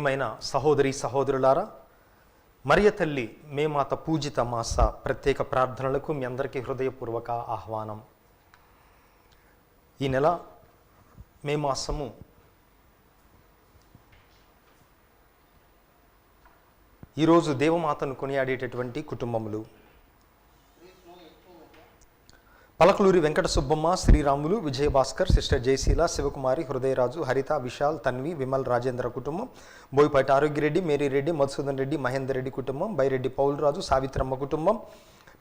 ప్రియమైన సహోదరి సహోదరులారా, మరియ తల్లి మేమాత పూజిత మాస ప్రత్యేక ప్రార్థనలకు మీ అందరికీ హృదయపూర్వక ఆహ్వానం. ఈ నెల మే మాసము ఈరోజు దేవమాతను కొనియాడేటటువంటి కుటుంబములు: పలకలూరి వెంకట సుబ్బమ్మ, శ్రీరాములు, విజయభాస్కర్, సిస్టర్ జయశీల, శివకుమారి, హృదయరాజు, హరిత, విశాల్, తన్వి, విమల్, రాజేంద్ర కుటుంబం, బోయపాటి ఆరోగ్యరెడ్డి, మేరీ రెడ్డి, మధుసూదన్ రెడ్డి, మహేందర్ రెడ్డి కుటుంబం, బైరెడ్డి పౌలరాజు, సావిత్రమ్మ కుటుంబం,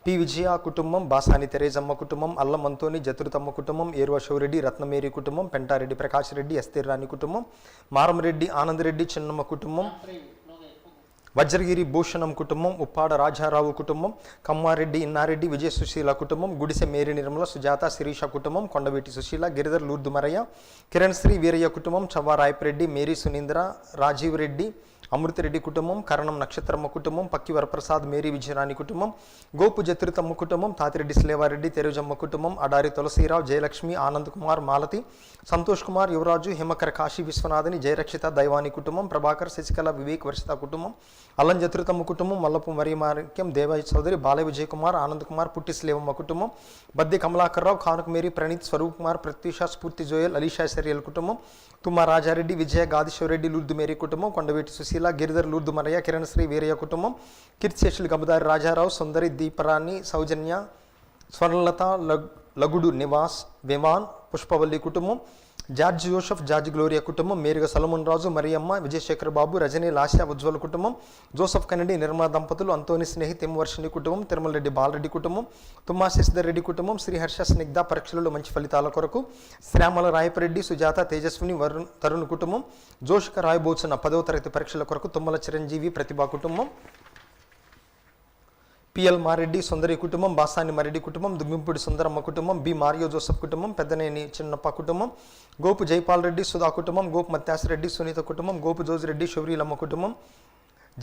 పి విజయ కుటుంబం, బాసాని తెరేజమ్మ కుటుంబం, అల్లం అంతోని, జతురుతమ్మ కుటుంబం, ఏరువ శివరెడ్డి, రత్నమేరి కుటుంబం, పెంటారెడ్డి ప్రకాష్ రెడ్డి, ఎస్తేర్ రాణి కుటుంబం, మారంరెడ్డి ఆనందరెడ్డి, చిన్నమ్మ కుటుంబం, వజ్రగిరి భూషణం కుటుంబం, ఉప్పాడ రాజారావు కుటుంబం, కమ్మారెడ్డి, ఇన్నారెడ్డి, విజయ సుశీల కుటుంబం, గుడిసె మేరీ నిర్మల, సుజాత, శిరీష కుటుంబం, కొండవీటి సుశీల, గిరిధర్ లూర్దు మరయ్య, కిరణ్ శ్రీ వీరయ్య కుటుంబం, చవ్వ రాయపరెడ్డి, మేరీ సునీంద్ర, రాజీవ్ రెడ్డి, అమృతరెడ్డి కుటుంబం, కరణం నక్షత్రమ్మ కుటుంబం, పక్కి వరప్రసాద్, మేరీ విజయరాణి కుటుంబం, గోపు జత్రితమ్మ కుటుంబం, తాతిరెడ్డి స్లేవారెడ్డి, తెరుజమ్మ కుటుంబం, అడారి తులసీరావు, జయలక్ష్మి, ఆనంద్ కుమార్, మాలతి, సంతోష్ కుమార్, యువరాజు, హిమకర, కాశీ విశ్వనాథని, జయరక్షిత, దైవాని కుటుంబం, ప్రభాకర్, శశికళ, వివేక్, వర్షిత కుటుంబం, అల్లం జత్రితమ్మ కుటుంబం, మల్లపు మరియమాణిక్యం, దేవయ్య చౌదరి, బాలయ విజయ్ కుమార్, ఆనంద్ కుమార్, పుట్టి స్లేవమ్మ కుటుంబం, బద్దె కమలాకర్రావు, కానుక మేరీ, ప్రణీత్, స్వరూప్ కుమార్, ప్రత్యూష, స్ఫూర్తి జోయల్, అలీషా సరియల్ కుటుంబం, తుమ్మ రాజారెడ్డి, విజయ, గాదిశ్వరెడ్డి, లూర్దు మేరీ కుటుంబం, కొండవీటి సుశీల, గిరిధర్ లూర్దు మరయ్య, కిరణ్ శ్రీ వీరయ్య కుటుంబం, కీర్తిశేషులు గబదారి రాజారావు, సుందరి, దీపరాణి, సౌజన్య, స్వర్ణలత, లగుడు నివాస్, విమాన్, పుష్పవల్లి కుటుంబం, జార్జ్ జోసఫ్, జార్జ్ గ్లోరియా కుటుంబం, మేరుగ సలమన్ రాజు, మరియమ్మ, విజయశేఖర్ బాబు, రజనీ, లాస్య, ఉజ్వల్ కుటుంబం, జోసఫ్ కెనడి, నిర్మల దంపతులు, అంతోని స్నేహి, తిమ్మవర్షిణి కుటుంబం, తిరుమల రెడ్డి బాలరెడ్డి కుటుంబం, తుమ్మా శశిధర్ రెడ్డి కుటుంబం, శ్రీహర్ష, స్నిగ్ధ, పరీక్షలలో మంచి ఫలితాల కొరకు శ్యామల రాయపరెడ్డి, సుజాత, తేజస్విని, తరుణ్ కుటుంబం, జోషిక రాయబోచున్న 10వ తరగతి పరీక్షల కొరకు తుమ్మల చిరంజీవి, ప్రతిభా కుటుంబం, పిఎల్ మారెడ్డి, సుందరి కుటుంబం, బాసాని మరెడ్డి కుటుంబం, దుమ్మింపుడి సుందరమ్మ కుటుంబం, బి మారియో జోసఫ్ కుటుంబం, పెద్దనేని చిన్నప్ప కుటుంబం, గోపు జైపాల్ రెడ్డి, సుధా కుటుంబం, గోపు మత్యాసరెడ్డి, సునీత కుటుంబం, గోపు జోజిరెడ్డి, శౌరీలమ్మ కుటుంబం,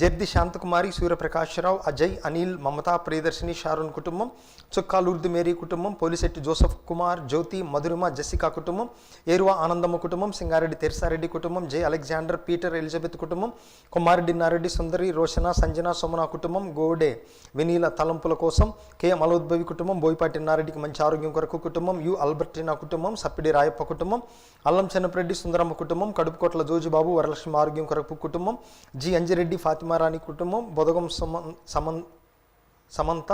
జర్ది శాంతకుమారి, సూర్యప్రకాశ్రావు, అజయ్, అనిల్, మమతా, ప్రియదర్శిని, షారున్ కుటుంబం, చుక్కా లూర్దు మేరీ కుటుంబం, పోలిశెట్టి జోసఫ్ కుమార్, జ్యోతి, మధురిమ, జెసికా కుటుంబం, ఏరువ ఆనందమ్మ కుటుంబం, సింగారెడ్డి తెర్సారెడ్డి కుటుంబం, జే అలెగ్జాండర్, పీటర్, ఎలిజబెత్ కుటుంబం, కుమారెడ్డి నారెడ్డి, సుందరి, రోషన, సంజన, సోమన కుటుంబం, గోడే వినీల తలంపుల కోసం, కె మలోద్భవి కుటుంబం, బోయపాటి నారెడ్డికి మంచి ఆరోగ్యం కొరకు కుటుంబం, యు అల్బర్టినా కుటుంబం, సప్పిడి రాయప్ప కుటుంబం, అల్లం చెన్నపరెడ్డి, సుందరమ్మ కుటుంబం, కడుపుకోట్ల జోజుబాబు, వరలక్ష్మి ఆరోగ్యం కొరకు కుటుంబం, జి అంజిరెడ్డి, ఫాతిమారాణి కుటుంబం, బొదగం సమంత,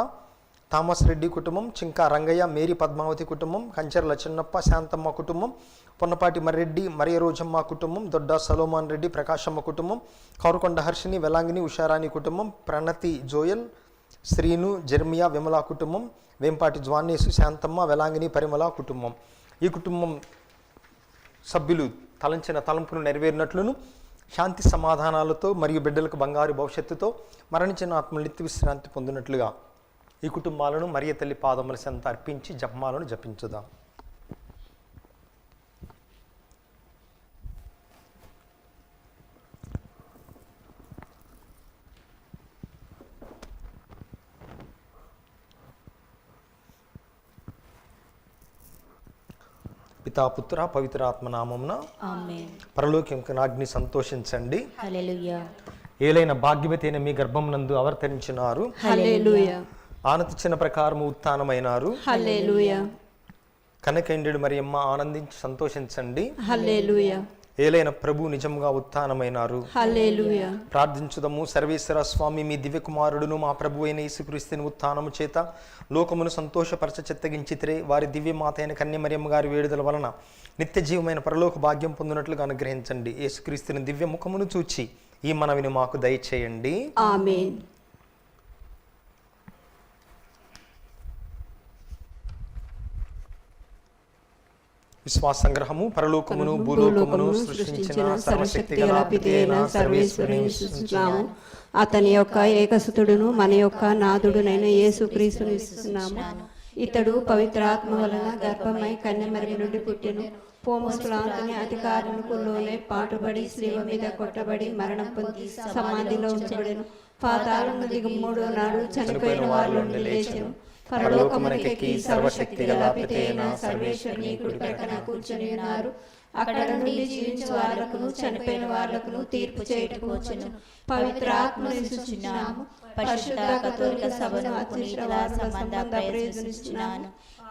థామస్ రెడ్డి కుటుంబం, చింకా రంగయ్య, మేరీ పద్మావతి కుటుంబం, కంచర్ల చిన్నప్ప, శాంతమ్మ కుటుంబం, పొన్నపాటి మర్రెడ్డి, మరియ రోజమ్మ కుటుంబం, దొడ్డ సలోమాన్ రెడ్డి, ప్రకాశమ్మ కుటుంబం, కౌరకొండ హర్షిని, వెలాంగిని, ఉషారాణి కుటుంబం, ప్రణతి జోయల్, శ్రీను, జర్మియా, విమల కుటుంబం, వేంపాటి జ్వాన్నేసు, శాంతమ్మ, వెలాంగిని, పరిమళ కుటుంబం. ఈ కుటుంబం సభ్యులు తలంచిన తలంపును నెరవేరినట్లును శాంతి సమాధానాలతో మరియు బిడ్డలకు బంగారు భవిష్యత్తుతో మరణించిన ఆత్మలు నిత్య విశ్రాంతి పొందినట్లుగా ఈ కుటుంబాలను మరియ తల్లి పాదముల చెంత అర్పించి జపమాలను జపించుదాం. పితా, పుత్ర, పవిత్ర ఆత్మ నామమున ఆమేన్. పరలోకమున అగ్ని సంతోషించండి. హల్లెలూయా. ఏలైన భాగ్యవతి అయిన మీ గర్భమునందు అవతరించినారు. హల్లెలూయా. ఆనతిచ్చిన ప్రకారము ఉత్థానమైనారు. హల్లెలూయా. కనకైండెడు మరియమ్మ ఆనందించి సంతోషించండి. హల్లెలూయా. ఏలైన ప్రభు నిజముగా ఉత్థానమైనారు. హల్లెలూయా. ప్రార్థించుదము. సర్వేశ్వర స్వామి, మీ దివ్య కుమారుడును మా ప్రభు అయిన యేసుక్రీస్తుని ఉత్థానము చేత లోకమును సంతోషపరచ చిత్తగించితిరే. వారి దివ్య మాత అయిన కన్య మరియమ్మ గారి వేడుదల వలన నిత్య జీవమైన పరలోక భాగ్యం పొందినట్లుగా అనుగ్రహించండి. యేసుక్రీస్తుని దివ్య ముఖమును చూచి ఈ మనవిని మాకు దయచేయండి. ఆమేన్. విశ్వాస సంగ్రహము. పరలోకమును భూలోకమును సృష్టించిన సర్వశక్తి గల పితైన సర్వేశ్వరుని విశ్వసిస్తున్నాము. అతని యొక్క ఏకసుతుడును మన యొక్క నాథుడునైన యేసుక్రీస్తుని విశ్వసిస్తున్నాము. ఇతడు పవిత్రాత్మ వలన గర్భమై కన్యమరి నుండి పుట్టెను. పోమస్లాంతని అధికారులకు లోనే పాటుబడి శిలువ మీద కొట్టబడి మరణం పొంది సమాధిలో ఉంచబడెను. పాతాళము దిగి 3వ నాడు చనిపోయిన వారి నుండి లేచెను. పరలోకమునకెక్కి సర్వశక్తి గల పితైన సర్వేశ్వరుని కుడి ప్రక్కన కూర్చొని ఉన్నారు. అక్కడ నుండి జీవించే వాళ్లకును చనిపోయిన వాళ్లకును తీర్పు చేయుటకు వచ్చును. పవిత్ర ఆత్మను విశ్వసించుచున్నాము. పరిశుద్ధ కథోలిక సభను అత్యున్నత సంబంధ ప్రయోజనిస్తున్నాను.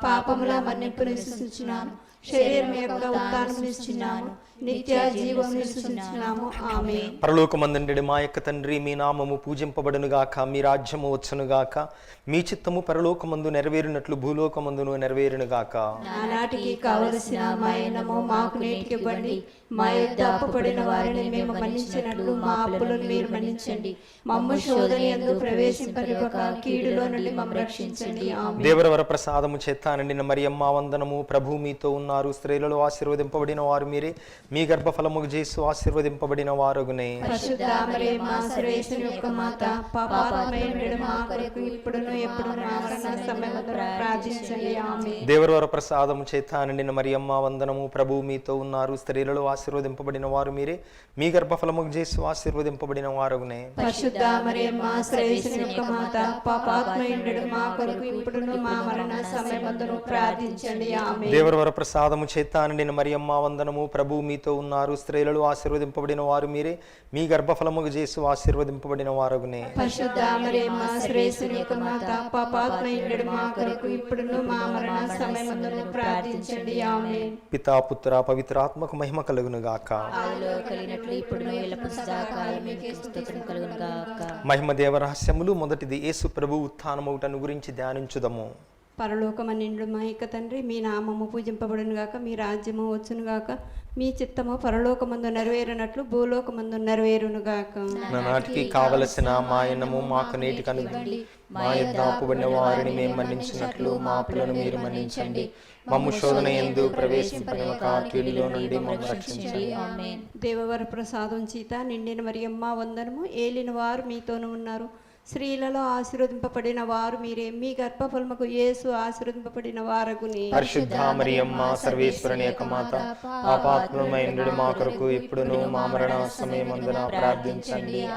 పాపముల మన్నింపును విశ్వసించున్నాను. శరీరం యొక్క ఉత్థానం విశ్వసించున్నాను. నిత్య జీవం విశ్వసించున్నాము. ఆమేన్. పరలోకమందుండెడి మా యొక్క తండ్రి, మీ నామము పూజింపబడునుగాక, మీ రాజ్యము వచ్చునుగాక, మీ చిత్తము పరలోకమందు నెరవేరినట్లు భూలోకమందును నెరవేరునుగాక. నానాటికి కావలసిన మా అన్నము మాకు నేటికి ఇవ్వండి. మా యొద్ద అప్పుపడిన వారిని మేము మన్నించినట్లు మా అప్పులను మీరు మన్నించండి. మమ్ము శోధనయందు ప్రవేశింపనివ్వక కీడులో నుండి మమ్ము రక్షించండి. ఆమేన్. దేవరవర ప్రసాదము చేత నిండిన మరియమ్మ వందనము. ప్రభు మీతో ఉన్నారు. స్త్రీలలో ఆశీర్వదింపబడిన వారు మీరే. మీ గర్భఫలము చేసు ఆశీర్వదింపబడిన వారుగునే. పరిశుద్ధ మరియమ్మ సర్వేశ్వరుని యొక్క మాత, పాపాత్మయుడైన మా కొరకు ఇప్పుడును ఎప్పుడును మా మరణ సమయములో ప్రార్థించండి. ఆమేన్. దేవరవర ప్రసాదము చేత నిండిన మరియమ్మ వందనము. ప్రభు మీతో ఉన్నారు. స్త్రీలలో ఆశీర్వదింపబడిన వారు మీరే. మీ గర్భఫలము చేసు ఆశీర్వదింపబడిన వారుగునే. పరిశుద్ధ మరియమ్మ సర్వేశ్వరుని యొక్క మాత, పాపాత్మయుడైన మా కొరకు ఇప్పుడును మా మరణ సమయములో ప్రార్థించండి. ఆమేన్. దేవరవర ప్రసాదము చేత నిండిన మరియమ్మ వందనము. ప్రభు మీతో ఉన్నారు. స్త్రీలలో ఆశీర్వదింపబడిన వారు మీరే. మీ గర్భఫలము చేసు ఆశీర్వదింపబడిన వారుగునే. పరిశుద్ధ మరియమ్మ సర్వేశ్వరుని యొక్క మాత, పాపాత్మయుడైన మా కొరకు ఇప్పుడును మా మరణ సమయములో ప్రార్థించండి. ఆమేన్. పితా పుత్ర పవిత్రాత్మకు మహిమ కలుగును గాక. ఆదిలో కలిగినట్లు ఇప్పుడును ఎల్లప్పుడూ సదాకాలం మీకే స్తుతి కలుగును గాక. మహిమ దేవ రహస్యములు. మొదటిది యేసు ప్రభు ఉత్థానమౌటను గురించి ధ్యానించుదము. పరలోకమనిండు మా యొక్క తండ్రి, మీ నామము పూజింపబడును గాక, మీ రాజ్యము వచ్చును గాక, మీ చిత్తము పరలోకమందు నెరవేరినట్లు భూలోకమందు నెరవేరును గాక. నాటికి కావలసిన మా అన్నము మాకు నేటికి అనుగ్రహించండి. మా యొద్ద అప్పుబడిన వారిని మేము మన్నించినట్లు మా అప్పులను మీరు మన్నించండి. మమ్ము శోధన యందు ప్రవేశింపనివ్వక కీడులో నుండి మమ్ము రక్షించండి. ఆమేన్. దేవవర ప్రసాదం చేత నిండిన మరియమ్మ వందనము. ఏలిన వారు మీతోనూ ఉన్నారు. స్త్రీలలో ఆశీర్వదింపబడిన వారు మీరే. మీ గర్భఫలముకు యేసు ఆశీర్వదింపబడిన వారగుని. పరిశుద్ధ మరియమ్మ సర్వేశ్వరుని యొక్క మాత, పాపాత్మమైనడు మా కొరకు ఇప్పుడును మా మరణ సమయమందున ప్రార్థించండి.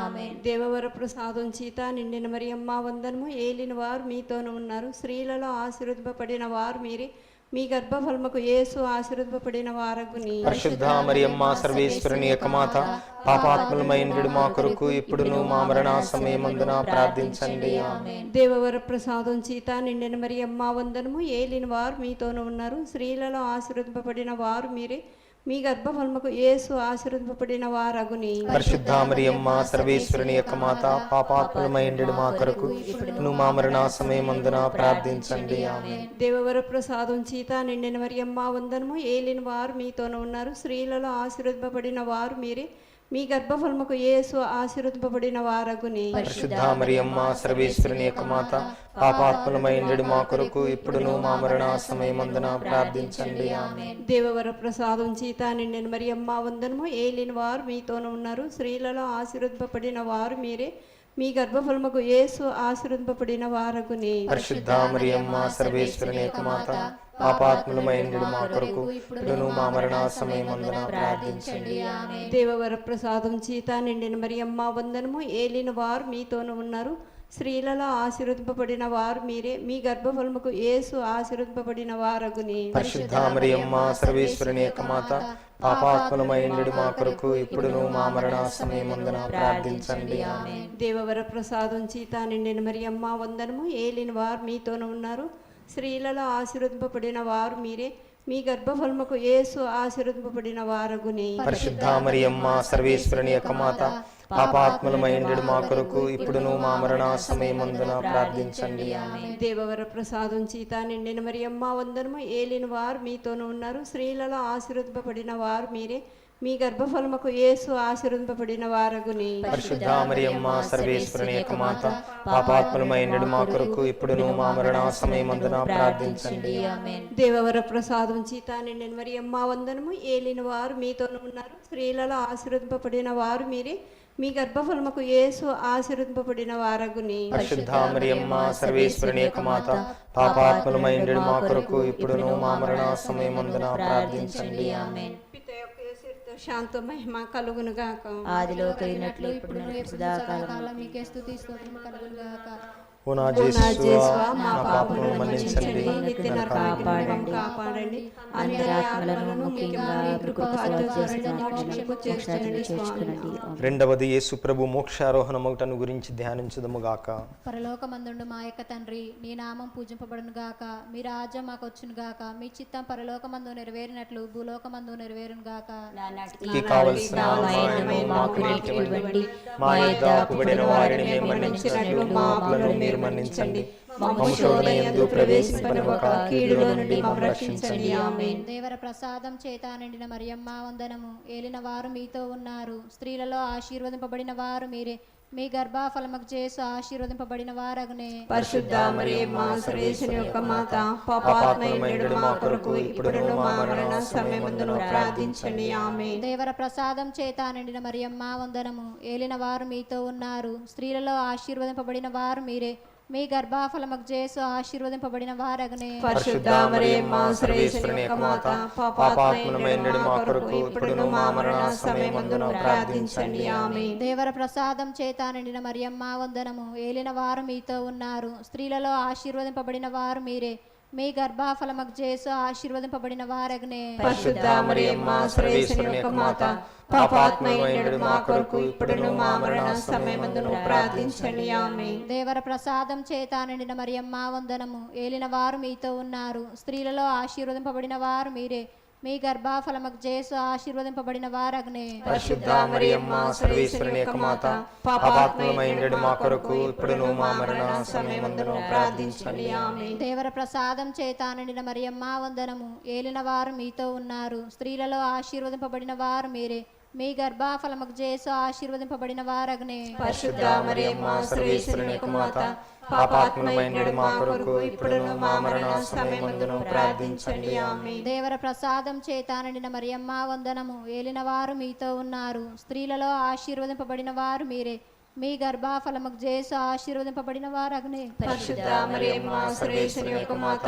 దేవవర ప్రసాదం చేత నిండిన మరియమ్మ వందనము. ఏలిన వారు మీతోనూ ఉన్నారు. స్త్రీలలో ఆశీర్వదింపబడిన వారు మీరే. మీ గర్భఫలముకు యేసు ఆశీర్వదింపబడిన వారగుని. పరిశుద్ధ మరియమ్మ సర్వేశ్వరుని యొక్క మాత, పాపాత్మలమైనడు మా కొరకు ఇప్పుడును మా మరణ సమయమందున ప్రార్థించండి. దేవవర ప్రసాదం చేత నిండిన మరియమ్మ వందనము. ఏలిన వారు మీతోనూ ఉన్నారు. స్త్రీలలో ఆశీర్వదింపబడిన వారు మీరే. మీ గర్భఫలముకు యేసు ఆశీర్వదింపబడిన వారగుని. పరిశుద్ధ మరియమ్మ సర్వేశ్వరుని యొక్క మాత, పాపాత్మలమైనడు మా కొరకు ఇప్పుడును మా మరణ సమయమందున ప్రార్థించండి. దేవవర ప్రసాదం చేత నిండిన మరియమ్మ వందనము. ఏలిన వారు మీతోనూ ఉన్నారు. స్త్రీలలో ఆశీర్వదింపబడిన వారు మీరే. మీ గర్భఫలముకు యేసు ఆశీర్వదింపబడిన వారగుని. పరిశుద్ధ మరియమ్మ సర్వేశ్వరుని యొక్క మాత, పాపాత్మలమైనడు మా కొరకు ఇప్పుడును మా మరణ సమయమందున ప్రార్థించండి. దేవవర ప్రసాదం చేత నిండిన మరియమ్మ వందనము. ఏలిన వారు మీతోనూ ఉన్నారు. స్త్రీలలో ఆశీర్వదింపబడిన వారు మీరే. మీ గర్భఫలముకు యేసు ఆశీర్వదింపబడిన వారగుని. పరిశుద్ధ మరియమ్మ సర్వేశ్వరుని యొక్క మాత, పాపాత్మలమైనడు మా కొరకు ఇప్పుడును మా మరణ సమయమందున ప్రార్థించండి. దేవవర ప్రసాదం చేత నిండిన మరియమ్మ వందనము. ఏలిన వారు మీతోనూ ఉన్నారు. స్త్రీలలో ఆశీర్వదింపబడిన వారు మీరే. మీ గర్భఫలముకు యేసు ఆశీర్వదింపబడిన వారగుని. పరిశుద్ధ మరియమ్మ సర్వేశ్వరుని యొక్క మాత, పాపాత్మలమైనడు మా కొరకు ఇప్పుడును మా మరణ సమయమందున ప్రార్థించండి. దేవవర ప్రసాదం చేత నిండిన మరియమ్మ వందనము. ఏలిన వారు మీతోనూ ఉన్నారు. స్త్రీలలో ఆశీర్వదింపబడిన వారు మీరే. మీ గర్భఫలముకు యేసు ఆశీర్వదింపబడిన వారగుని. పరిశుద్ధ మరియమ్మ సర్వేశ్వరుని యొక్క మాత, పాపాత్మలమైనడు మా కొరకు ఇప్పుడును మా మరణ సమయమందున ప్రార్థించండి. దేవవర ప్రసాదం చేత నిండిన మరియమ్మ వందనము. ఏలిన వారు మీతోనూ ఉన్నారు. స్త్రీలలో ఆశీర్వదింపబడిన వారు మీరే. మీ గర్భఫలముకు యేసు ఆశీర్వదింపబడిన వారగుని. పరిశుద్ధ మరియమ్మ సర్వేశ్వరుని యొక్క మాత, పాపాత్మలమైనడు మా కొరకు ఇప్పుడును మా మరణ సమయమందున ప్రార్థించండి. దేవవర ప్రసాదం చేత నిండిన మరియమ్మ వందనము. ఏలిన వారు మీతోనూ ఉన్నారు. స్త్రీలలో ఆశీర్వదింపబడిన వారు మీరే. మీ గర్భఫలముకు యేసు ఆశీర్వదింపబడిన వారగుని. పరిశుద్ధ మరియమ్మ సర్వేశ్వరుని యొక్క మాత, పాపాత్మలమైనడు మా కొరకు ఇప్పుడును మా మరణ సమయమందున ప్రార్థించండి. శాంత మహిమ కలుగును గాక. ఆదిలో కలిగినట్లు ఇప్పుడు సదాకాలం మీకే స్తుతి స్తోత్రము కలుగును గాక. ఓ నా జేసువా, జేసువా, మా నా పాపములను మన్నించండి, నిత్య నరకాగ్ని కాపాడండి. అందరి ఆత్మలను ముఖ్యంగా మీ కృపకు అత్యవసరమైన మోక్షముకు చేర్చుకొనండి. రెండవది యేసు ప్రభు మోక్షారోహణమౌటను గురించి ధ్యానించుదము గాక. పరలోకమందుండు మా యొక్క తండ్రి, నీ నామం పూజింపబడును గాక, మీ రాజ్యం మాకు వచ్చును గాక, మీ చిత్తం పరలోకమందు నెరవేరినట్లు భూలోకమందు నెరవేరును గాక. ఈ కావలసిన ఆహారము మాకు నేటికి ఇవ్వండి. మా యొద్ద అప్పుబడిన వారిని మేము మన్నించినట్లు మా అప్పులను మీరు మన్నించండి. మమ్ము శోధన యందు ప్రవేశింపనివ్వక కీడులో నుండి మమ్ము రక్షించండి. ఆమేన్. దేవర ప్రసాదం చేత నిండిన మరియమ్మ వందనము. ఏలిన వారు మీతో ఉన్నారు, స్త్రీలలో ఆశీర్వదింపబడిన వారు మీరే, మీ గర్భఫలముకు చేసు ఆశీర్వదింపబడిన వారగునే. పరిశుద్ధ మరియమ్మ సర్వేశ్వరుని యొక్క మాత, పాపాత్మయుడైన మా కొరకు ఇప్పుడును మా మరణ సమయమందును ప్రార్థించండి. ఆమేన్. దేవర ప్రసాదం చేత నిండిన మరియమ్మ వందనము. ఏలిన వారు మీతో ఉన్నారు, స్త్రీలలో ఆశీర్వదింపబడిన వారు మీరే, మీ గర్భఫలముకు చేసు ఆశీర్వదింపబడిన వారగునే. పరిశుద్ధ మరియమ్మ సర్వేశ్వరుని యొక్క మాత, పాపాత్మయుడైన మా కొరకు ఇప్పుడును మా మరణ సమయమందును ప్రార్థించండి. ఆమేన్. దేవర ప్రసాదం చేత నిండిన మరియమ్మ వందనము. ఏలిన వారు మీతో ఉన్నారు, స్త్రీలలో ఆశీర్వదింపబడిన వారు మీరే, మీ గర్భఫలముకు చేసు ఆశీర్వదింపబడిన వారగునే. పరిశుద్ధ మరియమ్మ సర్వేశ్వరుని యొక్క మాత, పాపాత్మయుడైన మా కొరకు ఇప్పుడును మా మరణ సమయమందును ప్రార్థించండి. ఆమేన్. దేవర ప్రసాదం చేత నిండిన మరియమ్మ వందనము. ఏలిన వారు మీతో ఉన్నారు, స్త్రీలలో ఆశీర్వదింపబడిన వారు మీరే, మీ గర్భఫలముకు చేసు ఆశీర్వదింపబడిన వారగునే. పరిశుద్ధ మరియమ్మ సర్వేశ్వరుని యొక్క మాత, పాపాత్మయుడైన మా కొరకు ఇప్పుడును మా మరణ సమయమందును ప్రార్థించండి. ఆమేన్. దేవర ప్రసాదం చేత నిండిన మరియమ్మ వందనము. ఏలిన వారు మీతో ఉన్నారు, స్త్రీలలో ఆశీర్వదింపబడిన వారు మీరే, మీ గర్భఫలముకు చేసు ఆశీర్వదింపబడిన వారగునే. పరిశుద్ధ మరియమ్మ సర్వేశ్వరుని యొక్క మాత, పాపాత్మయుడైన మా కొరకు ఇప్పుడును మా మరణ సమయమందును ప్రార్థించండి. ఆమేన్. దేవర ప్రసాదం చేత నిండిన మరియమ్మ వందనము. ఏలిన వారు మీతో ఉన్నారు, స్త్రీలలో ఆశీర్వదింపబడిన వారు మీరే, మీ గర్భఫలముకు చేసు ఆశీర్వదింపబడిన వారగునే. పరిశుద్ధ మరియమ్మ సర్వేశ్వరుని యొక్క మాత,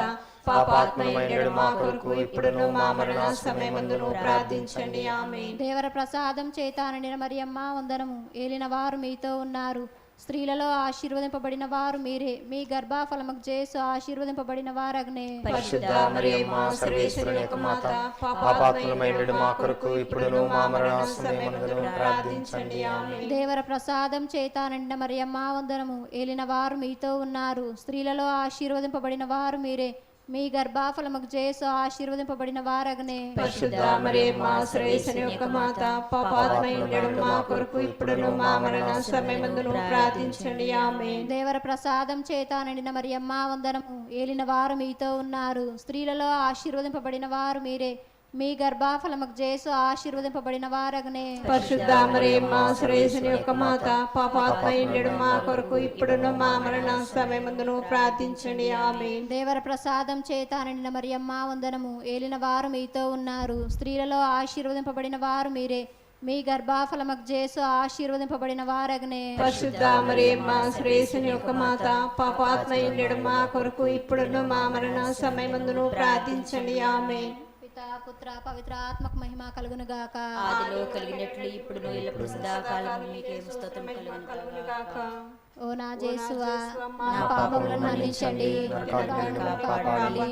పాపాత్మయుడైన మా కొరకు ఇప్పుడును మా మరణ సమయమందును ప్రార్థించండి. ఆమేన్. దేవర ప్రసాదం చేత నిండిన మరియమ్మ వందనము. ఏలిన వారు మీతో ఉన్నారు, స్త్రీలలో ఆశీర్వదింపబడిన వారు మీరే, మీ గర్భఫలముకు చేసు ఆశీర్వదింపబడిన వారగునే. పరిశుద్ధ మరియమ్మ సర్వేశ్వరుని యొక్క మాత, పాపాత్మయుడైన మా కొరకు ఇప్పుడును మా మరణ సమయమందును ప్రార్థించండి. ఆమేన్. దేవర ప్రసాదం చేత నిండిన మరియమ్మ వందనము. ఏలిన వారు మీతో ఉన్నారు, స్త్రీలలో ఆశీర్వదింపబడిన వారు మీరే, మీ గర్భఫలముకు చేసు ఆశీర్వదింపబడిన వారగునే. పరిశుద్ధ మరియమ్మ సర్వేశ్వరుని యొక్క మాత, పాపాత్మయుడైన మా కొరకు ఇప్పుడును మా మరణ సమయమందును ప్రార్థించండి. ఆమేన్. దేవర ప్రసాదం చేత నిండిన మరియమ్మ వందనము. ఏలిన వారు మీతో ఉన్నారు, స్త్రీలలో ఆశీర్వదింపబడిన వారు మీరే, మీ గర్భఫలముకు చేసు ఆశీర్వదింపబడిన వారగునే. పరిశుద్ధ మరియమ్మ సర్వేశ్వరుని యొక్క మాత, పాపాత్మయుడైన మా కొరకు ఇప్పుడును మా మరణ సమయమందును ప్రార్థించండి. ఆమేన్. దేవర ప్రసాదం చేత నిండిన మరియమ్మ వందనము. ఏలిన వారు మీతో ఉన్నారు, స్త్రీలలో ఆశీర్వదింపబడిన వారు మీరే, మీ గర్భఫలముకు చేసు ఆశీర్వదింపబడిన వారగునే. పరిశుద్ధ మరియమ్మ సర్వేశ్వరుని యొక్క మాత, పాపాత్మయుడైన మా కొరకు ఇప్పుడును మా మరణ సమయమందును ప్రార్థించండి. ఆమేన్. పితా పుత్ర పవిత్ర ఆత్మకు మహిమ కలుగును గాక. ఆదిలో కలిగినట్లు ఇప్పుడును ఎల్లప్పుడూ సదాకాలం మీకే స్తోత్రం కలుగును గాక. ఓ నా జేసువా, నా పాపములను మన్నించండి, నరకాగ్ని కాపాడండి.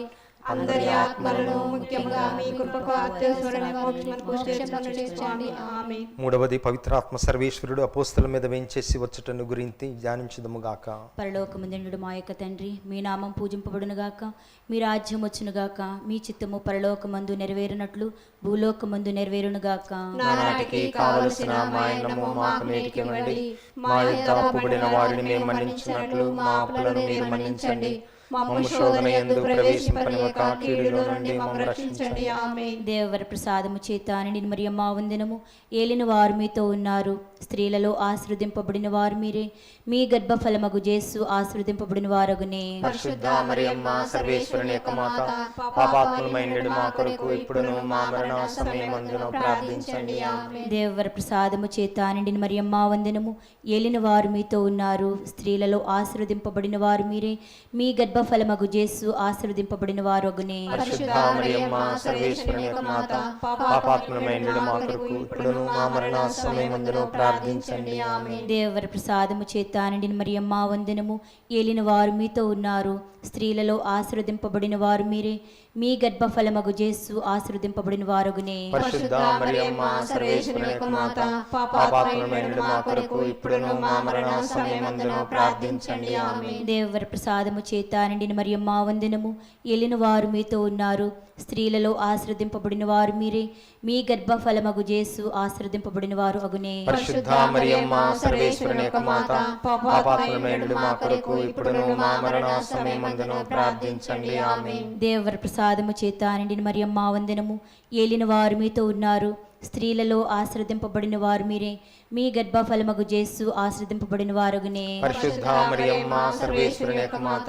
అందరి ఆత్మలను ముఖ్యంగా మీ కృపకు అత్యవసరమైన మోక్షమునకు చేర్చండి. ఆమేన్. మూడవది పవిత్రాత్మ సర్వేశ్వరుడు అపోస్తల మీద వేంచేసి వచ్చటను గురించి ధ్యానించుదము గాక. పరలోకమందుండు మా యొక్క తండ్రి, మీ నామం పూజింపబడును గాక, మీ రాజ్యం వచ్చును గాక, మీ చిత్తము పరలోకమందు నెరవేరునట్లు భూలోకమందు నెరవేరును గాక. నానాటికి కావలసిన మా అన్నము మాకు నేటికి ఇవ్వండి. మా యొద్ద అప్పుబడిన వారిని మేము మన్నించినట్లు మా అప్పులను మీరు మన్నించండి. మమ్ము శోధన యందు ప్రవేశింపనివ్వక కీడులో నుండి మమ్ము రక్షించండి. ఆమేన్. దేవర ప్రసాదము చేత నిండిన మరియమ్మ వందనము. ఏలిన వారు మీతో ఉన్నారు, స్త్రీలలో ఆశీర్వదింపబడిన వారు మీరే, మీ గర్భఫలమగు జేసు ఆశీర్వదింపబడిన వారగునే. పరిశుద్ధ మరియమ్మ సర్వేశ్వరుని యొక్క మాత, పాపాత్మయుడైన మా కొరకు ఇప్పుడును మా మరణ సమయమందును ప్రార్థించండి. ఆమేన్. దేవర ప్రసాదము చేత నిండిన మరియమ్మ వందనము. ఏలిన వారు మీతో ఉన్నారు, స్త్రీలలో ఆశీర్వదింపబడిన వారు మీరే, మీ గర్భ గర్భఫలమగు జేసు ఆశీర్వదింపబడిన వారగునే. పరిశుద్ధ మరియమ్మ సర్వేశ్వరుని యొక్క మాత, పాపాత్ములమైనడు మా కొరకు ఇప్పుడును మా మరణ సమయమందును ప్రార్థించండి. ఆమేన్. దేవర ప్రసాదము చేత నిండిన మరియమ్మ వందనము. ఏలిన వారు మీతో ఉన్నారు, స్త్రీలలో ఆశీర్వదింపబడిన వారు మీరే. మీ గర్భఫలమగు జేసు ఆశీర్వదింపబడిన వారగునే. పరిశుద్ధ మరియమ్మ సర్వేశ్వరుని యొక్క మాత, పాపాత్ములమైనడు మా కొరకు ఇప్పుడును మా మరణ సమయమందును ప్రార్థించండి. ఆమేన్. దేవర ప్రసాదము చేత నిండిన మరియమ్మ వందనము. ఏలిన వారు మీతో ఉన్నారు, స్త్రీలలో ఆశీర్వదింపబడిన వారు మీరే. మీ గర్భఫలమగు జేసు ఆశీర్వదింపబడిన వారు అగునే. పరిశుద్ధ మరియమ్మ సర్వేశ్వరుని యొక్క మాత, పాపాత్ములమైనడు మా కొరకు ఇప్పుడును మా మరణ సమయమందును ప్రార్థించండి. ఆమేన్. దేవర ప్రసాదము చేత నిండిన మరియమ్మ వందనము. ఏలిన వారు మీతో ఉన్నారు, స్త్రీలలో ఆశీర్వదింపబడిన వారు మీరే. మీ గర్భఫలమగు జేసు ఆశీర్వదింపబడిన వారగునే. పరిశుద్ధ మరియమ్మ సర్వేశ్వరుని యొక్క మాత,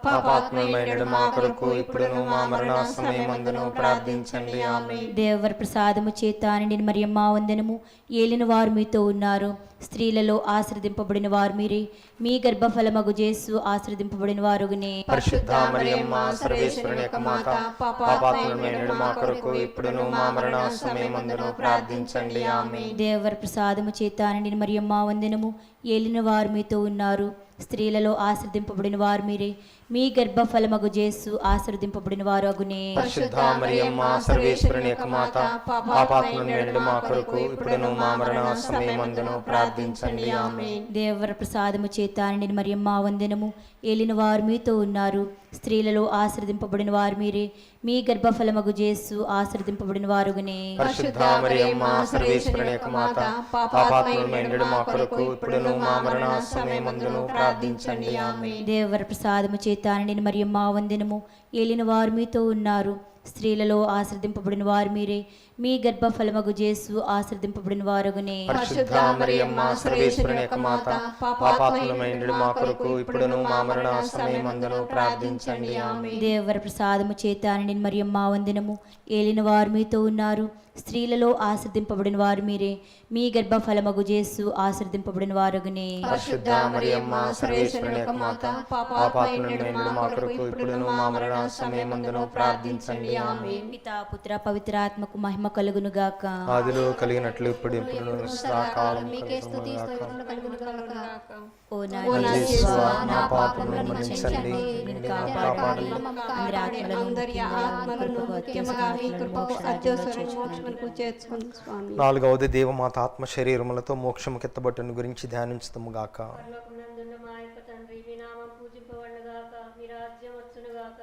పాపాత్ములమైనడు మా కొరకు ఇప్పుడును మా మరణ సమయమందును ప్రార్థించండి. ఆమేన్. దేవర ప్రసాదము చేత నిండిన మరియమ్మ వందనము. ఏలిన వారు మీతో ఉన్నారు, స్త్రీలలో ఆశీర్వదింపబడిన వారు మీరే. మీ గర్భఫలమగు జేసు ఆశీర్వదింపబడిన వారగునే. పరిశుద్ధ మరియమ్మ సర్వేశ్వరుని యొక్క మాత, పాపాత్ములమైనడు మా కొరకు ఇప్పుడును మా మరణ సమయమందును ప్రార్థించండి. ఆమేన్. దేవర ప్రసాదము చేత నిండిన మరియమ్మ వందనము. ఏలిన వారు మీతో ఉన్నారు, స్త్రీలలో ఆశీర్వదింపబడిన వారు మీరే. మీ గర్భఫలమగు జేసు ఆశీర్వదింపబడిన వారు అగునే. పరిశుద్ధ మరియమ్మ సర్వేశ్వరుని యొక్క మాత, పాపాత్ములమైనడు మా కొరకు ఇప్పుడును మా మరణ సమయమందును ప్రార్థించండి. ఆమేన్. దేవర ప్రసాదము చేత నిండిన మరియమ్మ వందనము. ఏలిన వారు మీతో ఉన్నారు, స్త్రీలలో ఆశీర్వదింపబడిన వారు మీరే. మీ గర్భఫలమగు జేసు ఆశీర్వదింపబడిన వారుగనే. పరిశుద్ధ మరియమ్మ సర్వేశ్వరుని యొక్క మాత, పాపాత్ములమైనడు మా కొరకు ఇప్పుడును మా మరణ సమయమందును ప్రార్థించండి. ఆమేన్. దేవర ప్రసాదము చేత నిండిన మరియమ్మ వందనము. ఏలిన వారు మీతో ఉన్నారు, స్త్రీలలో ఆశీర్వదింపబడిన వారు మీరే. మీ గర్భఫలమగు జేసు ఆశీర్వదింపబడిన వారుగనే. పరిశుద్ధ మరియమ్మ సర్వేశ్వరుని యొక్క మాత, పాపాత్ములమైనడు మా కొరకు ఇప్పుడును మా మరణ సమయమందును ప్రార్థించండి. ఆమేన్. దేవర ప్రసాదము చేత నిండిన మరియమ్మ వందనము. ఏలిన వారు మీతో ఉన్నారు, స్త్రీలలో ఆశీర్వదింపబడిన వారు మీరే. మీ గర్భఫలమగు జేసు ఆశీర్వదింపబడిన వారుగనే. పరిశుద్ధ మరియమ్మ సర్వేశ్వరుని యొక్క మాత, పాపాత్ములమైనడు మా కొరకు ఇప్పుడును మా మరణ సమయమందును ప్రార్థించండి. ఆమేన్. పితా పుత్ర పవిత్రాత్మకు మహిమ కలుగును గాక. ఆదిలో కలిగినట్లు ఇప్పుడు సదాకాలం మీకే స్తుతి స్తోత్రములు కలుగును గాక. ఓ నా ఓ నా యేసు, యేసువా, నా పాపములను మన్నించండి, నిన్ను కాపాడండి. అందరి ఆత్మలను ముఖ్యముగా మీ కృపకు అత్యవసర మోక్షమునకు చేర్చుకుని స్వామి. నాలుగవది దేవమాత ఆత్మ శరీరములతో మోక్షము కెత్తబట్టును గురించి ధ్యానించుతాము గాక. పరలోకమందున్న మా యొక్క తండ్రి, మీ నామం పూజింపబడుగాక, మీ రాజ్యం వచ్చునుగాక,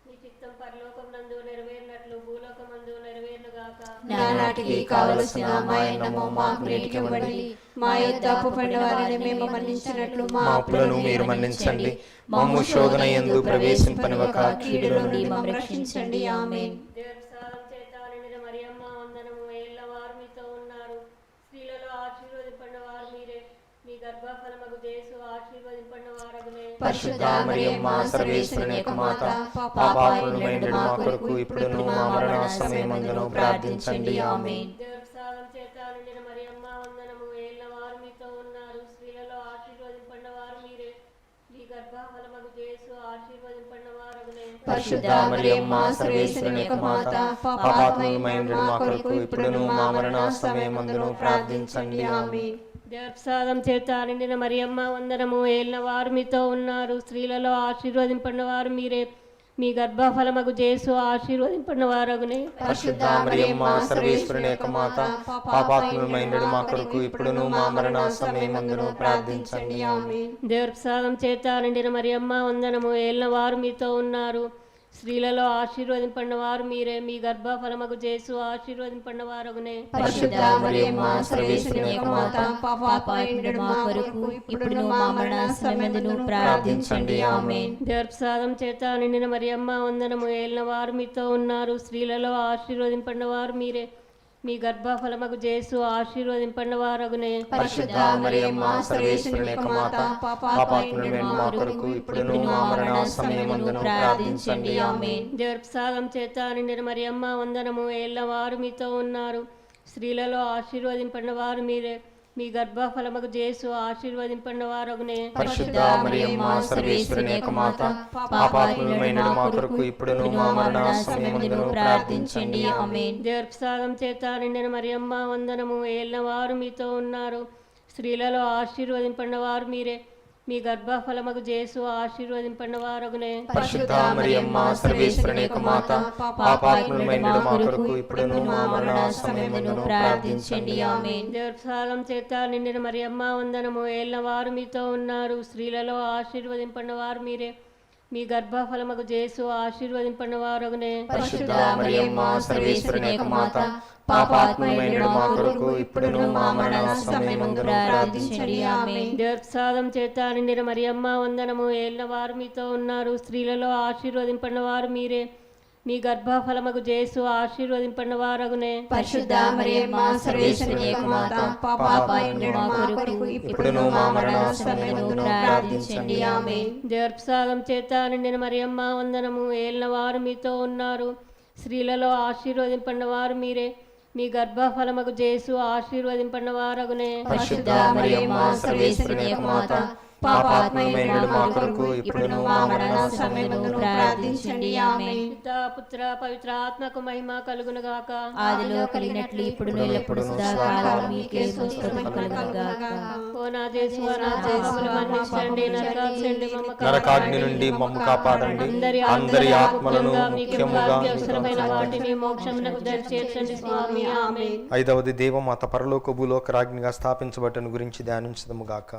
మీ చిత్తం పరలోకమందు నెరవేరినట్లు భూలోకమందు నెరవేరునుగాక. నానాటికి కావలసిన మా అన్నము మాకు నేటికి ఇవ్వండి. మా యొద్ద అప్పు పడిన వారిని మేము మన్నించినట్లు మా అప్పులను మీరు మన్నించండి. మమ్ము శోధన యందు ప్రవేశింపనివ్వక కీడు నుండి మమ్మల్ని రక్షించండి. ఆమేన్. దేవసారం చేత నిండిన మరియమ్మ వందనము. ఏళ్ల వారు మీతో ఉన్నారు, స్త్రీలలో ఆశీర్వదింపడిన వారు మీరే. మీ గర్భఫలమగు జేసు ఆశీర్వదింపడిన వారగునే. పరిశుద్ధ మరియమ్మ సర్వేశ్వరుని యొక్క మాత, పాపాత్ములమైనడు మా కొరకు ఇప్పుడును మా మరణ సమయమందును ప్రార్థించండి. ఆమేన్. దేవసారం చేత నిండిన మరియమ్మ వందనము. ఏళ్ల వారు మీతో ఉన్నారు, స్త్రీలలో ఆశీర్వదింపడిన వారు మీరే. మీ గర్భఫలమగు జేసు ఆశీర్వదింపడిన వారగునే. పరిశుద్ధ మరియమ్మ సర్వేశ్వరుని యొక్క మాత, పాపాత్ములమైనడు మా కొరకు ఇప్పుడును మా మరణ సమయమందును ప్రార్థించండి. ఆమేన్. దేవప్రసాదం చేత నిండిన మరియమ్మ వందనము. ఏలిన వారు మీతో ఉన్నారు, స్త్రీలలో ఆశీర్వదింపడిన వారు మీరే. మీ గర్భఫలమగు జేసు ఆశీర్వదింపడిన వారగునే. పరిశుద్ధ మరియమ్మ సర్వేశ్వరుని యొక్క మాత, పాపాత్ములమైనడు మా కొరకు ఇప్పుడును మా మరణ సమయమందును ప్రార్థించండి. ఆమేన్. దేవప్రసాదం చేత నిండిన మరియమ్మ వందనము. ఏలిన వారు మీతో ఉన్నారు, స్త్రీలలో ఆశీర్వదింపడిన వారు మీరే. మీ గర్భఫలమగు జేసు ఆశీర్వదింపడిన వారగునే. పరిశుద్ధ మరియమ్మ సర్వేశ్వరుని యొక్క మాత, పాపాత్ములమైనడు మా కొరకు ఇప్పుడును మా మరణ సమయమందును ప్రార్థించండి. ఆమేన్. దేవప్రసాదం చేత నిండిన మరియమ్మ వందనము. ఏలిన వారు మీతో ఉన్నారు, స్త్రీలలో ఆశీర్వదింపడిన వారు మీరే. మీ గర్భఫలమగు జేసు ఆశీర్వదింపడిన వారగునే. పరిశుద్ధ మరియమ్మ సర్వేశ్వరుని యొక్క మాత, పాపాత్ములమైనడు మా కొరకు ఇప్పుడును మా మరణ సమయమందును ప్రార్థించండి. ఆమేన్. దేవప్రసాదం చేత నిండిన మరియమ్మ వందనము. ఏళ్ల వారు మీతో ఉన్నారు, స్త్రీలలో ఆశీర్వదింపడిన వారు మీరే. మీ గర్భఫలముకు జేసు ఆశీర్వదింపబడిన వారగునే. పరిశుద్ధ మరియమ్మ సర్వేశ్వరుని యొక్క మాత, పాపాత్ములమైన మా కొరకు ఇప్పుడును మా మరణ సమయమందును ప్రార్థించండి. ఆమేన్. దేవుని ప్రసాదం చేత నిండిన మరియమ్మ వందనము. ఏలిన వారు మీతో ఉన్నారు, స్త్రీలలో ఆశీర్వదింపబడిన వారు మీరే. మీ గర్భఫలముకు జేసు ఆశీర్వదింపబడిన వారగునే. పరిశుద్ధ మరియమ్మ సర్వేశ్వరుని యొక్క మాత, పాపాత్ములమైన మా కొరకు ఇప్పుడును మా మరణ సమయమందును ప్రార్థించండి. ఆమేన్. దేవుని ప్రసాదం చేత నిండిన మరియమ్మ వందనము. ఏలిన వారు మీతో ఉన్నారు, స్త్రీలలో ఆశీర్వదింపబడిన వారు మీరే. మీ గర్భఫలముకు జేసు ఆశీర్వదింపబడిన వారగునే. పరిశుద్ధ మరియమ్మ సర్వేశ్వరుని యొక్క మాత, పాపాత్ములమైన మా కొరకు ఇప్పుడును మా మరణ సమయమందును ప్రార్థించండి. ఆమేన్. దేవుని ప్రసాదం చేత నిండిన మరియమ్మ వందనము. ఏలిన వారు మీతో ఉన్నారు, స్త్రీలలో ఆశీర్వదింపబడిన వారు మీరే. మీ గర్భఫలముకు జేసు ఆశీర్వదింపబడిన వారగునే. పరిశుద్ధ మరియమ్మ సర్వేశ్వరుని యొక్క మాత, పాపాత్ములైన మా కొరకు ఇప్పుడును మా మరణ సమయమందును ప్రార్థించండి. ఆమేన్. దేవుని ప్రసాదం చేత నిండిన మరియమ్మ వందనము. ఏలిన వారు మీతో ఉన్నారు, స్త్రీలలో ఆశీర్వదింపబడిన వారు మీరే. మీ గర్భఫలముకు జేసు ఆశీర్వదింపబడిన వారగునే. పరిశుద్ధ మరియమ్మ సర్వేశ్వరుని యొక్క మాత, పాపాత్ములైన మా కొరకు ఇప్పుడును మా మరణ సమయమందును ప్రార్థించండి. ఆమేన్. పితా పుత్ర పవిత్ర ఆత్మకు మహిమ కలుగును గాక. ఆదిలో కలిగినట్లు ఇప్పుడు ఎల్లప్పుడు సదాకాలం మీకే స్తోత్రం కలుగును గాక. ఓ నా యేసు, నా పాపములు మన్నించండి, నరకాగ్ని నుండి మమ్ము కాపాడండి. అందరి ఆత్మలను ముఖ్యముగా అవసరమైన వాటిని మోక్షమునకు దయచేర్చండి స్వామి. ఆమేన్. ఐదవది దేవమాత పరలోక భూలోక రాజ్ఞిగా స్థాపించబట్టను గురించి ధ్యానించదము గాక.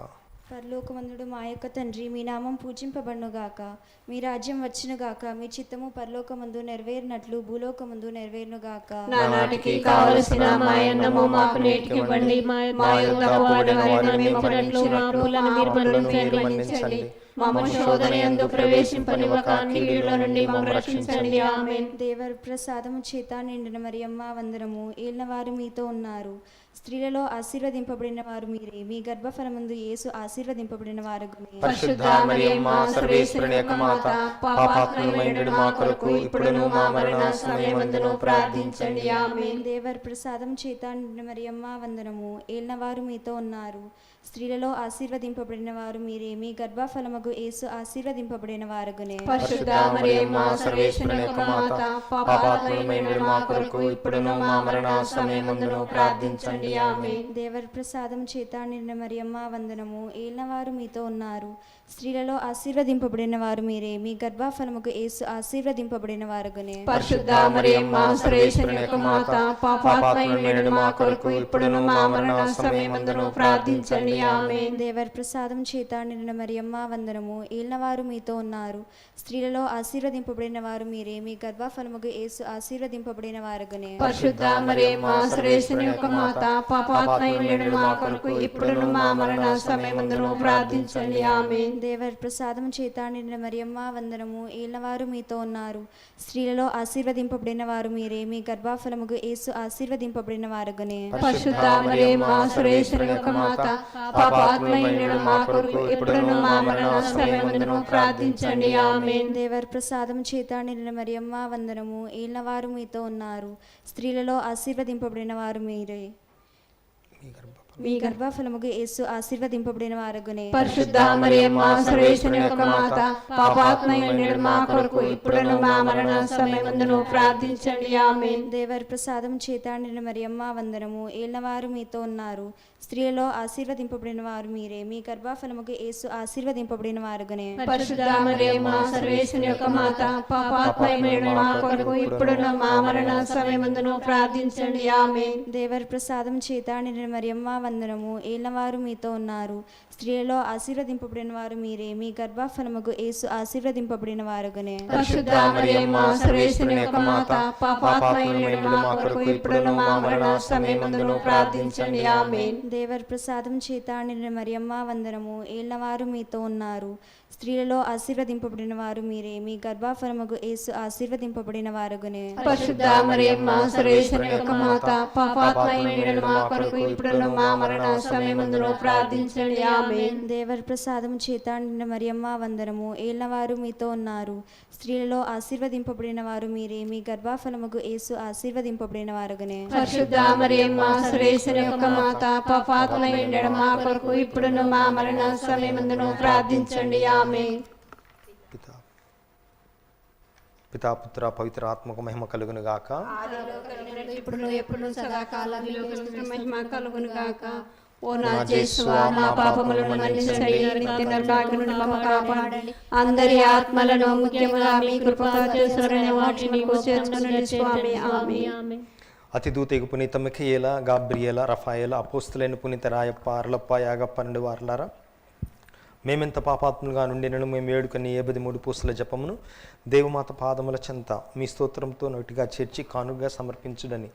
పరలోకమందుడు మా యొక్క తండ్రి, మీ నామం పూజింపబడునుగాక, మీ రాజ్యం వచ్చునుగాక, మీ చిత్తము పరలోకమందు నెరవేరినట్లు భూలోకమందు నెరవేరునుగాక. నానాటికి కావలసిన మా అన్నము మాకు నేటికి ఇవ్వండి. మా యొక్క అపవాదములను మేము క్షమించినట్లు మా అప్పులను మీరు మన్నించండి. మమ్మ శోధనయందు ప్రవేశింపనివ్వక కీడుల నుండి మమ్మల్ని రక్షించండి. ఆమేన్. దేవర్ ప్రసాదము చేత నిండిన మరియమ్మ వందనము. ఏలిన వారు మీతో ఉన్నారు, స్త్రీలలో ఆశీర్వదింపబడిన వారు మీరే. మీ గర్భఫలమందు యేసు ఆశీర్వదింపబడిన వారగునే. పరిశుద్ధ మరియమ్మ సర్వేశ్వరుని యొక్క మాత, పాపాత్ములమైన మా కొరకు ఇప్పుడును మా మరణ సమయమందును ప్రార్థించండి. ఆమేన్. దేవర్ ప్రసాదం చేత నిండిన మరియమ్మ వందనము. ఏలిన వారు మీతో ఉన్నారు, స్త్రీలలో ఆశీర్వదింపబడిన వారు మీరే. మీ గర్భఫలమగు యేసు ఆశీర్వదింపబడిన వారగునే. పరిశుద్ధ మరియమ్మ సర్వేశ్వరుని యొక్క మాత, పాపాత్ములమైన మా కొరకు ఇప్పుడును మా మరణ సమయమందును ప్రార్థించండి. ఆమేన్. దేవర్ ప్రసాదం చేత నిండిన మరియమ్మ వందనము. ఏలిన వారు మీతో ఉన్నారు, స్త్రీలలో ఆశీర్వదింపబడిన వారు మీరే. మీ గర్భఫలముకు యేసు ఆశీర్వదింపబడిన వారగునే. పరిశుద్ధ మరియమ్మ సర్వేశ్వరుని యొక్క మాత, పాపాత్ములమైన మా కొరకు ఇప్పుడును మా మరణ సమయమందును ప్రార్థించండి. ఆమేన్. దేవర్ ప్రసాదం చేత నిండిన మరియమ్మ వందనము. ఏలిన వారు మీతో ఉన్నారు, స్త్రీలలో ఆశీర్వదింపబడిన వారు మీరే. మీ గర్భఫలముకు యేసు ఆశీర్వదింపబడిన వారగునే. పరిశుద్ధ మరియమ్మ సర్వేశ్వరుని యొక్క మాత, పాపాత్ములమైన మా కొరకు ఇప్పుడును మా మరణ సమయమందును ప్రార్థించండి. ఆమేన్. దేవర్ ప్రసాదం చేత నిండిన మరియమ్మ వందనము. ఏలిన వారు మీతో ఉన్నారు, స్త్రీలలో ఆశీర్వదింపబడిన వారు మీరే. మీ గర్భఫలముకు యేసు ఆశీర్వదింపబడిన వారగునే. పరిశుద్ధ మరియమ్మ సర్వేశ్వరుని యొక్క మాత, పాపాత్ములమైన మా కొరకు ఇప్పుడును మా మరణ సమయమందును ప్రార్థించండి. ఆమేన్. దేవర్ ప్రసాదం చేత నిండిన మరియమ్మ వందనము. ఏలిన వారు మీతో ఉన్నారు, స్త్రీలలో ఆశీర్వదింపబడిన వారు మీరే. మీ గర్భఫలముకు యేసు ఆశీర్వదింపబడిన వారగునే. పరిశుద్ధ మరియమ్మ సర్వేశ్వరుని యొక్క మాత, పాపాత్ములమైన మా కొరకు ఇప్పుడును మా మరణ సమయమందును ప్రార్థించండి. ఆమేన్. దేవర్ ప్రసాదం చేత నిండిన మరియమ్మ వందనము. ఏలిన వారు మీతో ఉన్నారు, స్త్రీలలో ఆశీర్వదింపబడిన వారు మీరే. మీ గర్భఫలముకు యేసు ఆశీర్వదింపబడిన వారగునే. పరిశుద్ధ మరియమ్మ సర్వేశ్వరుని యొక్క మాత, పాపాత్ములమైన మా కొరకు ఇప్పుడును మా మరణ సమయమందును ప్రార్థించండి. ఆమేన్. దేవర్ ప్రసాదం చేత నిండిన మరియమ్మ వందనము. ఏలిన వారు మీతో ఉన్నారు, స్త్రీలలో ఆశీర్వదింపబడిన వారు మీరే. మీ గర్భఫలముకు యేసు ఆశీర్వదింపబడిన వారగునే. పరిశుద్ధ మరియమ్మ సర్వేశ్వరుని యొక్క మాత, పాపాత్ములమైన మా కొరకు ఇప్పుడును మా మరణ సమయమందును ప్రార్థించండి. ఆమేన్. దేవర్ ప్రసాదం చేత నిండిన మరియమ్మ వందనము. ఏలిన వారు మీతో ఉన్నారు, స్త్రీలలో ఆశీర్వదింపబడిన వారు మీరే, మీ గర్భఫలముగు యేసు ఆశీర్వదింపబడిన వారగునే. పరిశుద్ధ మరియమ్మ సర్వేశ్వరుని యొక్క మాత, పాపాత్మయుడైన మా కొరకు ఇప్పుడును మా మరణ సమయమందును ప్రార్థించండి. ఆమేన్. దేవర ప్రసాదము చేత నిండిన మరియమ్మ వందనము. ఏలినవారు మీతో ఉన్నారు, స్త్రీలలో ఆశీర్వదింపబడిన వారు మీరే, మీ గర్భఫలముగు యేసు ఆశీర్వదింపబడిన వారగునే. పరిశుద్ధ మరియమ్మ సర్వేశ్వరుని యొక్క మాత, పాపాత్మయుడైన మా కొరకు ఇప్పుడును మా మరణ సమయమందును ప్రార్థించండి. ఆమేన్. పితాపుత్ర పవిత్ర ఆత్మకు మహిమ కలుగును గాక. ఇప్పుడు ఎప్పుడు సదాకాలం మహిమ కలుగును గాక. ఓ నా యేసువా, మా పాపములను మన్నించండి, నిత్య నరకాగ్ని నుండి మమ్ము కాపాడండి. అందరి ఆత్మలను ముఖ్యముగా మీ కృపాచేశ్వరుని వాటిని చేర్చుకొనండి స్వామి. ఆమేన్. అతిదూతకు పునీత మిఖయేల, గాబ్రియేల, రఫాయేల, అపోస్తులైన పునీత రాయప్ప, అర్లప్ప, యాగప్ప నుండి వారలారా, మేమెంత పాపాత్ములుగా నుండినను మేము వేడుకొని 83 పూసల జపమును దేవమాత పాదముల చెంత మీ స్తోత్రంతో నోటిగా చేర్చి కానుగా సమర్పించుడని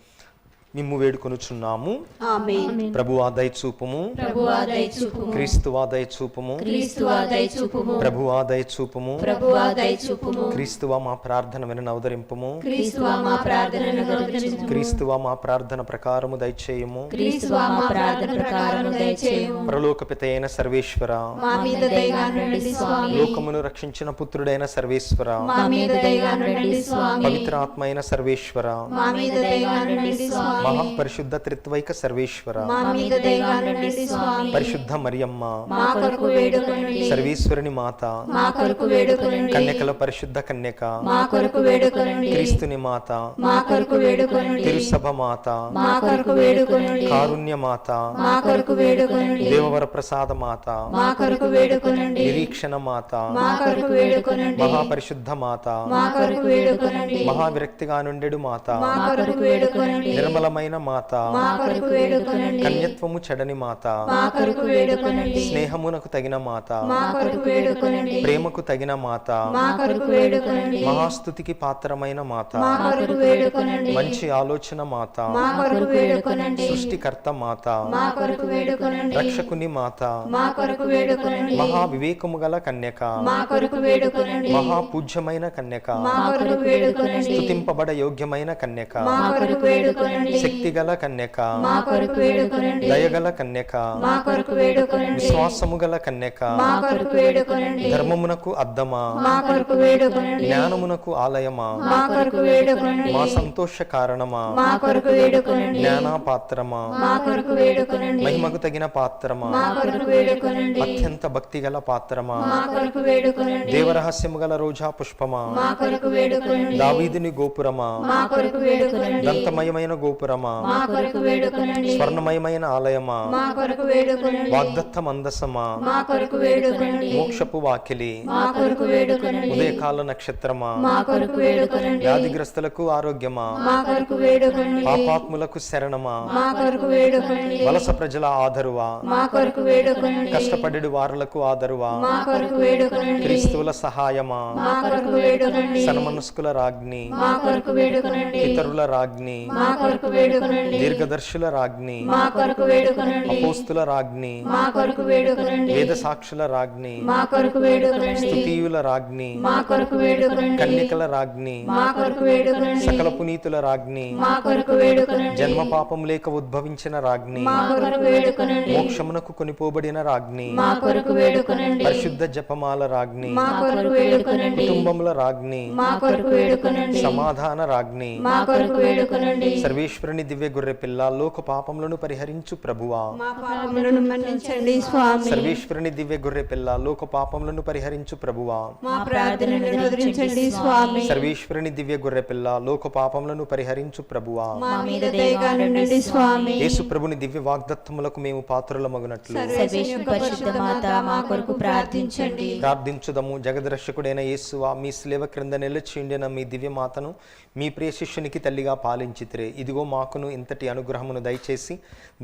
మిమ్ము వేడుకొనుచున్నాము. ఆమేన్. ప్రభువా దయచూపుము, ప్రభువా దయచూపుము, క్రీస్తువా దయచూపుము, క్రీస్తువా దయచూపుము, ప్రభువా దయచూపుము, ప్రభువా దయచూపుము, క్రీస్తువా మా ప్రార్థన వినను అవతరింపుము, క్రీస్తువా మా ప్రార్థనను గౌరవించుము, క్రీస్తువా మా ప్రార్థన ప్రకారము దయచేయము, క్రీస్తువా మా ప్రార్థన ప్రకారము దయచేయము. పరలోకపిత అయిన సర్వేశ్వర, మా మీద దయగా నుండి స్వామి, లోకమును రక్షించిన పుత్రుడైన సర్వేశ్వర, మా మీద దయగా నుండి స్వామి, పవిత్రాత్మ అయిన సర్వేశ్వర, మా మీద దయగా నుండి స్వామి, మహాపరిశుద్ధ త్రిత్వైక సర్వేశ్వర, మా మీద దయగా నుండి స్వామి, పరిశుద్ధ మరియమ్మ, మా కొరకు వేడుకొనండి, సర్వేశ్వరుని మాత, మా కొరకు వేడుకొనండి, కన్యకల పరిశుద్ధ కన్యక, మా కొరకు వేడుకొనండి, క్రీస్తుని మాత, మా కొరకు వేడుకొనండి, తిరుసభ మాత, మా కొరకు వేడుకొనండి, కారుణ్య మాత, మా కొరకు వేడుకొనండి, దేవవర ప్రసాద మాత, మా కొరకు వేడుకొనండి, నిరీక్షణ మాత, మా కొరకు వేడుకొనండి, మహాపరిశుద్ధ మాత, మా కొరకు వేడుకొనండి, మహావిరక్తిగా నుండెడు మాత, మా కొరకు వేడుకొనండి, నిర్మలమైన మాత, మా కొరకు వేడుకొనండి, కన్యత్వము చెడని మాత, మా కొరకు వేడుకొనండి, స్నేహమునకు తగిన మాత, మా కొరకు వేడుకొనండి, ప్రేమకు తగిన మాత, మా కొరకు వేడుకొనండి, మహాస్తుతికి పాత్రమైన మాత, మా కొరకు వేడుకొనండి, మంచి ఆలోచన మాత, మా కొరకు వేడుకొనండి, సృష్టికర్త మాత, మా కొరకు వేడుకొనండి, రక్షకుని మాత, మా కొరకు వేడుకొనండి, మహా వివేకము గల కన్యక, మా కొరకు వేడుకొనండి, మహాపూజ్యమైన కన్యక, మా కొరకు వేడుకొనండి, స్తుతింపబడ యోగ్యమైన కన్యక, మా కొరకు వేడుకొనండి, శక్తిగల కన్యక, మా కొరకు వేడుకొనండి, దయగల కన్యక, మా కొరకు వేడుకొనండి, విశ్వాసము గల కన్యక, మా కొరకు వేడుకొనండి, ధర్మమునకు అద్దమా, మా కొరకు వేడుకొనండి, జ్ఞానమునకు ఆలయమా, మా కొరకు వేడుకొనండి, మా సంతోష కారణమా, మా కొరకు వేడుకొనండి, జ్ఞానాపాత్రమా, మా కొరకు వేడుకొనండి, మహిమకు తగిన పాత్రమా, మా కొరకు వేడుకొనండి, అత్యంత భక్తిగల పాత్రమా, మా కొరకు వేడుకొనండి, దేవరహస్యము గల రోజా పుష్పమా, మా కొరకు వేడుకొనండి, దావీదుని గోపురమా, మా కొరకు వేడుకొనండి, దంతమయమైన గోపురమా, మా కొరకు వేడుకొనండి, స్వర్ణమయమైన ఆలయమా, మా కొరకు వేడుకొనండి, వాగ్దత్త మందసమా, మా కొరకు వేడుకొనండి, మోక్షపు వాకిలి, మా కొరకు వేడుకొనండి, ఉదయకాల నక్షత్రమా, మా కొరకు వేడుకొనండి, వ్యాధిగ్రస్తులకు ఆరోగ్యమా, మా కొరకు వేడుకొనండి, పాపాత్ములకు శరణమా, మా కొరకు వేడుకొనండి, వలస ప్రజల ఆదరువా, మా కొరకు వేడుకొనండి, కష్టపడెడు వారులకు ఆదరువా, మా కొరకు వేడుకొనండి, క్రీస్తువుల సహాయమా, మా కొరకు వేడుకొనండి, సన్మనస్కుల రాజ్ఞి, మా కొరకు వేడుకొనండి, ఇతరుల రాజ్ఞి, మా కొరకు వేడుకొనండి, దీర్ఘదర్శుల రాజ్ఞి, మా కొరకు వేడుకొనండి, అపోస్తుల రాజ్ఞి, మా కొరకు వేడుకొనండి, వేద సాక్షుల రాజ్ఞి, మా కొరకు వేడుకొనండి, స్తుతియుల రాజ్ఞి, మా కొరకు వేడుకొనండి, కన్యకల రాజ్ఞి, మా కొరకు వేడుకొనండి, సకల పునీతుల రాజ్ఞి, మా కొరకు వేడుకొనండి, జన్మ పాపం లేక ఉద్భవించిన రాజ్ఞి, మా కొరకు వేడుకొనండి, మోక్షమునకు కొనిపోబడిన రాజ్ఞి, మా కొరకు వేడుకొనండి, పరిశుద్ధ జపమాల రాజ్ఞి, మా కొరకు వేడుకొనండి, కుటుంబముల రాజ్ఞి, మా కొరకు వేడుకొనండి, సమాధాన రాజ్ఞి, మా కొరకు వేడుకొనండి, సర్వేశ్వరుని దివ్య గొర్రె పిల్ల, లోక పాపములను పరిహరించు ప్రభువా, మా పాపములను మన్నించండి స్వామి. సర్వేశ్వరుని దివ్య గొర్రె పిల్ల, లోక పాపములను పరిహరించు ప్రభువా, మా ప్రార్థనను అనుగ్రహించండి స్వామి. సర్వేశ్వరుని దివ్య గొర్రె పిల్ల, లోక పాపములను పరిహరించు ప్రభువా, మా మీద దయగా నుండండి స్వామి. యేసు ప్రభుని దివ్య వాగ్దత్తములకు మేము పాత్రులమగునట్లు సర్వేశ్వరుని పరిశుద్ధ మాత మా కొరకు ప్రార్థించండి. ప్రార్థించుదము. జగద్రక్షకుడైన యేసువా, మీ స్లేవ క్రింద నిలిచిండిన మీ దివ్య మాతను మీ ప్రియ శిష్యునికి తల్లిగా పాలించితిరే. ఇదిగో మాకును ఇంతటి అనుగ్రహమును దయచేసి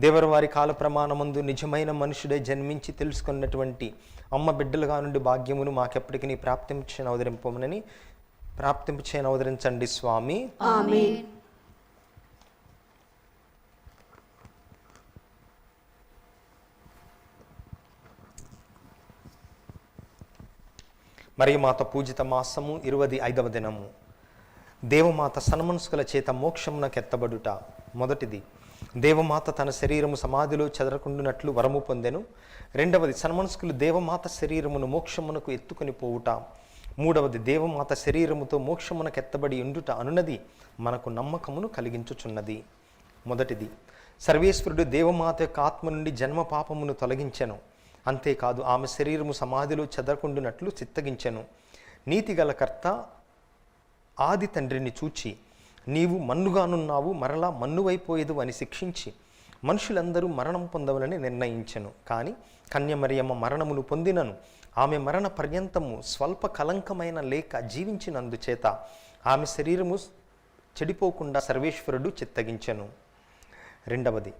దేవరు వారి కాల ప్రమాణమందు నిజమైన మనుషుడే జన్మించి తెలుసుకున్నటువంటి అమ్మ బిడ్డలుగా నుండి భాగ్యమును మాకెప్పటికీ ప్రాప్తింపచేయని అవతరించండి స్వామి. ఆమేన్. మరియమాత పూజిత మాసము 25వ దినము. దేవమాత సన్మనస్కుల చేత మోక్షమునకెత్తబడుట. మొదటిది, దేవమాత తన శరీరము సమాధిలో చెదరకుండునట్లు వరము పొందెను. రెండవది, సన్మనస్కులు దేవమాత శరీరమును మోక్షమునకు ఎత్తుకొని పోవుట. మూడవది, దేవమాత శరీరముతో మోక్షమునకెత్తబడి ఉండుట అనున్నది మనకు నమ్మకమును కలిగించుచున్నది. మొదటిది, సర్వేశ్వరుడు దేవమాత యొక్క ఆత్మ నుండి జన్మ పాపమును తొలగించెను. అంతేకాదు, ఆమె శరీరము సమాధిలో చెదరకుండునట్లు చిత్తగించెను. నీతిగల కర్త ఆది తండ్రిని చూచి, నీవు మన్నుగానున్నావు, మరలా మన్నువైపోయేదు అని శిక్షించి మనుషులందరూ మరణం పొందవలని నిర్ణయించెను. కానీ కన్యమరియమ్మ మరణమును పొందినను ఆమె మరణ పర్యంతము స్వల్ప కలంకమైన లేక జీవించినందుచేత ఆమె శరీరము చెడిపోకుండా సర్వేశ్వరుడు చిత్తగించెను. రెండవది,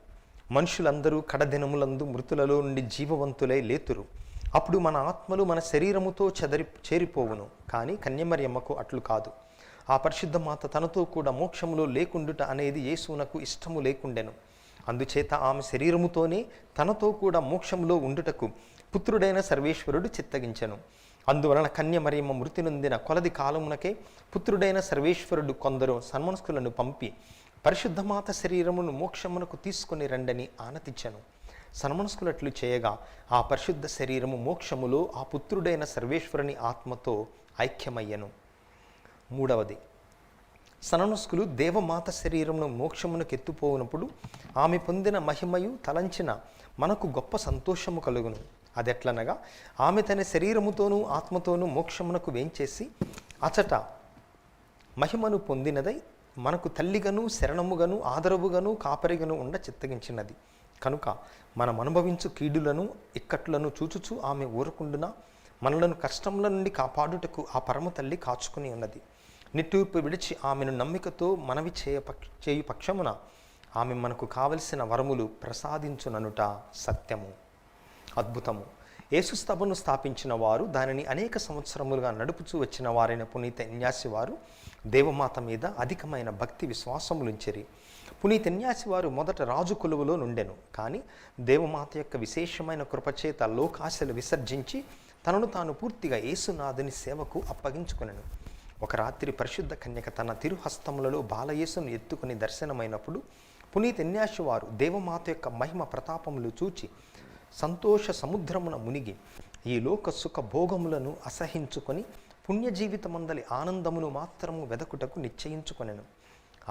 మనుషులందరూ కడదినములందు మృతులలో నుండి జీవవంతులై లేతురు. అప్పుడు మన ఆత్మలు మన శరీరముతో చేరిపోవును. కానీ కన్యమరియమ్మకు అట్లు కాదు. ఆ పరిశుద్ధ మాత తనతో కూడా మోక్షములో లేకుండుట అనేది యేసునకు ఇష్టము లేకుండెను. అందుచేత ఆమె శరీరముతోనే తనతో కూడా మోక్షములో ఉండుటకు పుత్రుడైన సర్వేశ్వరుడు చిత్తగించెను. అందువలన కన్యమరియమ్మ మృతి నొందిన కొలది కాలమునకే పుత్రుడైన సర్వేశ్వరుడు కొందరు సన్మనస్కులను పంపి పరిశుద్ధమాత శరీరమును మోక్షమునకు తీసుకొని రండని ఆనతించెను. సన్మనస్కులట్లు చేయగా ఆ పరిశుద్ధ శరీరము మోక్షములో ఆ పుత్రుడైన సర్వేశ్వరుని ఆత్మతో ఐక్యమయ్యను. మూడవది, సన్మనస్కులు దేవమాత శరీరమును మోక్షమునకు ఎత్తుపోవునప్పుడు ఆమె పొందిన మహిమయు తలంచిన మనకు గొప్ప సంతోషము కలుగును. అదెట్లనగా, ఆమె తన శరీరముతోనూ ఆత్మతోనూ మోక్షమునకు వేంచేసి అచట మహిమను పొందినదై మనకు తల్లిగను శరణముగను ఆదరవుగను కాపరిగను ఉండ చిత్తగించినది. కనుక మనం అనుభవించు కీడులను ఇక్కట్లను చూచుచూ ఆమె ఊరకుండున మనలను కష్టముల నుండి కాపాడుటకు ఆ పరమ తల్లి కాచుకుని ఉన్నది. నిట్టూర్పు విడిచి ఆమెను నమ్మికతో మనవి చేయు పక్షమున ఆమె మనకు కావలసిన వరములు ప్రసాదించుననుట సత్యము. అద్భుతము. యేసుస్తభను స్థాపించిన వారు, దానిని అనేక సంవత్సరములుగా నడుపుచూ వచ్చిన వారైన పునీత ఇన్యాసి వారు దేవమాత మీద అధికమైన భక్తి విశ్వాసములుంచిరి. పునీత ఇన్యాసి వారు మొదట రాజు కొలువులో నుండెను. కానీ దేవమాత యొక్క విశేషమైన కృపచేత లోకాశలు విసర్జించి తనను తాను పూర్తిగా యేసునాథుని సేవకు అప్పగించుకొనెను. ఒక రాత్రి పరిశుద్ధ కన్యక తన తిరుహస్తములలో బాలయేసును ఎత్తుకుని దర్శనమైనప్పుడు పునీత ఇన్యాసి వారు దేవమాత యొక్క మహిమ ప్రతాపములు చూచి సంతోష సముద్రమున మునిగి ఈ లోక సుఖ భోగములను అసహించుకొని పుణ్య జీవితమందలి ఆనందమును మాత్రము వెదకుటకు నిశ్చయించుకొనెను.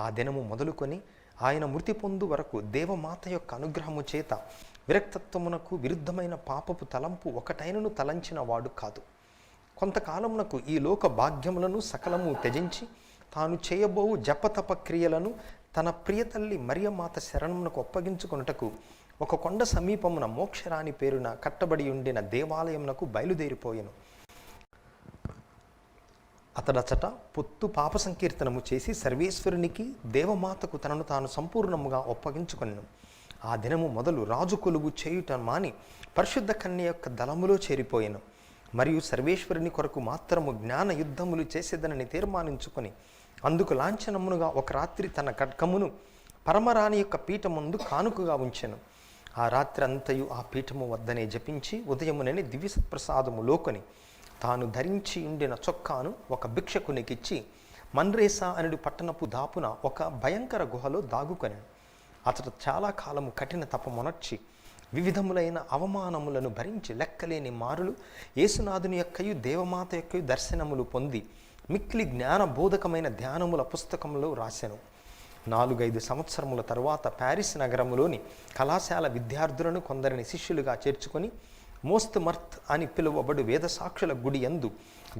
ఆ దినము మొదలుకొని ఆయన మృతి పొందు వరకు దేవమాత యొక్క అనుగ్రహము చేత విరక్తత్వమునకు విరుద్ధమైన పాపపు తలంపు ఒకటైనను తలంచిన వాడు కాదు. కొంతకాలమునకు ఈ లోక భాగ్యములను సకలము త్యజించి తాను చేయబోవు జపతప క్రియలను తన ప్రియతల్లి మరియమాత శరణమునకు అప్పగించుకొనుటకు ఒక కొండ సమీపమున మోక్షరాణి పేరున కట్టబడి ఉండిన దేవాలయమునకు బయలుదేరిపోయెను. అతడచట పొత్తు పాప సంకీర్తనము చేసి సర్వేశ్వరునికి దేవమాతకు తనను తాను సంపూర్ణముగా ఒప్పగించుకొనెను. ఆ దినము మొదలు రాజు కొలువు చేయుట మాని పరిశుద్ధ కన్య యొక్క దళములో చేరిపోయెను. మరియు సర్వేశ్వరుని కొరకు మాత్రము జ్ఞాన యుద్ధములు చేసేదనని తీర్మానించుకొని అందుకు లాంఛనమునుగా ఒక రాత్రి తన ఖడ్గమును పరమరాణి యొక్క పీఠముందు కానుకగా ఉంచెను. ఆ రాత్రి అంతయు ఆ పీఠము వద్దనే జపించి ఉదయమునని దివ్యసత్ప్రసాదము లోకొని తాను ధరించి ఉండిన చొక్కాను ఒక భిక్షకునికిచ్చి మన్రేసా అనుడి పట్టణపు దాపున ఒక భయంకర గుహలో దాగుకొనెను. అతడు చాలా కాలము కఠిన తపమునర్చి వివిధములైన అవమానములను భరించి లెక్కలేని మారులు యేసునాథుని యొక్కయు దేవమాత యొక్కయు దర్శనములు పొంది మిక్కిలి జ్ఞానబోధకమైన ధ్యానముల పుస్తకంలో రాసెను. 4-5 సంవత్సరముల తరువాత ప్యారిస్ నగరములోని కళాశాల విద్యార్థులను కొందరిని శిష్యులుగా చేర్చుకొని మోస్త్ మర్త్ అని పిలువబడు వేదసాక్షుల గుడి యందు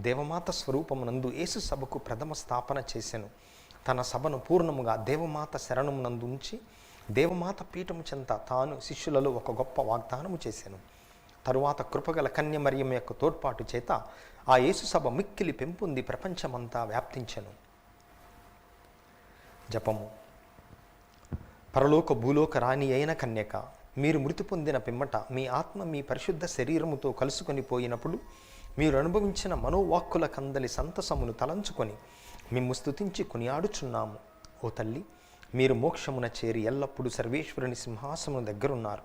దేవమాత స్వరూపమునందు యేసు సభకు ప్రథమ స్థాపన చేసెను. తన సభను పూర్ణముగా దేవమాత శరణమునందు ఉంచి దేవమాత పీఠము చెంత తాను శిష్యులలో ఒక గొప్ప వాగ్దానము చేసెను. తరువాత కృపగల కన్యమరియమ్మ యొక్క తోడ్పాటు చేత ఆ యేసు సభ మిక్కిలి పెంపొంది ప్రపంచమంతా వ్యాప్తించెను. జపము. పరలోక భూలోక రాణి అయిన కన్యక, మీరు మృతి పొందిన పిమ్మట మీ ఆత్మ మీ పరిశుద్ధ శరీరముతో కలుసుకొని పోయినప్పుడు మీరు అనుభవించిన మనోవాక్కుల కందలి సంతసమును తలంచుకొని మిమ్ము స్తుతించి కొనియాడుచున్నాము. ఓ తల్లి, మీరు మోక్షమున చేరి ఎల్లప్పుడూ సర్వేశ్వరుని సింహాసనం దగ్గరున్నారు.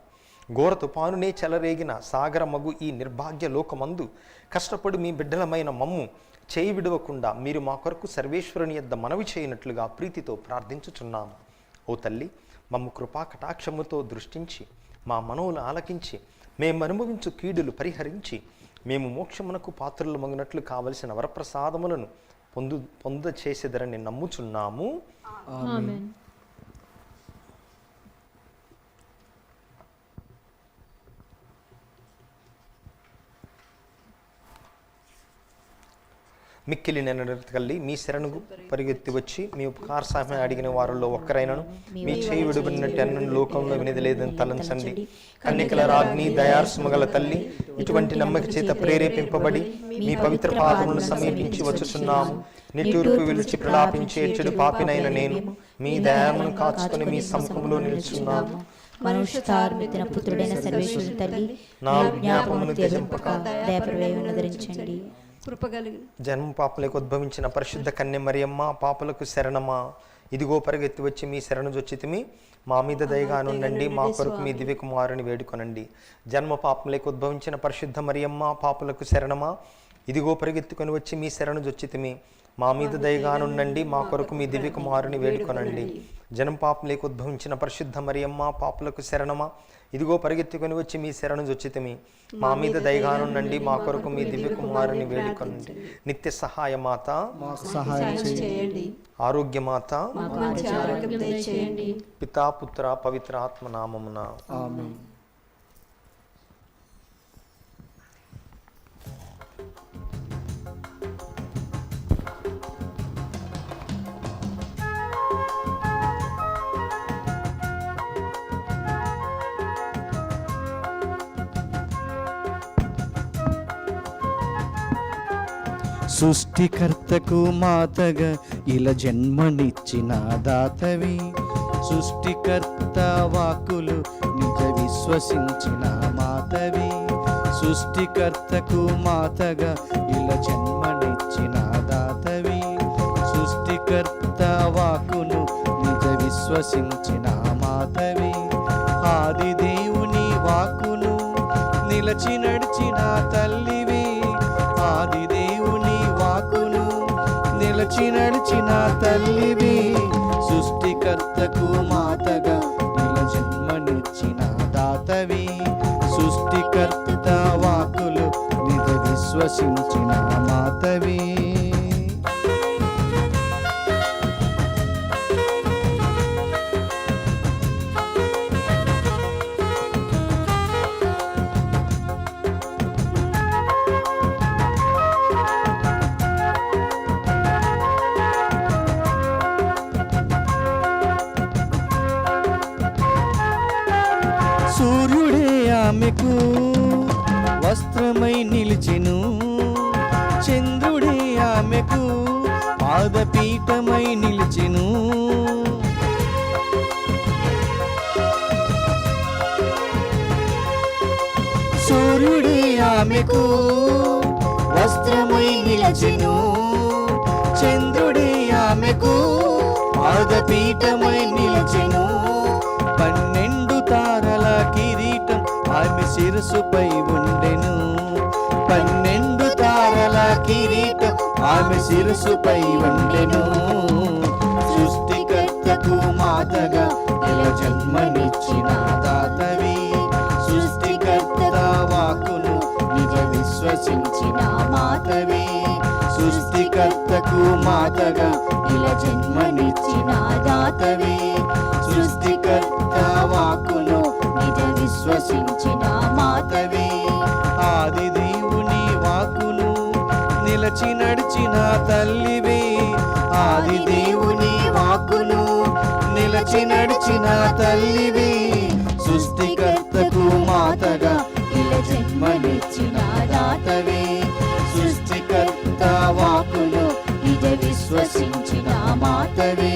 ఘోర తుపానునే చెలరేగిన సాగరమగు ఈ నిర్భాగ్య లోకమందు కష్టపడి మీ బిడ్డలమైన మమ్ము చేయి విడవకుండా మీరు మా కొరకు సర్వేశ్వరుని యొద్ద మనవి చేయనట్లుగా ప్రీతితో ప్రార్థించుచున్నాము. ఓ తల్లి, మమ్ము కృపా కటాక్షముతో దృష్టించి మా మనవులు ఆలకించి మేము అనుభవించు కీడులు పరిహరించి మేము మోక్షమునకు పాత్రులమగినట్లు కావలసిన వరప్రసాదములను పొంద చేసేదరని నమ్ముచున్నాము. ఆమేన్. మిక్కిలి నెనకల్లి మీ శరణుకు పరిగెత్తి వచ్చి మీ ఉపకార సహాయం అడిగిన వారిలో ఒక్కరైనను మీ చేయి విడుబడినట్టు అన్న లోకంలో వినిది లేదని తలంచండి. కన్యకల రాజ్ఞి దయార్సుమగల తల్లి, ఇటువంటి నమ్మక చేత ప్రేరేపింపబడి మీ పవిత్ర పాదములను సమీపించి వచ్చుచున్నాము. నిట్టూర్పు విలిచి ప్రలాపించే చెడు పాపినైన నేను మీ దయామును కాచుకొని మీ సముఖంలో నిలుచున్నాను. మనుష్యతార్మితిన పుత్రుడైన సర్వేశ్వరుని తల్లి, నా నా జ్ఞాపకమును త్యజింపక దయాప్రవేయమును ధరించండి. కృపగలిగిన జన్మ పాపలకు ఉద్భవించిన పరిశుద్ధ కన్య మరియమ్మ, పాపలకు శరణమా. ఇదిగో పరిగెత్తి వచ్చి మీ శరణు జొచ్చితిమి. మా మీద దయగానుండండి, మా కొరకు మీ దివ్య కుమారుని వేడుకొనండి. జన్మ పాపములకు ఉద్భవించిన పరిశుద్ధ మరియమ్మ, పాపలకు శరణమా. ఇదిగో పరిగెత్తుకొని వచ్చి మీ శరణు జొచ్చితిమి. మా మీద దయగానుండండి, మా కొరకు మీ దివ్య కుమారుని వేడుకొనండి. జన్మ పాపములకు ఉద్భవించిన పరిశుద్ధ మరియమ్మ, పాపలకు శరణమా. ఇదిగో పరిగెత్తుకొని వచ్చి మీ శరణు జొచ్చితిమి. మా మీద దయగానుండండి, మా కొరకు మీ దివ్య కుమారుని వేడుకొనండి. నిత్య సహాయమాత, సహాయం చేయండి. ఆరోగ్యమాత, మాకు మంచి ఆరోగ్యం దయచేయండి. పితా పుత్ర పవిత్ర ఆత్మ నామమున ఆమేన్. సృష్టికర్తకు మాతగా ఇలా జన్మనిచ్చిన దాతవి, సృష్టికర్త వాక్కులు నిజ విశ్వసించిన మాతవి. సృష్టికర్తకు మాతగా ఇలా జన్మనిచ్చిన దాతవి, సృష్టికర్త వాక్కును నిజ విశ్వసించిన మాతవి. ఆది దేవుని వాక్కును నిలచి నడిచిన తల్లివి, ఆది దేవుని వాక్కును నిలచి నడిచిన తల్లివి. సృష్టికర్తకు మాతగా ఇలా జన్మనిచ్చిన దాతవి, సృష్టికర్త వాక్కులు నిజ విశ్వసించిన మాతవి. సూర్యుడే ఆమెకు వస్త్రమై నిలిచెను, చంద్రుడే ఆమెకు పాదపీఠమై నిలిచెను. సూర్యుడే ఆమెకు వస్త్రమై నిలిచెను, చంద్రుడే ఆమెకు పాదపీఠమై నిలిచెను. 12 తారల కిరీటం ఆమె శిరసుపై ఉండెను, 12 తారల కిరీటం ఆమె శిరసుపై ఉండెను. సృష్టికర్తకు మాతగా ఇలా జన్మనిచ్చిన దాతవి, సృష్టికర్త వాక్కును నిజ విశ్వసించిన మాతవి. సృష్టికర్తకు మాతగా ఇలా జన్మనిచ్చిన దాతవి, సృష్టికర్త వాక్కును నిజ విశ్వసించిన మాతవి. ఆది దేవుని వాక్కును నిలచి నడిచిన తల్లివి, ఆది దేవుని వాక్కును నిలచి నడిచిన తల్లివి. సృష్టికర్తకు మాతగా ఇలా జన్మనిచ్చిన దాతవి, సృష్టికర్త వాక్కును నిజ విశ్వసించిన మాతవి.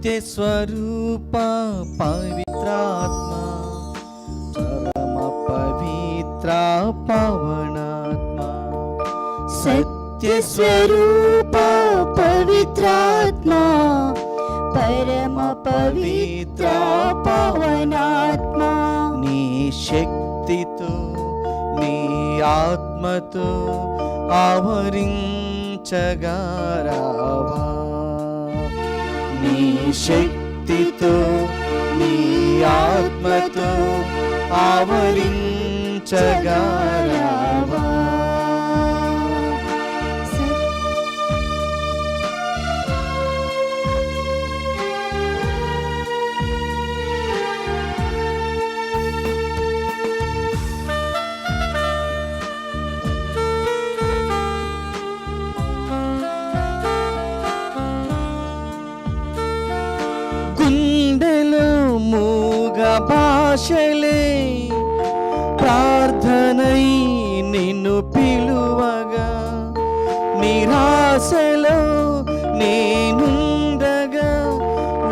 సత్యస్వరూప పవిత్రాత్మ పరమ పవిత్ర పవనాత్మ సత్యస్వరూప పవిత్రాత్మ పరమ పవిత్ర పవనాత్మ నీ శక్తితో నీ ఆత్మతో ఆవరించగారావా నీ శక్తితో నీ ఆత్మతో ఆవరించగారావా గుండెలో మూగ భాషలే ప్రార్థనై నిన్ను పిలువగా నిరాశలో నేనుండగా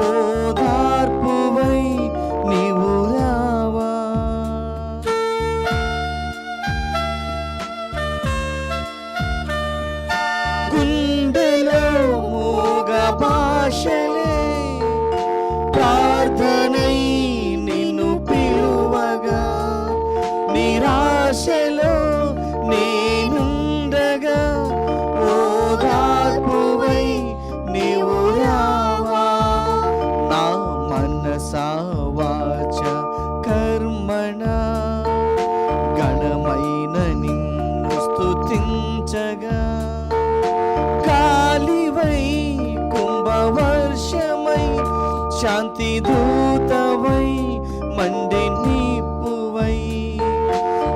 ఓదార్పువై నీవు రావా గుండెలో మూగ భాషలే ప్రార్థనై నిన్ను పిలువగా నిరాశలో నేనుండగా ఓదార్పువై నీవు రావా నా మనసా వాచ కర్మణ గణమైన నిన్ను స్తుతించగా కాలివై కుంభవర్షమై శాంతి దూతవై మండే నిప్పువై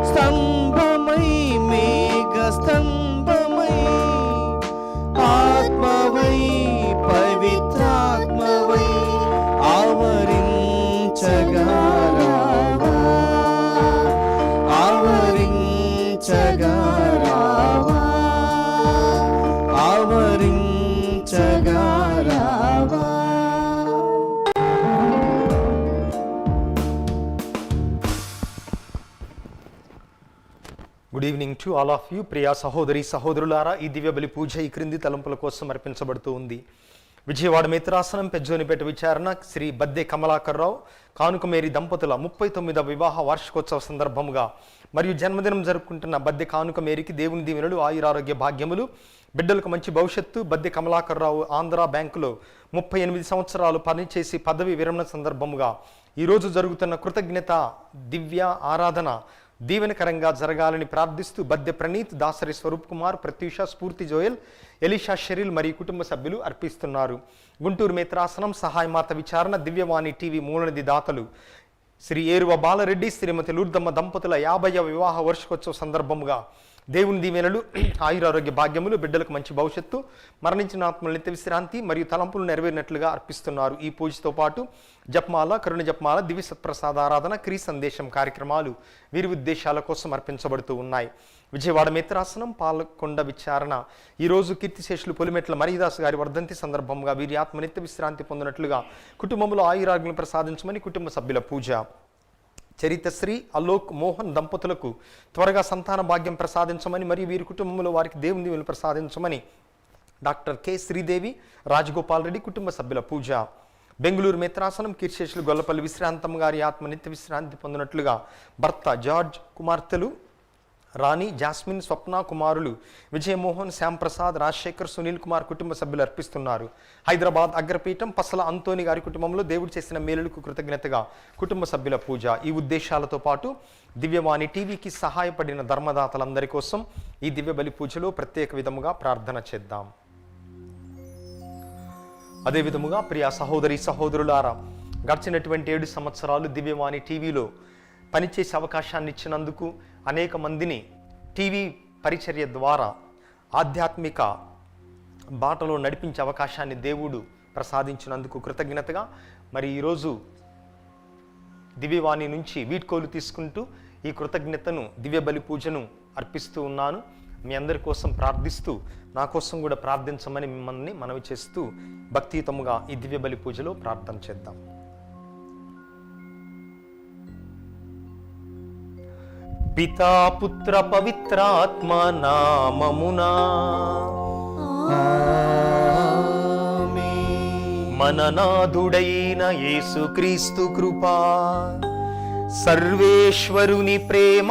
స్తంభమై మేఘ స్తంభమై ఆత్మవై పవిత్రాత్మవై ఆవరించగారావా ఆవరించగారావా ఆవరించగారావా good evening to all of you. ప్రియా సహోదరి సహోదరులారా, ఈ దివ్య బలి పూజ ఈ క్రింది తలంపుల కోసం అర్పించబడుతూ ఉంది. విజయవాడ మిత్రాసనం పెజ్జోనిపేట విచారణ శ్రీ బద్దె కమలాకర్రావు కానుకమేరి దంపతుల 39వ వివాహ వార్షికోత్సవ సందర్భముగా మరియు జన్మదినం జరుపుకుంటున్న బద్దె కానుకమేరికి దేవుని దీవెనలు, ఆయురారోగ్య భాగ్యములు, బిడ్డలకు మంచి భవిష్యత్తు. బద్దె కమలాకర్రావు ఆంధ్ర బ్యాంకులో 38 సంవత్సరాలు పనిచేసి పదవి విరమణ సందర్భముగా ఈరోజు జరుగుతున్న కృతజ్ఞత దివ్య ఆరాధన దీవెనకరంగా జరగాలని ప్రార్థిస్తూ బద్దె ప్రణీత్, దాసరి స్వరూప్ కుమార్, ప్రత్యూష, స్ఫూర్తి జోయల్, ఎలీషా షెరిల్ మరియు కుటుంబ సభ్యులు అర్పిస్తున్నారు. గుంటూరు మేత్రాసనం సహాయమాత విచారణ దివ్యవాణి టీవీ మూలనిధి దాతలు శ్రీ ఏరువ బాలరెడ్డి, శ్రీమతి లూర్దమ్మ దంపతుల 50వ వివాహ వార్షికోత్సవ సందర్భముగా దేవుని దీవెనలు, ఆయురారోగ్య భాగ్యములు, బిడ్డలకు మంచి భవిష్యత్తు, మరణించిన ఆత్మల నిత్య విశ్రాంతి మరియు తలంపులు నెరవేరినట్లుగా అర్పిస్తున్నారు. ఈ పూజతో పాటు జపమాల, కరుణ జపమాల, దివ్య సత్ప్రసాద ఆరాధన, క్రీ సందేశం కార్యక్రమాలు వీరి ఉద్దేశాల కోసం అర్పించబడుతూ ఉన్నాయి. విజయవాడ మిత్రాసనం పాలకొండ విచారణ ఈరోజు కీర్తిశేషులు పొలిమెట్ల మరీదాస్ గారి వర్ధంతి సందర్భంగా వీరి ఆత్మ నిత్య విశ్రాంతి పొందినట్లుగా కుటుంబంలో ఆయురాగ్యం ప్రసాదించమని కుటుంబ సభ్యుల పూజ. చరితశ్రీ, అలోక్, మోహన్ దంపతులకు త్వరగా సంతాన భాగ్యం ప్రసాదించమని మరియు వీరి కుటుంబంలో వారికి దేవుని దీవెనలు ప్రసాదించమని డాక్టర్ కె శ్రీదేవి, రాజగోపాల్ రెడ్డి కుటుంబ సభ్యుల పూజ. బెంగళూరు మిత్రాసనం కీర్తిశేషులు గొల్లపల్లి విశ్రాంతం గారి ఆత్మ నిత్య విశ్రాంతి పొందినట్లుగా భర్త జార్జ్, కుమార్తెలు రాణి, జాస్మిన్, స్వప్న, కుమారులు విజయమోహన్, శ్యాంప్రసాద్, రాజశేఖర్, సునీల్ కుమార్ కుటుంబ సభ్యులు అర్పిస్తున్నారు. హైదరాబాద్ అగ్రపీఠం పసల అంతోని గారి కుటుంబంలో దేవుడు చేసిన మేలులకు కృతజ్ఞతగా కుటుంబ సభ్యుల పూజ. ఈ ఉద్దేశాలతో పాటు దివ్యవాణి టీవీకి సహాయపడిన ధర్మదాతలందరి కోసం ఈ దివ్య బలి పూజలో ప్రత్యేక విధముగా ప్రార్థన చేద్దాం. అదేవిధముగా ప్రియా సహోదరి సహోదరులారా, గడిచినటువంటి 7 సంవత్సరాలు దివ్యవాణి టీవీలో పనిచేసే అవకాశాన్ని ఇచ్చినందుకు, అనేక మందిని టీవీ పరిచర్య ద్వారా ఆధ్యాత్మిక బాటలో నడిపించే అవకాశాన్ని దేవుడు ప్రసాదించినందుకు కృతజ్ఞతగా మరి ఈరోజు దివ్యవాణి నుంచి వీడ్కోలు తీసుకుంటూ ఈ కృతజ్ఞతను దివ్య బలి పూజను అర్పిస్తూ ఉన్నాను. మీ అందరి కోసం ప్రార్థిస్తూ నా కోసం కూడా ప్రార్థించమని మిమ్మల్ని మనవి చేస్తూ భక్తియుతముగా ఈ దివ్య బలి పూజలో ప్రార్థన చేద్దాం. పితా పుత్ర పవిత్రాత్మ నామమునా మననాథుడైన యేసుక్రీస్తు కృపా, సర్వేశ్వరుని ప్రేమ,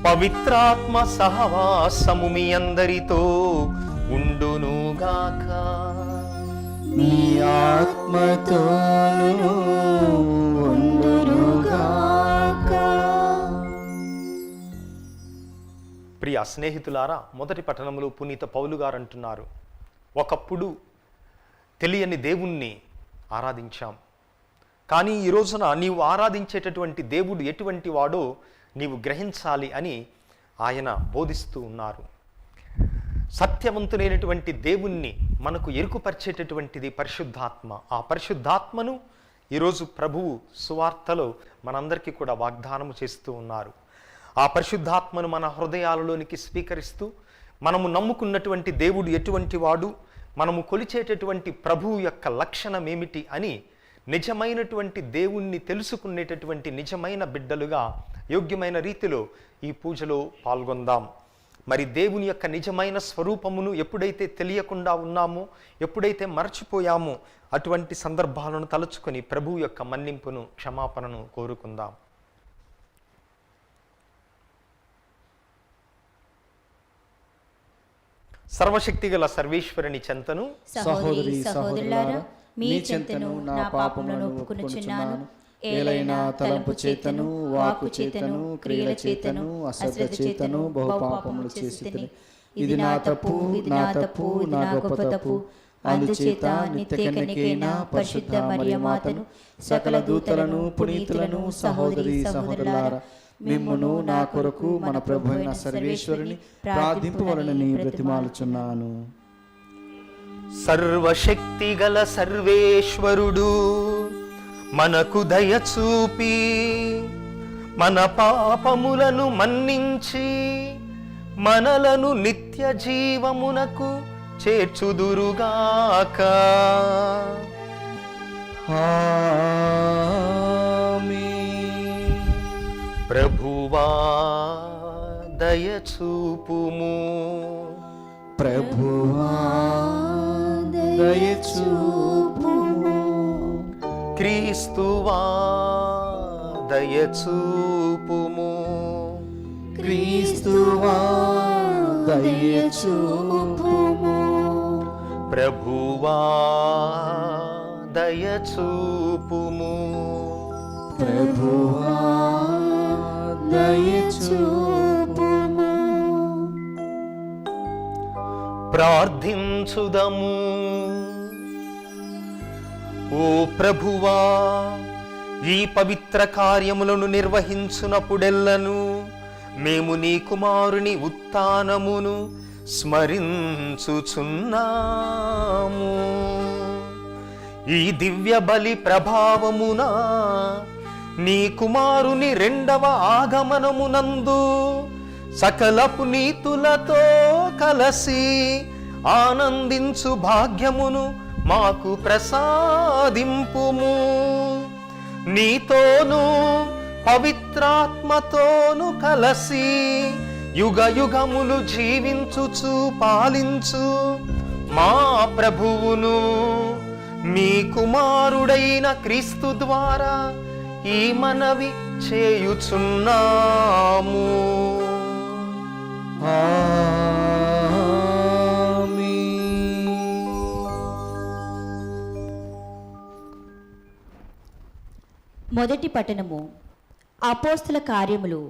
పవిత్రాత్మ సహవాసము మీ అందరితో ఉండునుగాక. మీ ఆత్మతోను ఉండునుగాక. ప్రియ స్నేహితులారా, మొదటి పట్టణంలో పునీత పౌలు గారు అంటున్నారు, ఒకప్పుడు తెలియని దేవుణ్ణి ఆరాధించాం, కానీ ఈ రోజున నీవు ఆరాధించేటటువంటి దేవుడు ఎటువంటి వాడో నీవు గ్రహించాలి అని ఆయన బోధిస్తూ ఉన్నారు. సత్యవంతులైనటువంటి దేవుణ్ణి మనకు ఎరుకుపరిచేటటువంటిది పరిశుద్ధాత్మ. ఆ పరిశుద్ధాత్మను ఈరోజు ప్రభువు సువార్తలో మనందరికీ కూడా వాగ్దానము చేస్తూ ఉన్నారు. ఆ పరిశుద్ధాత్మను మన హృదయాలలోనికి స్వీకరిస్తూ మనము నమ్ముకున్నటువంటి దేవుడు ఎటువంటి వాడు, మనము కొలిచేటటువంటి ప్రభువు యొక్క లక్షణం ఏమిటి అని నిజమైనటువంటి దేవుణ్ణి తెలుసుకునేటటువంటి నిజమైన బిడ్డలుగా యోగ్యమైన రీతిలో ఈ పూజలో పాల్గొందాం. మరి దేవుని యొక్క నిజమైన స్వరూపమును ఎప్పుడైతే తెలియకుండా ఉన్నామో, ఎప్పుడైతే మర్చిపోయామో, అటువంటి సందర్భాలను తలుచుకొని ప్రభువు యొక్క మన్నింపును, క్షమాపణను కోరుకుందాం. సర్వశక్తిగల సర్వేశ్వరుని చెంతను సహోదరి సహోదరులారా, మీ చెంతను నా పాపములను ఒప్పుకొనుచున్నాను. ఏలైనా తలంపు చేతను, వాక్కు చేతను, క్రియల చేతను, అశ్రద్ధ చేతను బహు పాపములు చేసితిని. ఇది నా తప్పు, నా తప్పు, నా గొప్ప తప్పు. అందుచేత నిత్య కన్యకైన పరిశుద్ధ మరియమాతను, సకల దూతలను, పునీతులను, సహోదరి సహోదరులారా, మిమ్మును నా కొరకు మన ప్రభు అయిన సర్వేశ్వరుని ప్రార్థింపవలనని బ్రతిమాలుచున్నాను. సర్వశక్తిగల సర్వేశ్వరుడు మనకు దయ చూపి మన పాపములను మన్నించి మనలను నిత్య జీవమునకు చేర్చుదురుగాక. ఆమేన్. ప్రభువా దయ చూపుము. ప్రభువా దయచూపుము. క్రీస్తువా దయ చూపుము. క్రీస్తువా దయచూపుము. ప్రభువా దయ చూపుము. ప్రభువా దయచూపుము. ప్రార్థించుదము. ఓ ప్రభువా, ఈ పవిత్ర కార్యములను నిర్వహించునప్పుడెల్లను మేము నీ కుమారుని ఉత్థానమును స్మరించుచున్నాము. ఈ దివ్య బలి ప్రభావమున నీ కుమారుని రెండవ ఆగమనమునందు సకల పునీతులతో కలసి ఆనందించు భాగ్యమును మాకు ప్రసాదింపుము. నీతోను పవిత్రాత్మతోను కలసి యుగ యుగములు జీవించుచు పాలించు మా ప్రభువును మీ కుమారుడైన క్రీస్తు ద్వారా ఈ మనవి చేయుచున్నాము. మొదటి పట్టణము అపోస్తల కార్యములు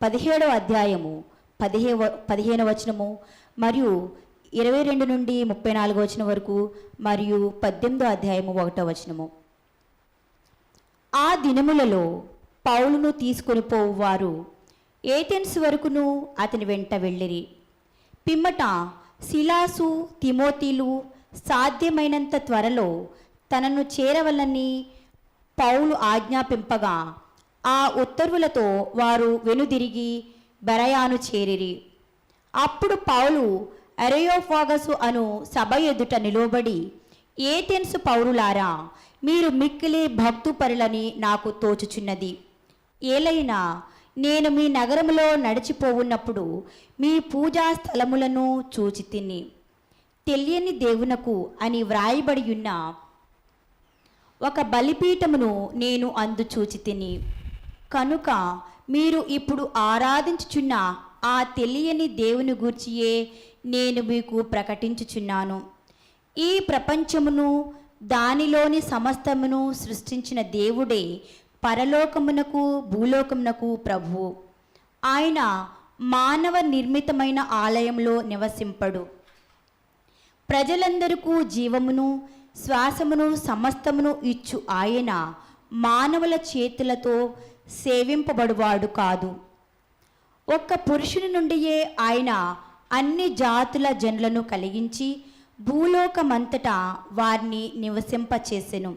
17వ అధ్యాయము 15వ వచనము మరియు 22 నుండి 34 వచనం వరకు మరియు 18వ అధ్యాయము 1వ వచనము. ఆ దినములలో పౌలును తీసుకొని పోవువారు ఏథెన్స్ వరకును అతని వెంట వెళ్ళిరి. పిమ్మట సిలాసు తిమోతిలు సాధ్యమైనంత త్వరలో తనను చేరవలని పౌలు ఆజ్ఞాపింపగా ఆ ఉత్తర్వులతో వారు వెనుదిరిగి బెరయాను చేరిరి. అప్పుడు పౌలు అరెయోఫాగసు అను సభ ఎదుట నిలువబడి, ఏథెన్సు పౌరులారా, మీరు మిక్కిలి భక్తుపరులని నాకు తోచుచున్నది. ఏలైనా నేను మీ నగరములో నడిచిపోవున్నప్పుడు మీ పూజా స్థలములను చూచి తిని, తెలియని దేవునకు అని వ్రాయబడి ఉన్న ఒక బలిపీఠమును నేను అందు చూచి తిని, కనుక మీరు ఇప్పుడు ఆరాధించుచున్న ఆ తెలియని దేవుని గూర్చియే నేను మీకు ప్రకటించుచున్నాను. ఈ ప్రపంచమును దానిలోని సమస్తమును సృష్టించిన దేవుడే పరలోకమునకు భూలోకమునకు ప్రభువు. ఆయన మానవ నిర్మితమైన ఆలయంలో నివసింపడు. ప్రజలందరికీ జీవమును శ్వాసమును సమస్తమును ఇచ్చు ఆయన మానవుల చేతులతో సేవింపబడువాడు కాదు. ఒక్క పురుషుని నుండియే ఆయన అన్ని జాతుల జనులను కలిగించి భూలోకమంతటా వారిని నివసింపచేసెను.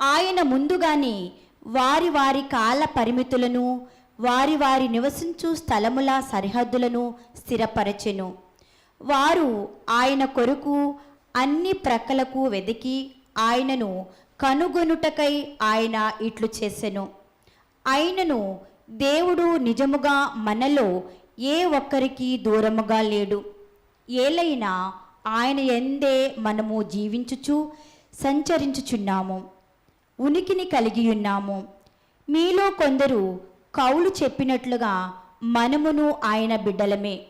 ఆయన ముందుగానే వారి వారి కాల పరిమితులను వారి వారి నివసించు స్థలముల సరిహద్దులను స్థిరపరచెను. వారు ఆయన కొరకు అన్ని ప్రక్కలకు వెదికి ఆయనను కనుగొనుటకై ఆయన ఇట్లు చేసెను. అయినను దేవుడు నిజముగా మనలో ఏ ఒక్కరికి దూరముగా లేడు. ఏలైనా ఆయన యందే మనము జీవించుచు సంచరించుచున్నాము, ఉనికిని కలిగి ఉన్నాము. మీలో కొందరు కౌలు చెప్పినట్లుగా మనమును ఆయన బిడ్డలమే.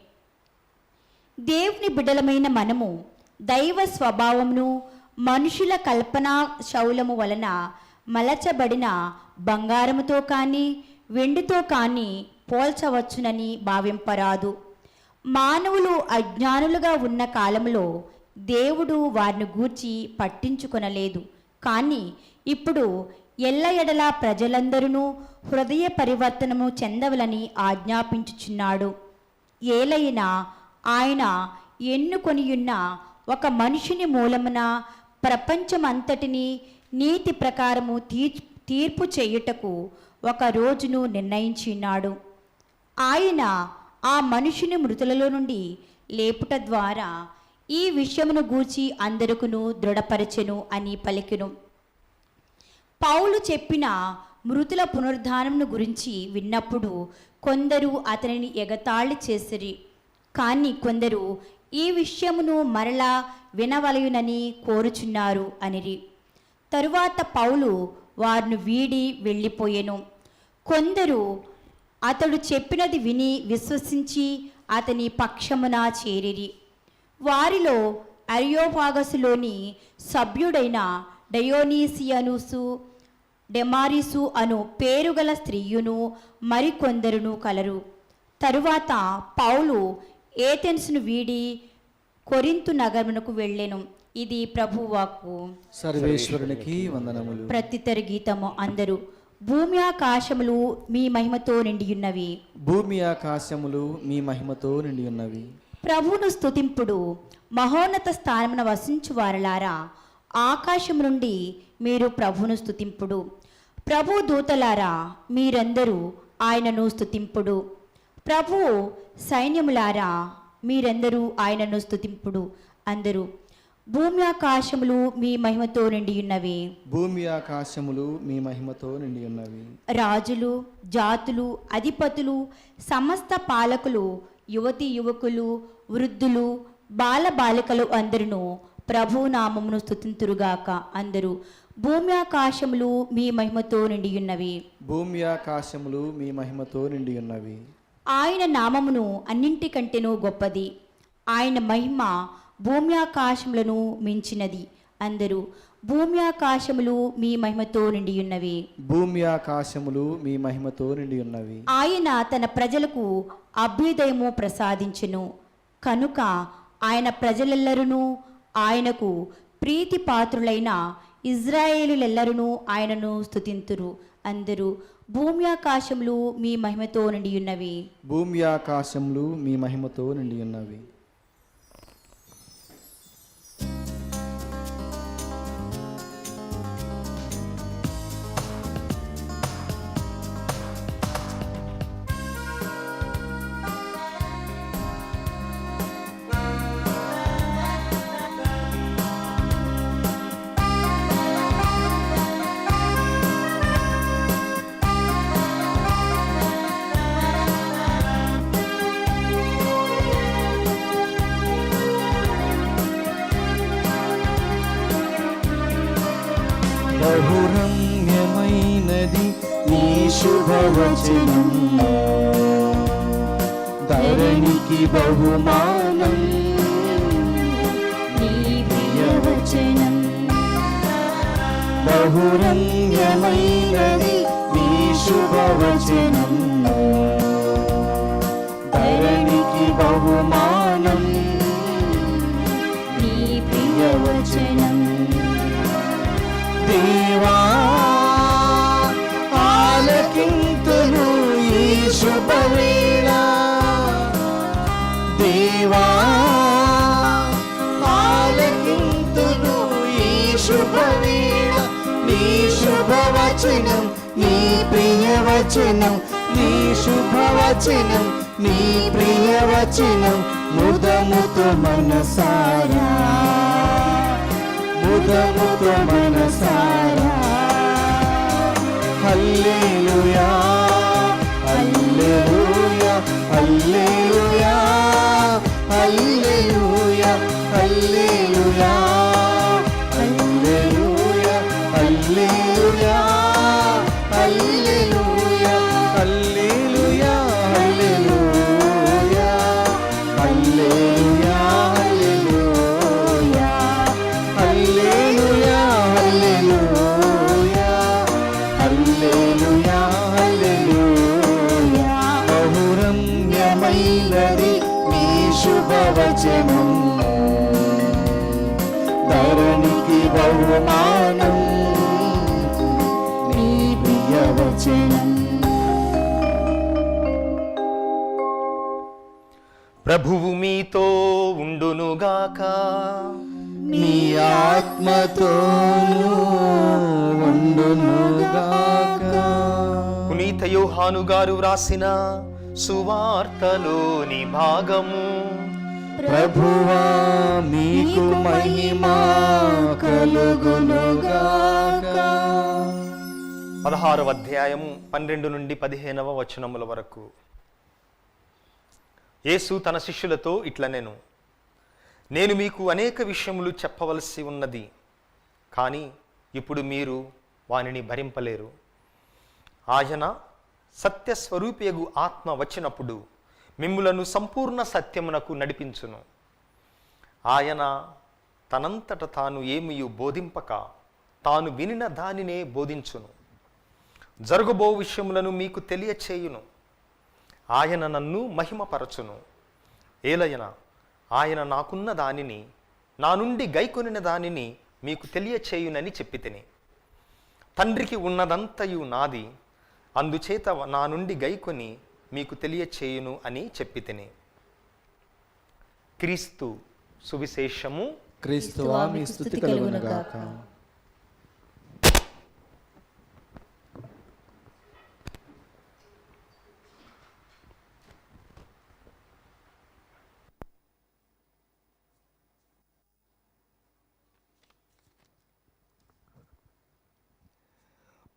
దేవుని బిడ్డలమైన మనము దైవ స్వభావమును మనుషుల కల్పనా శౌలము వలన మలచబడిన బంగారముతో కానీ వెండితో కానీ పోల్చవచ్చునని భావింపరాదు. మానవులు అజ్ఞానులుగా ఉన్న కాలంలో దేవుడు వారిని గూర్చి పట్టించుకొనలేదు. కానీ ఇప్పుడు ఎల్ల ఎడలా ప్రజలందరూ హృదయ పరివర్తనము చెందవలని ఆజ్ఞాపించుచున్నాడు. ఏలైనా ఆయన ఎన్నుకొనియున్న ఒక మనిషిని మూలమున ప్రపంచమంతటిని నీతి ప్రకారము తీర్పు చేయుటకు ఒక రోజును నిర్ణయించినాడు. ఆయన ఆ మనుషుని మృతులలో నుండి లేపుట ద్వారా ఈ విషయమును గూర్చి అందరికును దృఢపరచెను అని పలికెను. పౌలు చెప్పిన మృతుల పునరుద్ధానమును గురించి విన్నప్పుడు కొందరు అతనిని ఎగతాళి చేసిరి. కానీ కొందరు ఈ విషయమును మరలా వినవలయునని కోరుచున్నారు అనిరి. తరువాత పౌలు వారిని వీడి వెళ్ళిపోయెను. కొందరు అతడు చెప్పినది విని విశ్వసించి అతని పక్షమున చేరిరి. వారిలో అరియోపాగసులోని సభ్యుడైన డయోనీసియనుసు, డెమారిసు అను పేరుగల స్త్రీయును మరికొందరును కలరు. తరువాత పౌలు ఏథెన్సును వీడి కొరింతు నగరమునకు వెళ్ళెను. ఇది ప్రభువాక్కు. సర్వేశ్వరునికి వందనములు. ప్రత్యుత్తర గీతము అందరూ. భూమి ఆకాశములు మీ మహిమతో నిండియున్నవి. భూమి ఆకాశములు మీ మహిమతో నిండి ఉన్నవి. ప్రభువును స్తుతింపుడు. మహోన్నత స్థానమున వసించు వారలారా, ఆకాశము నుండి మీరు ప్రభువును స్తుతింపుడు. ప్రభు దూతలారా, మీరందరూ ఆయనను స్తుతింపుడు. ప్రభు సైన్యములారా, మీరందరూ ఆయనను స్తుతింపుడు. అందరూ. భూమి ఆకాశములు మీ మహిమతో నిండి ఉన్నవి. భూమి ఆకాశములు మీ మహిమతో నిండి ఉన్నవి. రాజులు, జాతులు, అధిపతులు, సమస్త పాలకులు, యువతి యువకులు, వృద్ధులు, బాలబాలికలు అందరూ ప్రభు నామమును స్తుతింతురుగాక. అందరూ. భూమి ఆకాశములు మీ మహిమతో నిండి ఉన్నవి. భూమి ఆకాశములు మీ మహిమతో నిండి ఉన్నవి. ఆయన నామమును అన్నింటికంటేనూ గొప్పది. ఆయన మహిమ భూమి ఆకాశములను మించినది. అందరూ. భూమి ఆకాశములు మీ మహిమతో నిండి ఉన్నవి. భూమి ఆకాశములు మీ మహిమతో నిండి ఉన్నవి. ఆయన తన ప్రజలకు అభ్యుదయము ప్రసాదించెను కనుక ఆయన ప్రజలెల్లరూ ఆయనకు ప్రీతి పాత్రులైన ఇజ్రాయేలులెల్లరూ ఆయనను స్తుతింతురు. అందరూ. భూమి ఆకాశములు మీ మహిమతో నిండి ఉన్నవి. భూమి ఆకాశములు మీ మహిమతో నిండి ఉన్నవి. బహురమ్యమైనది నీ శుభవచనం, ధరణికి బహుమానం నీ ప్రియవచనం. బహురమ్యమైనది నీ శుభవచనం, ధరణికి బహుమానం నీ ప్రియవచనం. దేవా ఆలకింతును ఈ శుభవేళ, దేవా ఆలకింతును ఈ శుభవేళ. నీ శుభవచనం, నీ ప్రియవచనం, నీ శుభవచనం, నీ ప్రియవచనం. ముదముతో మనసారా, ముదముతో మనసారా. హల్లెలూయా, హల్లెలూయా, హల్లెలూయా, హల్లెలూయా, హల్లెలూయా, హల్లెలూయా, హల్లెలూయా, హల్లెలూయా, హల్లెలూయా, హల్లెలూయా, హల్లెలూయా, హల్లెలూయా, హల్లెలూయా, హల్లెలూయా, హల్లెలూయా. బహురమ్యమైనది నీ శుభవచనం, ధరణికి బహుమానం నీ ప్రియవచనం. ప్రభువు మీతో ఉండునుగాక. నీ ఆత్మతోనూ ఉండునుగాక. పునీత యోహాను గారు వ్రాసిన సువార్తలోని భాగము. ప్రభువా మీకు మహిమ కలుగునుగాక. 16వ అధ్యాయము 12 నుండి 15వ వచనముల వరకు. యేసు తన శిష్యులతో ఇట్లనెను, నేను మీకు అనేక విషయములు చెప్పవలసి ఉన్నది, కానీ ఇప్పుడు మీరు వానిని భరింపలేరు. ఆయన సత్యస్వరూపియగు ఆత్మ వచ్చినప్పుడు మిమ్ములను సంపూర్ణ సత్యమునకు నడిపించును. ఆయన తనంతట తాను ఏమియు బోధింపక తాను వినిన దానినే బోధించును. జరగబో విషయములను మీకు తెలియచేయును. ఆయన నన్ను మహిమపరచును. ఏలయన ఆయన నాకున్న దానిని, నా నుండి గైకొనిన దానిని మీకు తెలియచేయునని చెప్పితిని. తండ్రికి ఉన్నదంతయు నాది, అందుచేత నా నుండి గైకొని మీకు తెలియచేయును అని చెప్పితిని. క్రీస్తు సువిశేషము. క్రీస్తువా మీ స్తుతి కలుగునుగాక.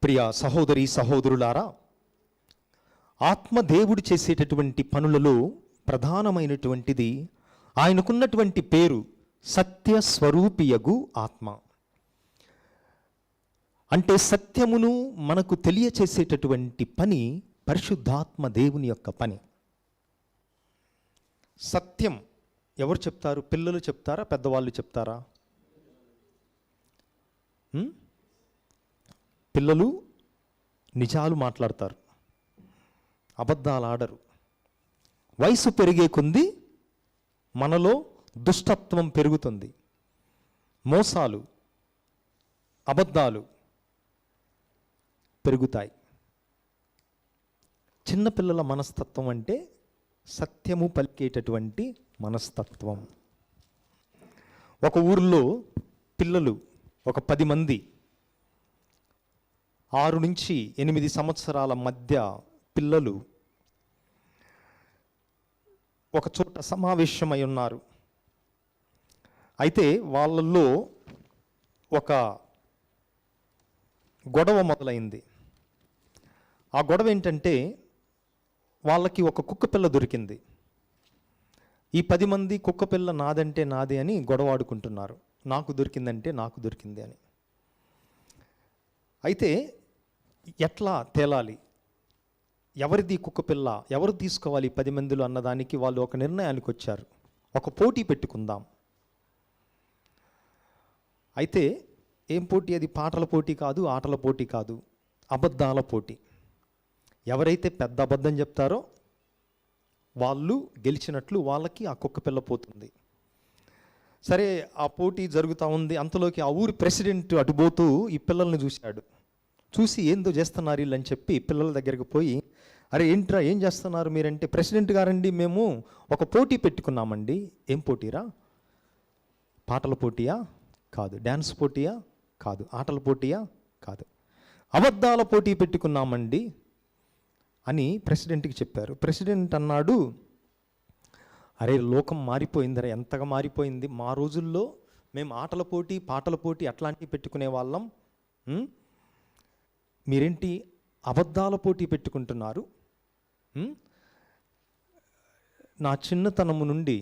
ప్రియ సహోదరి సహోదరులారా, ఆత్మదేవుడు చేసేటటువంటి పనులలో ప్రధానమైనటువంటిది ఆయనకున్నటువంటి పేరు సత్యస్వరూపియగు ఆత్మ. అంటే సత్యమును మనకు తెలియచేసేటటువంటి పని పరిశుద్ధాత్మ దేవుని యొక్క పని. సత్యం ఎవరు చెప్తారు? పిల్లలు చెప్తారా, పెద్దవాళ్ళు చెప్తారా? పిల్లలు నిజాలు మాట్లాడతారు, అబద్ధాలు ఆడరు. వయసు పెరిగే కొద్దీ మనలో దుష్టత్వం పెరుగుతుంది, మోసాలు, అబద్ధాలు పెరుగుతాయి. చిన్నపిల్లల మనస్తత్వం అంటే సత్యము పలికేటటువంటి మనస్తత్వం. ఒక ఊరిలో పిల్లలు ఒక 10 మంది 6 నుంచి 8 సంవత్సరాల మధ్య పిల్లలు ఒక చోట సమావేశమై ఉన్నారు. అయితే వాళ్ళల్లో ఒక గొడవ మొదలైంది. ఆ గొడవ ఏంటంటే, వాళ్ళకి ఒక కుక్క పిల్ల దొరికింది. ఈ 10 మంది కుక్క పిల్ల నాదంటే నాదే అని గొడవ ఆడుకుంటున్నారు. నాకు దొరికిందంటే నాకు దొరికింది అని. అయితే ఎట్లా తేలాలి, ఎవరిది కుక్కపిల్ల, ఎవరు తీసుకోవాలి 10 మందిలో అన్నదానికి వాళ్ళు ఒక నిర్ణయానికి వచ్చారు. ఒక పోటీ పెట్టుకుందాం. అయితే ఏం పోటీ అది? పాటల పోటీ కాదు, ఆటల పోటీ కాదు, అబద్ధాల పోటీ. ఎవరైతే పెద్ద అబద్ధం చెప్తారో వాళ్ళు గెలిచినట్లు, వాళ్ళకి ఆ కుక్కపిల్ల పోతుంది. సరే, ఆ పోటీ జరుగుతూ ఉంది. అంతలోకి ఆ ఊరి ప్రెసిడెంట్ అటుపోతూ ఈ పిల్లల్ని చూశాడు. చూసి ఏందో చేస్తున్నారు వీళ్ళు అని చెప్పి పిల్లల దగ్గరికి పోయి, అరే ఏంట్రా ఏం చేస్తున్నారు మీరంటే, ప్రెసిడెంట్ గారండి మేము ఒక పోటీ పెట్టుకున్నామండి. ఏం పోటీరా? పాటల పోటీయా? కాదు. డ్యాన్స్ పోటీయా? కాదు. ఆటల పోటీయా? కాదు. అబద్ధాల పోటీ పెట్టుకున్నామండి అని ప్రెసిడెంట్కి చెప్పారు. ప్రెసిడెంట్ అన్నాడు, అరే లోకం మారిపోయిందిరా, ఎంతగా మారిపోయింది. మా రోజుల్లో మేము ఆటల పోటీ, పాటల పోటీ అట్లాంటివి పెట్టుకునే వాళ్ళం. మీరేంటి అబద్ధాల పోటీ పెట్టుకుంటున్నారు? నా చిన్నతనము నుండి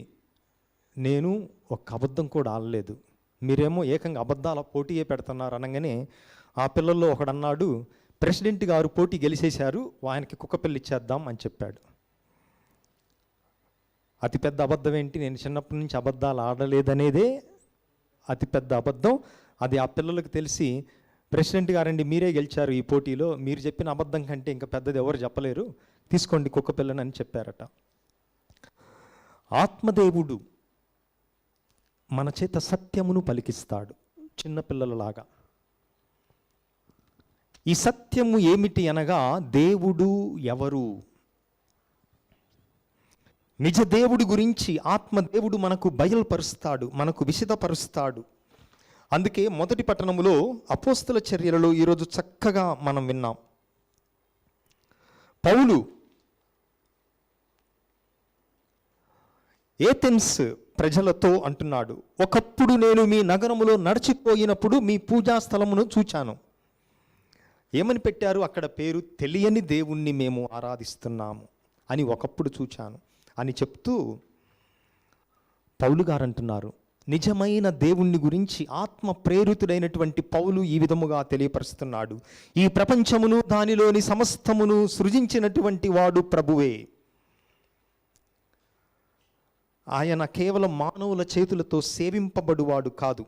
నేను ఒక అబద్ధం కూడా ఆడలేదు, మీరేమో ఏకంగా అబద్ధాల పోటీయే పెడుతున్నారు అనగానే ఆ పిల్లల్లో ఒకడన్నాడు, ప్రెసిడెంట్ గారు పోటీ గెలిచేశారు, ఆయనకి కుక్కపిల్ల ఇచ్చేద్దాం అని చెప్పాడు. అతిపెద్ద అబద్ధం ఏంటి? నేను చిన్నప్పటి నుంచి అబద్ధాలు ఆడలేదనేదే అతిపెద్ద అబద్ధం. అది ఆ పిల్లలకు తెలిసి, ప్రెసిడెంట్ గారండి మీరే గెలిచారు ఈ పోటీలో, మీరు చెప్పిన అబద్ధం కంటే ఇంకా పెద్దది ఎవరు చెప్పలేరు, తీసుకోండి కుక్కపిల్లని అని చెప్పారట. ఆత్మదేవుడు మన చేత సత్యమును పలికిస్తాడు చిన్నపిల్లలలాగా. ఈ సత్యము ఏమిటి అనగా, దేవుడు ఎవరు, నిజ దేవుడి గురించి ఆత్మదేవుడు మనకు బయలుపరుస్తాడు, మనకు విశదపరుస్తాడు. అందుకే మొదటి పట్టణములో అపోస్తల చర్యలలో ఈరోజు చక్కగా మనం విన్నాం. పౌలు ఏథెన్స్ ప్రజలతో అంటున్నాడు, ఒకప్పుడు నేను మీ నగరములో నడిచిపోయినప్పుడు మీ పూజా స్థలమును చూచాను. ఏమని పెట్టారు అక్కడ పేరు? తెలియని దేవుణ్ణి మేము ఆరాధిస్తున్నాము అని ఒకప్పుడు చూచాను అని చెప్తూ పౌలు గారు అంటున్నారు, నిజమైన దేవుణ్ణి గురించి ఆత్మ ప్రేరితుడైనటువంటి పౌలు ఈ విధముగా తెలియపరుస్తున్నాడు. ఈ ప్రపంచమును దానిలోని సమస్తమును సృజించినటువంటి వాడు ప్రభువే. ఆయన కేవలం మానవుల చేతులతో సేవింపబడువాడు కాదు.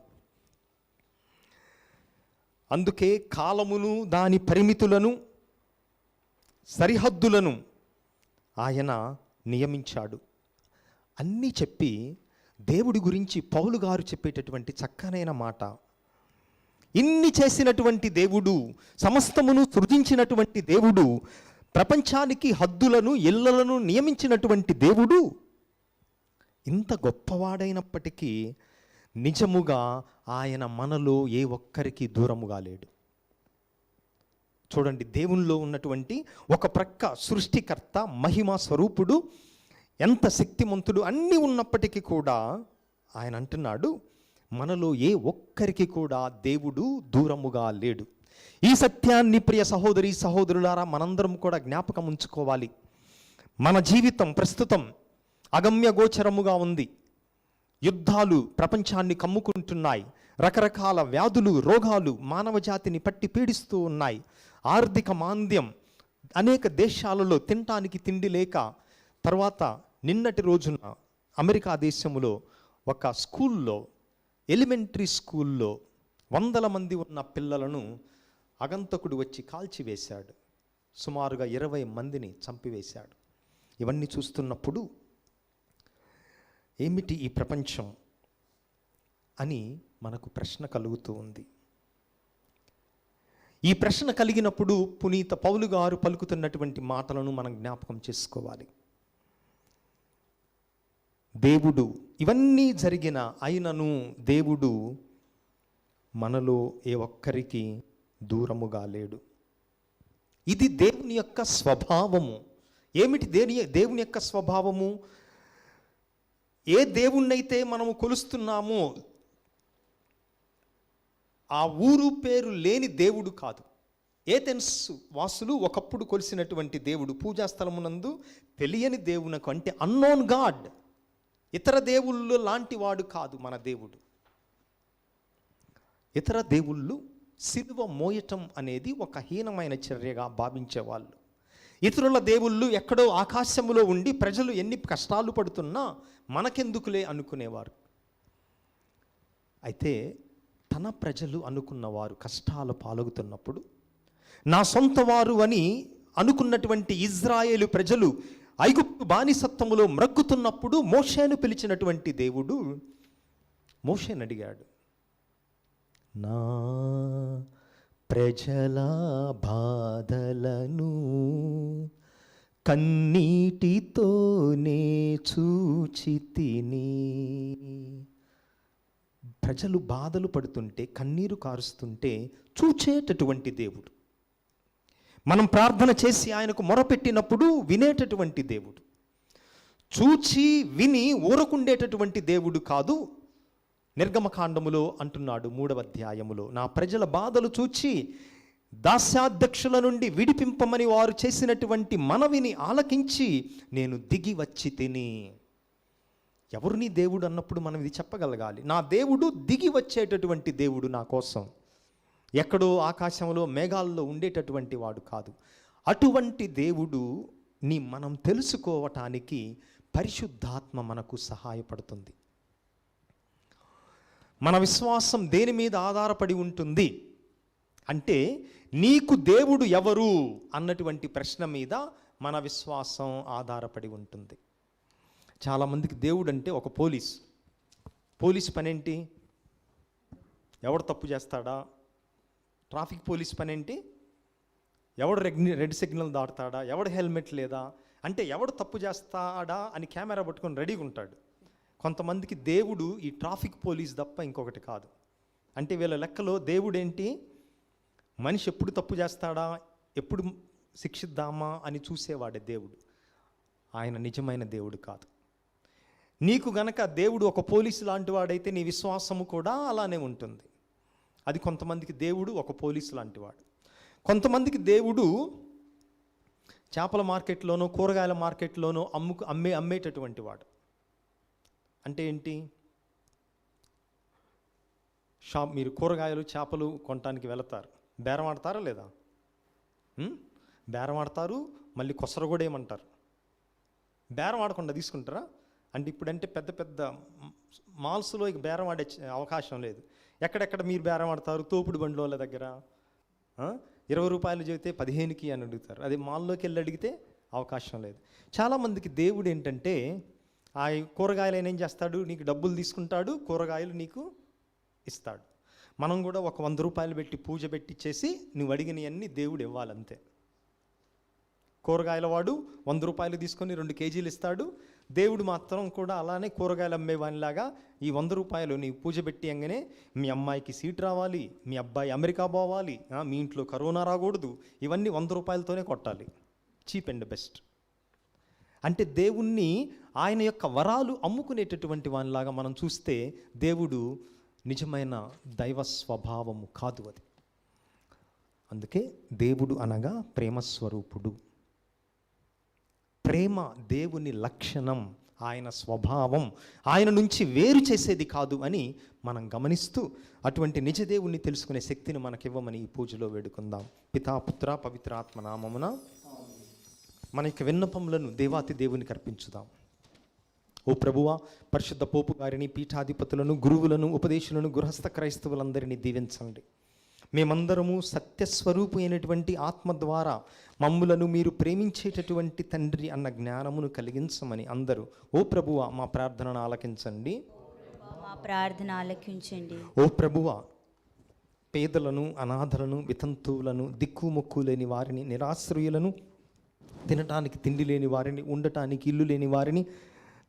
అందుకే కాలమును దాని పరిమితులను సరిహద్దులను ఆయన నియమించాడు. అన్నీ చెప్పి దేవుడి గురించి పౌలు గారు చెప్పేటటువంటి చక్కనైన మాట, ఇన్ని చేసినటువంటి దేవుడు, సమస్తమును సృజించినటువంటి దేవుడు, ప్రపంచానికి హద్దులను ఎల్లలను నియమించినటువంటి దేవుడు ఇంత గొప్పవాడైనప్పటికీ నిజముగా ఆయన మనలో ఏ ఒక్కరికి దూరముగా లేడు. చూడండి, దేవునిలో ఉన్నటువంటి ఒక ప్రక్క సృష్టికర్త, మహిమ స్వరూపుడు, ఎంత శక్తిమంతుడు అన్నీ ఉన్నప్పటికీ కూడా ఆయన అంటున్నాడు, మనలో ఏ ఒక్కరికి కూడా దేవుడు దూరముగా లేడు. ఈ సత్యాన్ని ప్రియ సహోదరి సహోదరులారా మనందరం కూడా జ్ఞాపకం ఉంచుకోవాలి. మన జీవితం ప్రస్తుతం అగమ్య గోచరముగా ఉంది. యుద్ధాలు ప్రపంచాన్ని కమ్ముకుంటున్నాయి. రకరకాల వ్యాధులు, రోగాలు మానవ జాతిని పట్టి పీడిస్తూ ఉన్నాయి. ఆర్థిక మాంద్యం, అనేక దేశాలలో తినటానికి తిండి లేక. తర్వాత నిన్నటి రోజున అమెరికా దేశంలో ఒక స్కూల్లో, ఎలిమెంటరీ స్కూల్లో 100 మంది ఉన్న పిల్లలను అగంతకుడు వచ్చి కాల్చివేశాడు. సుమారుగా 20 మందిని చంపివేశాడు. ఇవన్నీ చూస్తున్నప్పుడు ఏమిటి ఈ ప్రపంచం అని మనకు ప్రశ్న కలుగుతూ ఉంది. ఈ ప్రశ్న కలిగినప్పుడు పునీత పౌలు గారు పలుకుతున్నటువంటి మాటలను మనం జ్ఞాపకం చేసుకోవాలి. దేవుడు, ఇవన్నీ జరిగిన అయినను దేవుడు మనలో ఏ ఒక్కరికి దూరముగా లేడు. ఇది దేవుని యొక్క స్వభావము. ఏమిటి దేవుని యొక్క స్వభావము? ఏ దేవుణ్ణైతే మనము కొలుస్తున్నామో ఆ ఊరు పేరు లేని దేవుడు కాదు. ఏథెన్స్ వాసులు ఒకప్పుడు కొలిసినటువంటి దేవుడు, పూజాస్థలమునందు తెలియని దేవునకు, అంటే అన్నోన్ గాడ్, ఇతర దేవుళ్ళు లాంటి వాడు కాదు మన దేవుడు. ఇతర దేవుళ్ళు సిలువ మోయటం అనేది ఒక హీనమైన చర్యగా భావించేవాళ్ళు. ఇతరుల దేవుళ్ళు ఎక్కడో ఆకాశంలో ఉండి ప్రజలు ఎన్ని కష్టాలు పడుతున్నా మనకెందుకులే అనుకునేవారు. అయితే తన ప్రజలు అనుకున్నవారు కష్టాలు పాలుగుతున్నప్పుడు, నా సొంత వారు అని అనుకున్నటువంటి ఇజ్రాయేలు ప్రజలు ఐగుప్తు బానిసత్వములో మ్రగ్గుతున్నప్పుడు మోషేను పిలిచినటువంటి దేవుడు మోషేను అడిగాడు, నా ప్రజల బాధలను కన్నీటితోనే చూచితిని. ప్రజలు బాధలు పడుతుంటే, కన్నీరు కారుస్తుంటే చూచేటటువంటి దేవుడు. మనం ప్రార్థన చేసి ఆయనకు మొరపెట్టినప్పుడు వినేటటువంటి దేవుడు. చూచి విని ఊరకుండేటటువంటి దేవుడు కాదు. నిర్గమకాండములో అంటున్నాడు 3వ అధ్యాయములో, నా ప్రజల బాధలు చూచి దాస్యాధ్యక్షుల నుండి విడిపింపమని వారు చేసినటువంటి మనవిని ఆలకించి నేను దిగి వచ్చి తిని. ఎవరు నీ దేవుడు అన్నప్పుడు మనం ఇది చెప్పగలగాలి. నా దేవుడు దిగి వచ్చేటటువంటి దేవుడు నా కోసం, ఎక్కడో ఆకాశంలో మేఘాల్లో ఉండేటటువంటి వాడు కాదు. అటువంటి దేవుడు మనం తెలుసుకోవటానికి పరిశుద్ధాత్మ మనకు సహాయపడుతుంది. మన విశ్వాసం దేని మీద ఆధారపడి ఉంటుంది అంటే, నీకు దేవుడు ఎవరు అన్నటువంటి ప్రశ్న మీద మన విశ్వాసం ఆధారపడి ఉంటుంది. చాలామందికి దేవుడు అంటే ఒక పోలీస్ పనేంటి? ఎవడు తప్పు చేస్తాడా? ట్రాఫిక్ పోలీస్ పనేంటి? ఎవడు రెడ్ సిగ్నల్ దాటుతాడా? ఎవడు హెల్మెట్ లేదా? అంటే ఎవడు తప్పు చేస్తాడా అని కెమెరా పట్టుకొని రెడీగా ఉంటాడు. కొంతమందికి దేవుడు ఈ ట్రాఫిక్ పోలీస్ తప్ప ఇంకొకటి కాదు. అంటే వీళ్ళ లెక్కలో దేవుడు ఏంటి? మనిషి ఎప్పుడు తప్పు చేస్తాడా, ఎప్పుడు శిక్షిద్దామా అని చూసేవాడే దేవుడు. ఆయన నిజమైన దేవుడు కాదు. నీకు గనక దేవుడు ఒక పోలీసు లాంటి వాడైతే నీ విశ్వాసము కూడా అలానే ఉంటుంది. అది కొంతమందికి దేవుడు ఒక పోలీసు లాంటి వాడు. కొంతమందికి దేవుడు చేపల మార్కెట్లోనో కూరగాయల మార్కెట్లోనో అమ్మేటటువంటి వాడు. అంటే ఏంటి? మీరు కూరగాయలు చేపలు కొనటానికి వెళతారు, బేరం ఆడతారా లేదా? బేరం ఆడతారు, మళ్ళీ కొసర కూడా ఏమంటారు. బేరం ఆడకుండా తీసుకుంటారా? అంటే ఇప్పుడంటే పెద్ద పెద్ద మాల్స్లో ఇక బేరం ఆడే అవకాశం లేదు. ఎక్కడెక్కడ మీరు బేరం ఆడతారు? తోపుడు బండ్ల దగ్గర 20 రూపాయలు చెబితే 15కి అని అడుగుతారు. అది మాల్లోకి వెళ్ళి అడిగితే అవకాశం లేదు. చాలామందికి దేవుడు ఏంటంటే, ఆ కూరగాయలు ఆయన ఏం చేస్తాడు, నీకు డబ్బులు తీసుకుంటాడు, కూరగాయలు నీకు ఇస్తాడు. మనం కూడా ఒక 100 రూపాయలు పెట్టి పూజ పెట్టించేసి నువ్వు అడిగినవన్నీ దేవుడు ఇవ్వాలంతే. కూరగాయల వాడు 100 రూపాయలు తీసుకొని 2 కేజీలు ఇస్తాడు. దేవుడు మాత్రం కూడా అలానే కూరగాయలు అమ్మేవానిలాగా ఈ 100 రూపాయలు నీ పూజ పెట్టి అంగనే మీ అమ్మాయికి సీట్ రావాలి, మీ అబ్బాయి అమెరికా పోవాలి, మీ ఇంట్లో కరోనా రాకూడదు, ఇవన్నీ 100 రూపాయలతోనే కొట్టాలి. Cheap and best. అంటే దేవుణ్ణి ఆయన యొక్క వరాలు అమ్ముకునేటటువంటి వానిలాగా మనం చూస్తే దేవుడు నిజమైన దైవ స్వభావము కాదు అది. అందుకే దేవుడు అనగా ప్రేమ స్వరూపుడు. ప్రేమ దేవుని లక్షణం, ఆయన స్వభావం, ఆయన నుంచి వేరు చేసేది కాదు అని మనం గమనిస్తూ అటువంటి నిజ దేవుణ్ణి తెలుసుకునే శక్తిని మనకివ్వమని ఈ పూజలో వేడుకుందాం. పితా పుత్ర పవిత్రాత్మ నామమున మన యొక్క విన్నపములను దేవాతి దేవునికి అర్పించుదాం. ఓ ప్రభువా, పరిశుద్ధ పోపు గారిని, పీఠాధిపతులను, గురువులను, ఉపదేశులను, గృహస్థ క్రైస్తవులందరినీ దీవించండి. మేమందరము సత్యస్వరూపు అయినటువంటి ఆత్మ ద్వారా మమ్ములను మీరు ప్రేమించేటటువంటి తండ్రి అన్న జ్ఞానమును కలిగించమని అందరూ ఓ ప్రభువా మా ప్రార్థనను ఆలకించండి. మా ప్రార్థన ఆలకించండి. ఓ ప్రభువా, పేదలను, అనాథలను, వితంతువులను, దిక్కుమొక్కు లేని వారిని, నిరాశ్రయులను, తినటానికి తిండి లేని వారిని, ఉండటానికి ఇల్లు లేని వారిని,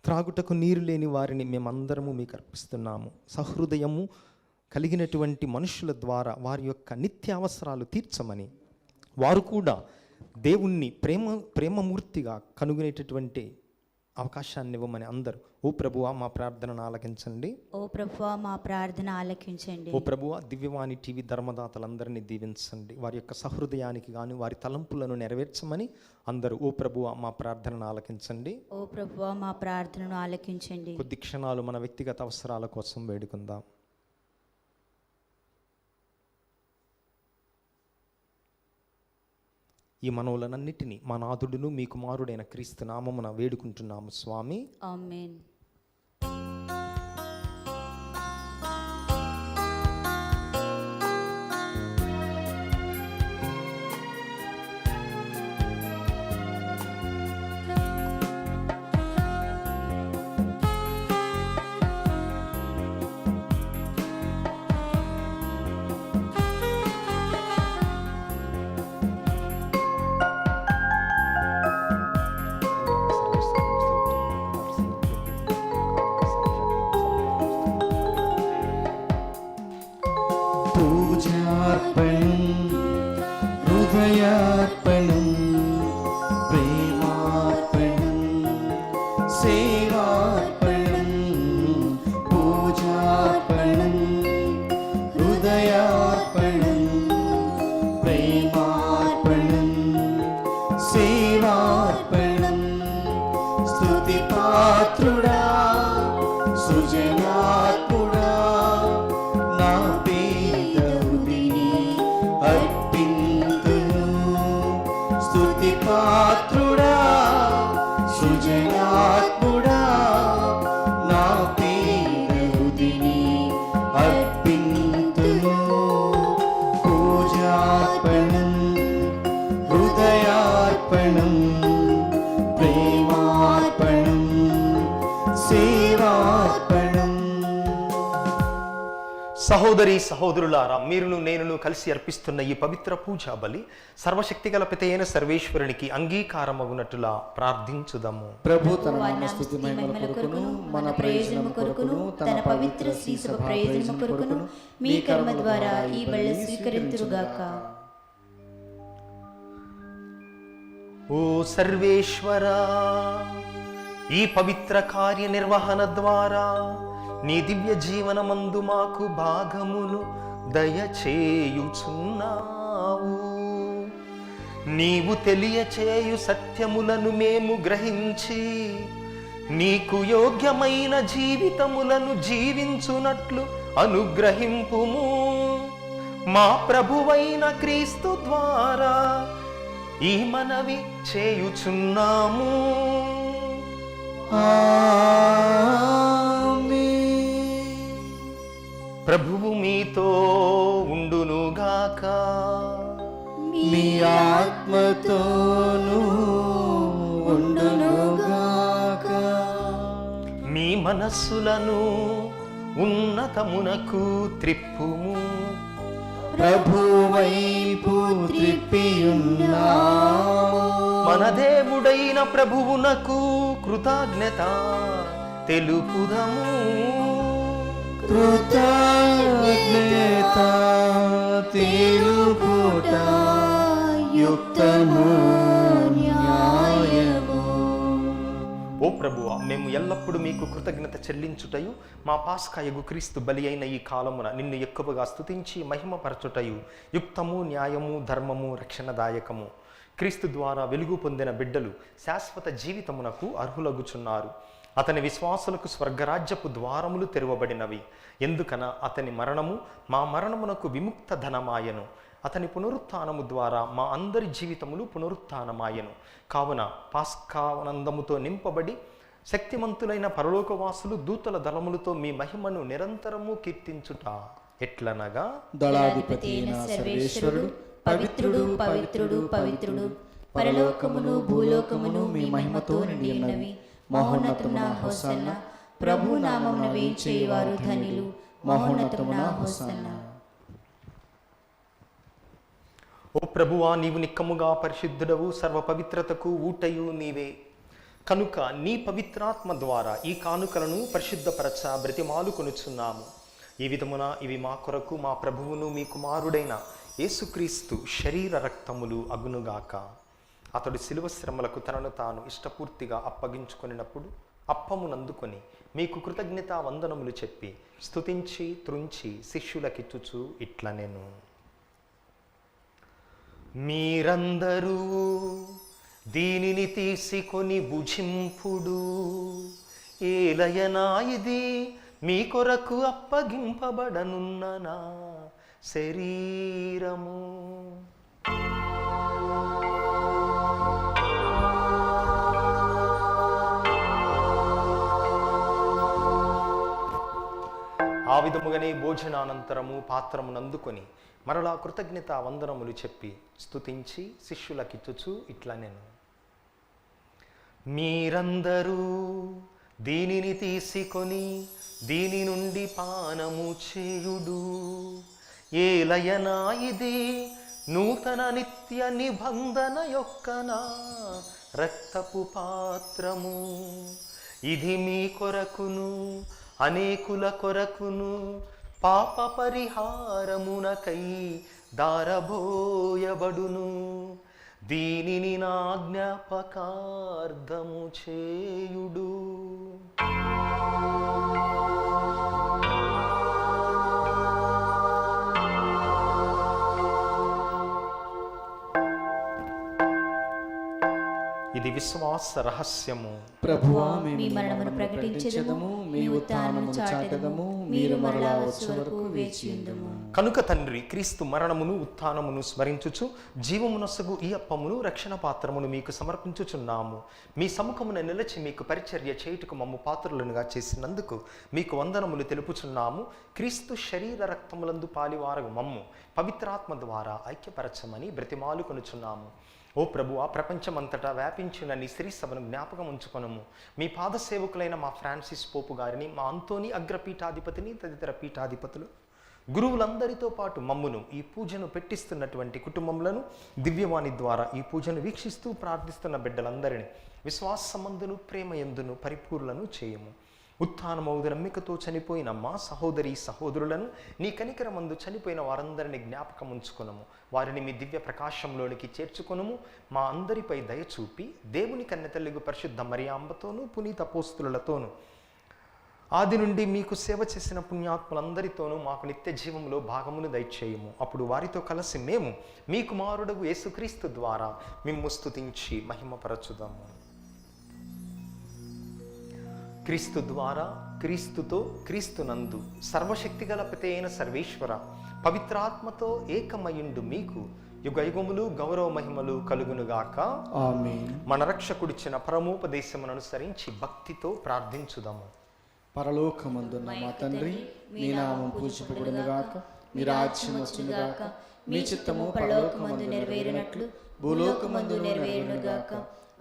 త్రాగుటకు నీరు లేని వారిని మేమందరము మీకు అర్పిస్తున్నాము. సహృదయము కలిగినటువంటి మనుషుల ద్వారా వారి యొక్క నిత్యావసరాలు తీర్చమని, వారు కూడా దేవుణ్ణి ప్రేమమూర్తిగా కనుగొనేటటువంటి అవకాశాన్ని ఇవ్వమని అందరూ ఓ ప్రభువా మా ప్రార్థనను ఆలకించండి. ఓ ప్రభువా మా ప్రార్థన ఆలకించండి. ఓ ప్రభువా, దివ్యవాణి టీవీ ధర్మదాతలందరినీ దీవించండి. వారి యొక్క సహృదయానికి గాను వారి తలంపులను నెరవేర్చమని అందరూ ఓ ప్రభువా మా ప్రార్థనను ఆలకించండి. ఓ ప్రభువా మా ప్రార్థనను ఆలకించండి. కొద్ది క్షణాలు మన వ్యక్తిగత అవసరాల కోసం వేడుకుందాం. ఈ మనవులనన్నిటినీ మా నాథుడును మీ కుమారుడైన క్రీస్తు నామమున వేడుకుంటున్నాము స్వామి. ఆమేన్. పూజార్పణం, హృదయార్పణం, ప్రేమార్పణం, సేవార్పణం. పూజార్పణం, హృదయార్పణం, ప్రేమార్పణం, సేవార్పణం. స్తుతి పాత్రుడా, సృజనాత్ముడా, నా పేద హృదిని అర్పింతును. స్తుతి పాత్రుడా, సృజనాత్ముడా, నా పేద హృదిని అర్పింతును. పూజార్పణం, హృదయార్పణం, ప్రేమార్పణం, సేవార్పణం. సహోదరి సహోదరులారా, మీరును నేనును కలిసి అర్పిస్తున్న ఈ పవిత్ర పూజా బలి సర్వశక్తిగల పితయైన సర్వేశ్వరునికి అంగీకారమగునట్టులా ప్రార్థించుదాము. ప్రభు తన నామస్తుతి మహిమల కొరకును మన ప్రయోజనము కొరకును తన పవిత్ర శ్రీసభ ప్రయోజనము కొరకును మీ కర్మ ద్వారా ఈ బలి స్వీకరింతురుగాక. ఓ సర్వేశ్వరా, ఈ పవిత్ర కార్యనిర్వహణ ద్వారా నీ దివ్య జీవనమందు మాకు భాగమును దయచేయుచున్నావు. నీవు తెలియచేయు సత్యములను మేము గ్రహించి నీకు యోగ్యమైన జీవితములను జీవించునట్లు అనుగ్రహింపుము. మా ప్రభువైన క్రీస్తు ద్వారా ఈ మనవి చేయుచున్నాము. ప్రభువు మీతో ఉండునుగాక. మీ ఆత్మతోను ఉండునుగాక. మీ మనస్సులను ఉన్నతమునకు త్రిప్పుము. ప్రభు వైపు త్రిప్పియున్నాము. మన దేవుడైన ప్రభువునకు కృతజ్ఞత తెలుపుదము. కృతజ్ఞత తెలుపుట యుక్తము న్యాయము. ఓ ప్రభువా, మేము ఎల్లప్పుడూ మీకు కృతజ్ఞత చెల్లించుటయు మా పాస్కాయగు క్రీస్తు బలి అయిన ఈ కాలమున నిన్ను ఎక్కువగా స్తుతించి మహిమపరచుటయు యుక్తము న్యాయము ధర్మము రక్షణదాయకము. క్రీస్తు ద్వారా వెలుగు పొందిన బిడ్డలు శాశ్వత జీవితమునకు అర్హులగుచున్నారు. అతని విశ్వాసులకు స్వర్గరాజ్యపు ద్వారములు తెరవబడినవి. ఎందుకన అతని మరణము మా మరణమునకు విముక్త ధనమాయను. అతని పునరుత్థానము ద్వారా మా అందరి జీవితములు పునరుత్థానమాయను. కావున పాస్కానందముతో నింపబడి శక్తిమంతులైన పరలోకవాసులు దూతల దళములతో మీ మహిమను నిరంతరము కీర్తించుట ఎట్లనగా, దళాధిపతి అయిన సర్వేశ్వరుడు పవిత్రుడు పవిత్రుడు పవిత్రుడు, పరలోకమును భూలోకమును మీ మహిమతో నిండి ఉన్నవి. మహోన్నతమున హోసన్న. ప్రభు నామమున వేంచేయువారు ధన్యులు. మహోన్నతమున హోసన్న. ఓ ప్రభువా, నీవు నిక్కముగా పరిశుద్ధుడవు, సర్వ పవిత్రతకు ఊటయు నీవే. కనుక నీ పవిత్రాత్మ ద్వారా ఈ కానుకలను పరిశుద్ధపరచ బ్రతిమాలు కొనుచున్నాము. ఈ విధమున ఇవి మా కొరకు మా ప్రభువును మీ కుమారుడైన యేసుక్రీస్తు శరీర రక్తములు అగునుగాక. అతడు శిలువ శ్రమలకు తనను తాను ఇష్టపూర్తిగా అప్పగించుకొనినప్పుడు అప్పమునందుకొని మీకు కృతజ్ఞతా వందనములు చెప్పి స్తుతించి త్రుంచి శిష్యులకిచ్చుచు ఇట్లనెను, మీరందరూ దీనిని తీసుకొని భుజింపుడు. ఏలయనా ఇది మీ కొరకు అప్పగింపబడనున్న నా శరీరము. విధముగానే భోజనానంతరము పాత్రమునందుకొని మరలా కృతజ్ఞత వందనములు చెప్పి స్తుతించి శిష్యులకిచ్చుచు ఇట్లా నేను, మీరందరూ దీనిని తీసుకొని దీని నుండి పానము చేయుడు, ఏలయనా ఇది నూతన నిత్య నిబంధన యొక్క నా రక్తపు పాత్రము, ఇది మీ కొరకును అనేకుల కొరకును పాప పరిహారమునకై దారబోయబడును, దీనిని నా జ్ఞాపకార్థము చేయుడు. ఇది విశ్వాస రహస్యము. ప్రభువా మీ మరణమును ప్రకటించెదము, మీ ఉత్థానమును చాటెదము, మీరు మరలా వచ్చే వరకు వేచియుందుము. కనుక తండ్రి, క్రీస్తు మరణమును ఉత్థానమును స్మరించుచు జీవమునొసగు ఈ అప్పమును రక్షణ పాత్రమును మీకు సమర్పించుచున్నాము. మీ సముఖమున నిలిచి మీకు పరిచర్య చేయుటకు మమ్ము పాత్రులనుగా చేసినందుకు మీకు వందనములు తెలుపుచున్నాము. క్రీస్తు శరీర రక్తములందు పాలివారగు మమ్ము పవిత్రాత్మ ద్వారా ఐక్యపరచమని బ్రతిమాలుకొనుచున్నాము. ఓ ప్రభువా, ప్రపంచమంతటా వ్యాపించిన నీ శ్రీ సభను జ్ఞాపకం ఉంచుకొనము. మీ పాద సేవకులైన మా ఫ్రాన్సిస్ పోపు గారిని, మా అంతోని అగ్రపీఠాధిపతిని, తదితర పీఠాధిపతులు, గురువులందరితో పాటు మమ్మును ఈ పూజను పెట్టిస్తున్నటువంటి కుటుంబములను, దివ్యవాణి ద్వారా ఈ పూజను వీక్షిస్తూ ప్రార్థిస్తున్న బిడ్డలందరినీ విశ్వాస సంబంధులు, ప్రేమయందును పరిపూర్ణను చేయము. ఉత్థానమౌదు నమ్మికతో చనిపోయిన మా సహోదరి సహోదరులను, నీ కనికరమందు చనిపోయిన వారందరినీ జ్ఞాపకం ఉంచుకొనము. వారిని మీ దివ్య ప్రకాశంలోనికి చేర్చుకొనుము. మా అందరిపై దయచూపి దేవుని కన్నెతల్లిగు పరిశుద్ధ మరియాంబతోనూ పునీత అపోస్తులతోనూ ఆది నుండి మీకు సేవ చేసిన పుణ్యాత్ములందరితోనూ మాకు నిత్య జీవంలో భాగమును దయచేయము. అప్పుడు వారితో కలిసి మేము మీ కుమారుడగు యేసుక్రీస్తు ద్వారా మిమ్ము స్తుతించి మహిమపరచుదాము. క్రీస్తు ద్వారా, క్రీస్తుతో, క్రీస్తునందు సర్వశక్తిగల పిత అయిన సర్వేశ్వర పవిత్రాత్మతో ఏకమయుండు మీకు యుగయుగములు గౌరవ మహిమలు కలుగునుగాక. ఆమేన్. మన రక్షకుడిచ్చిన పరమోపదేశమును అనుసరించి భక్తితో ప్రార్థించుదాము. పరలోకమందున్న మా తండ్రి, మీ నామం పూజింపబడునుగాక, మీ రాజ్యం వచ్చునుగాక, మీ చిత్తము పరలోకమందు నెరవేరినట్లు భూలోకమందు నెరవేరునుగాక.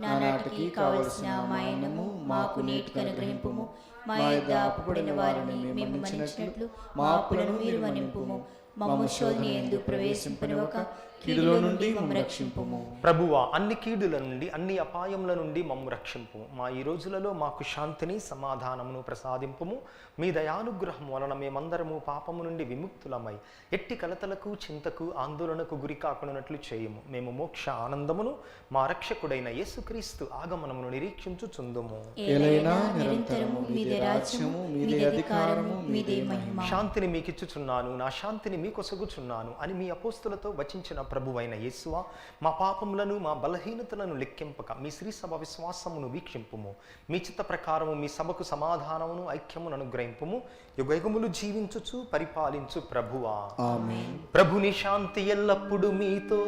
నానాటికి కావలసిన మాయనము మాకు నేటికి అనుగ్రహింపుము. మా యొద్ద అప్పుబడిన వారిని మేము మన్నించినట్లు మా అప్పులను మీరు మన్నింపుము. మమ్ము శోధన యందు ప్రవేశింపనివ్వక కీడులో నుండి మమ్ము రక్షింపుము. ప్రభువా, అన్ని కీడుల నుండి, అన్ని అపాయముల నుండి మమ్ము రక్షింపు. మా ఈ రోజులలో మాకు శాంతిని, సమాధానమును ప్రసాదింపుము. మీ దయానుగ్రహం వలన మేమందరము పాపము నుండి విముక్తులమై ఎట్టి కలతలకు, చింతకు, ఆందోళనకు గురి కాకున్నట్లు చేయము. మేము మోక్ష ఆనందమును మా రక్షకుడైన యేసుక్రీస్తు ఆగమనమును నిరీక్షించుచుందుము. ఏలైనా నిరంతరము మీదే రాజ్యము, మీదే అధికారము, మీదే మహిమ. శాంతిని మీకిచ్చుచున్నాను, నా శాంతిని మీకొసగుచున్నాను అని మీ అపోస్తులతో వచించిన ప్రభువైన యేసువా, మా పాపములను, మా బలహీనతలను లెక్కింపక మీ శ్రీ సభ విశ్వాసమును వీక్షింపుము. మీ చిత్త ప్రకారము మీ సభకు సమాధానమును, ఐక్యమును అనుగ్రహింపుము. యుగయుగములు జీవించుచు పరిపాలించు ప్రభువా. ఆమేన్. ప్రభుని శాంతి ఎల్లప్పుడు మీతో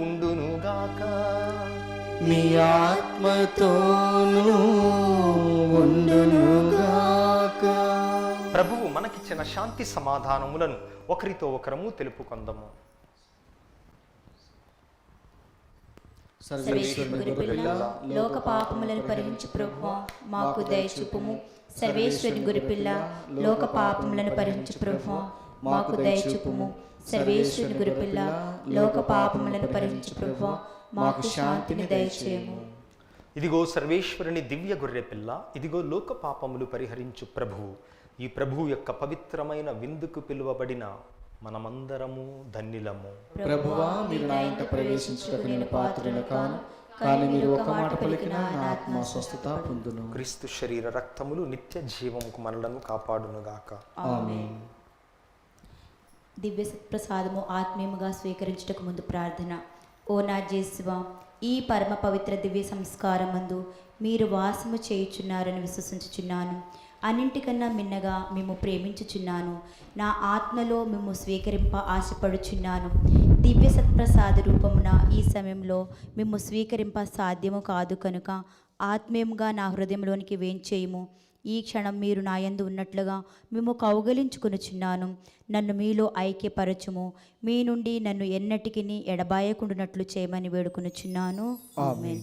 ఉండునుగాక. మీ ఆత్మతోనూ ఉండునుగాక. ప్రభువు మనకిచ్చిన శాంతి సమాధానములను ఒకరితో ఒకరము తెలుపుకొందము. సర్వేశ్వరుని గురిపిల్ల, లోక పాపములను పరిహరించు ప్రభువా, మాకు దయచూపుము. సర్వేశ్వరుని గురిపిల్ల, లోక పాపములను పరిహరించు ప్రభువా, మాకు దయచూపుము. సర్వేశ్వరుని గురిపిల్ల, లోక పాపములను పరిహరించు ప్రభువా, మాకు శాంతిని దయచేయము. ఇదిగో సర్వేశ్వరుని దివ్య గొర్రె పిల్ల, ఇదిగో లోక పాపములు పరిహరించు ప్రభువు. ఈ ప్రభువు యొక్క పవిత్రమైన విందుకు పిలువబడిన మనమందరము ధన్యులము. ప్రభువా, మీరు నా ఇంట ప్రవేశించుటకు నేను పాత్రుడను కాను, కానీ మీరు ఒక మాట పలికినా నా ఆత్మ స్వస్థత పొందును. క్రీస్తు శరీర రక్తములు నిత్య జీవముకు మనలను కాపాడునుగాక. ఆమేన్. దివ్య సత్ప్రసాదము ఆత్మీయముగా స్వీకరించుటకు ముందు ప్రార్థన. ఓ నా జేసువా, ఈ పరమ పవిత్ర దివ్య సంస్కారమందు మీరు వాసము చేయుచున్నారని విశ్వసించుచున్నాను. అన్నింటికన్నా మిన్నగా మేము ప్రేమించుచున్నాను. నా ఆత్మలో మేము స్వీకరింప ఆశపడుచున్నాను. దివ్య సత్ప్రసాద రూపమున ఈ సమయంలో మేము స్వీకరింప సాధ్యము కాదు కనుక ఆత్మీయంగా నా హృదయంలోనికి వేంచేయము. ఈ క్షణం మీరు నా యందు ఉన్నట్లుగా మేము కౌగలించుకొనుచున్నాను. నన్ను మీలో ఐక్యపరచుము. మీ నుండి నన్ను ఎన్నటికి ఎడబాయకుండానట్లు చేయమని వేడుకొనుచున్నాను. ఆమేన్.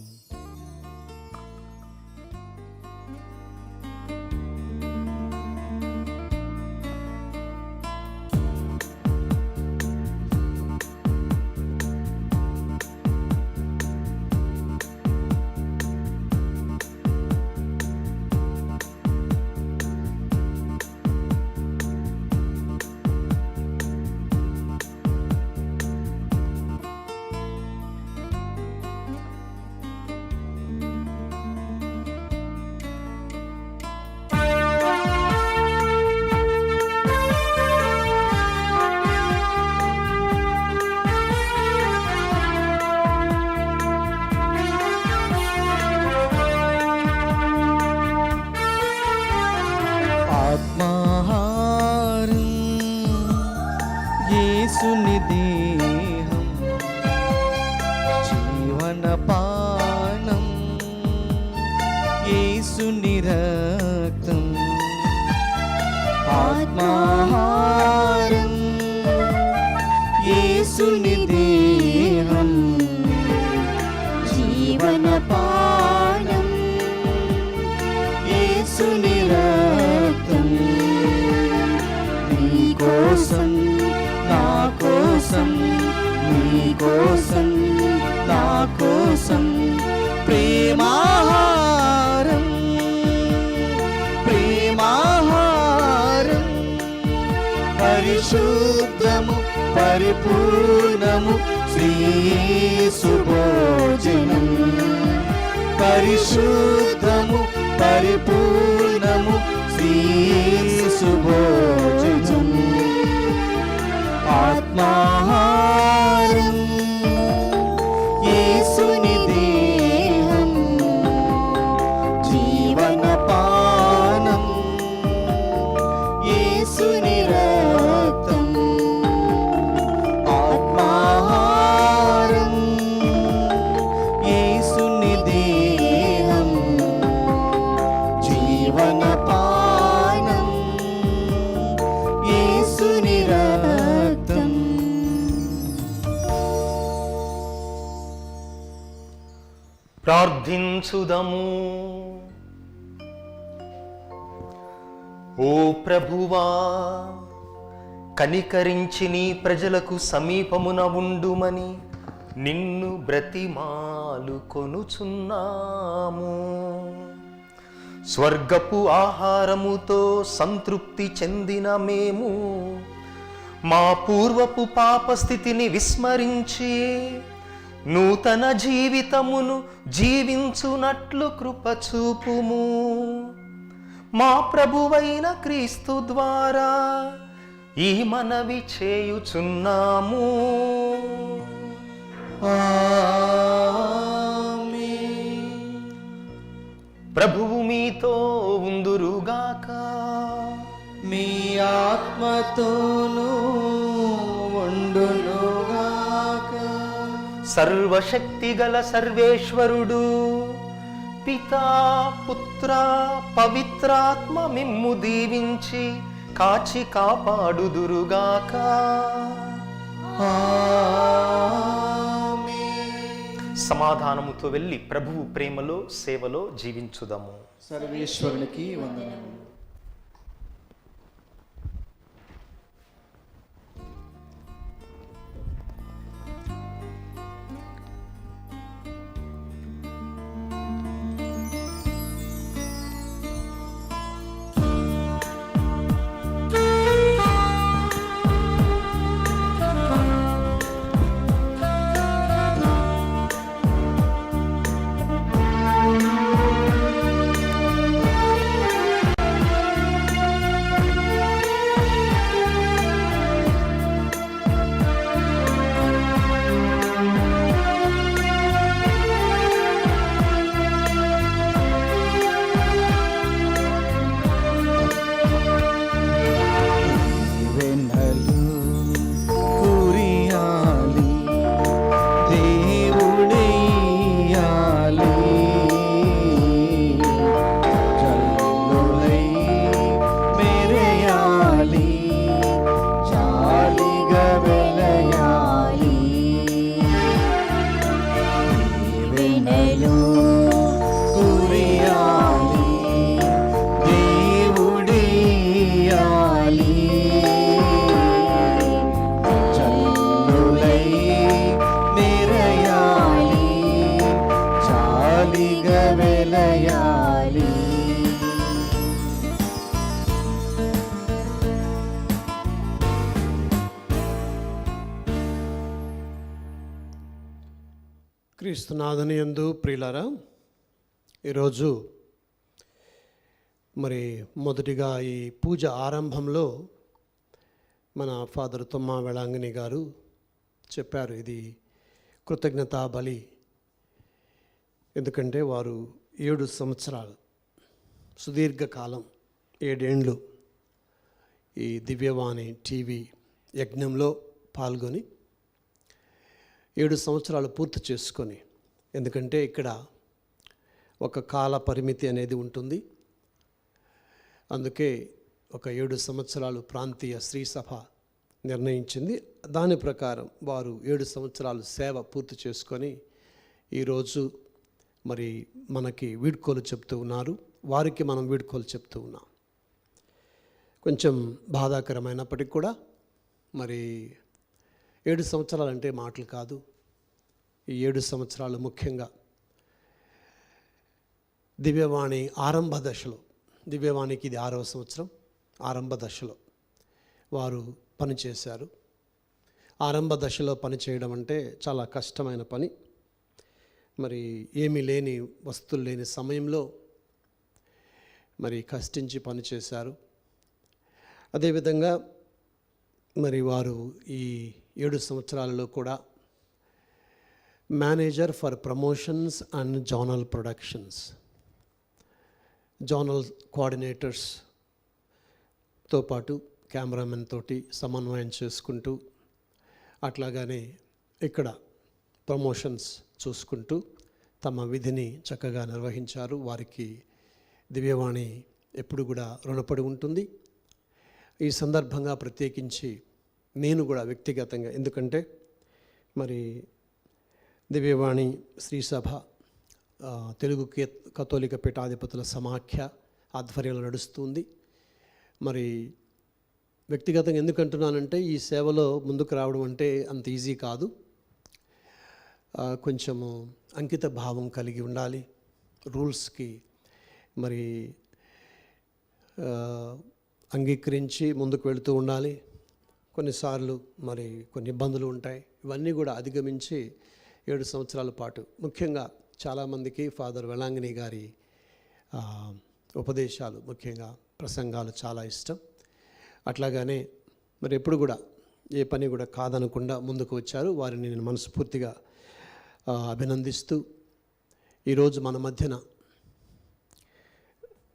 ఆత్మాహారం యేసుని దేహం, జీవనపానం యేసుని రక్తం. ఆత్మాహారం యేసుని దేహం, జీవనపానం యేసుని రక్తం. నీ కోసం నా కోసం, నీ కోసం నా కోసం ప్రేమాహారం, ప్రేమాహారం. పరిశుద్ధము పరిపూర్ణము శ్రీ యేసు భోజనం. పరిశుద్ధము పరిపూర్ణము శ్రీ యేసు భోజనం. ఆత్మాహారం యేసుని దేహం, జీవనపానం యేసుని రక్తం. ఆత్మాహారం యేసుని దేహం, జీవనపానం యేసుని రక్తం. ప్రార్థించుదము. ఓ ప్రభువా, కనికరించి నీ ప్రజలకు సమీపమున ఉండుమని నిన్ను బ్రతిమాలు కొనుచున్నాము. స్వర్గపు ఆహారముతో సంతృప్తి చెందిన మేము మా పూర్వపు పాపస్థితిని విస్మరించి నూతన జీవితమును జీవించునట్లు కృపచూపుము. మా ప్రభువైన క్రీస్తు ద్వారా ఈ మనవి చేయుచున్నాము. ఆమేన్. ప్రభువు మీతో ఉందురుగాక. మీ ఆత్మతోనూ ఉండునుగాక. సర్వశక్తి గల సర్వేశ్వరుడు పితా పుత్ర పవిత్రాత్మ మిమ్ము దీవించి కాచి కాపాడుదురుగాక. ఆమేన్. సమాధానముతో వెళ్ళి ప్రభువు ప్రేమలో సేవలో జీవించుదాము. సర్వేశ్వరునికి వందనములు. నిలయాలి. క్రీస్తునాథుని యందు ప్రియులారా, ఈరోజు మరి మొదటిగా ఈ పూజ ఆరంభంలో మన ఫాదర్ తొమ్మా వెళాంగిని గారు చెప్పారు, ఇది కృతజ్ఞతా బలి. ఎందుకంటే వారు 7 సంవత్సరాలు సుదీర్ఘకాలం 7 ఏండ్లు ఈ దివ్యవాణి టీవీ యజ్ఞంలో పాల్గొని 7 సంవత్సరాలు పూర్తి చేసుకొని, ఎందుకంటే ఇక్కడ ఒక కాల పరిమితి అనేది ఉంటుంది, అందుకే ఒక 7 సంవత్సరాలు ప్రాంతీయ స్త్రీ సభ నిర్ణయించింది. దాని ప్రకారం వారు 7 సంవత్సరాలు సేవ పూర్తి చేసుకొని ఈరోజు మరి మనకి వీడ్కోలు చెప్తూ ఉన్నారు. వారికి మనం వీడ్కోలు చెప్తూ ఉన్నాం. కొంచెం బాధాకరమైనప్పటికీ కూడా మరి 7 సంవత్సరాలు అంటే మాటలు కాదు. ఈ 7 సంవత్సరాలు ముఖ్యంగా దివ్యవాణి ఆరంభ దశలో, దివ్యవాణికి ఇది 6వ సంవత్సరం, ఆరంభ దశలో వారు పనిచేశారు. ఆరంభ దశలో పనిచేయడం అంటే చాలా కష్టమైన పని. మరి ఏమీ లేని, వస్తువులు లేని సమయంలో మరి కష్టించి పనిచేశారు. అదేవిధంగా మరి వారు ఈ 7 సంవత్సరాలలో కూడా manager for promotions and zonal productions, zonal కోఆర్డినేటర్స్తో పాటు కెమెరామెన్ తోటి సమన్వయం చేసుకుంటూ, అట్లాగానే ఇక్కడ ప్రమోషన్స్ చూసుకుంటూ తమ విధిని చక్కగా నిర్వహించారు. వారికి దివ్యవాణి ఎప్పుడు కూడా రుణపడి ఉంటుంది. ఈ సందర్భంగా ప్రత్యేకించి నేను కూడా వ్యక్తిగతంగా, ఎందుకంటే మరి దివ్యవాణి శ్రీ సభ తెలుగు కథోలిక పీఠాధిపతుల సమాఖ్య ఆధ్వర్యంలో నడుస్తుంది. మరి వ్యక్తిగతంగా ఎందుకంటున్నానంటే, ఈ సేవలో ముందుకు రావడం అంటే అంత ఈజీ కాదు. కొంచెము అంకిత భావం కలిగి ఉండాలి. రూల్స్కి మరి అంగీకరించి ముందుకు వెళుతూ ఉండాలి. కొన్నిసార్లు మరి కొన్ని ఇబ్బందులు ఉంటాయి. ఇవన్నీ కూడా అధిగమించి 7 సంవత్సరాల పాటు, ముఖ్యంగా చాలామందికి ఫాదర్ వెళాంగిని గారి ఉపదేశాలు, ముఖ్యంగా ప్రసంగాలు చాలా ఇష్టం. అట్లాగానే మరి ఎప్పుడు కూడా ఏ పని కూడా కాదనకుండా ముందుకు వచ్చారు. వారిని నేను మనస్ఫూర్తిగా అభినందిస్తూ, ఈరోజు మన మధ్యన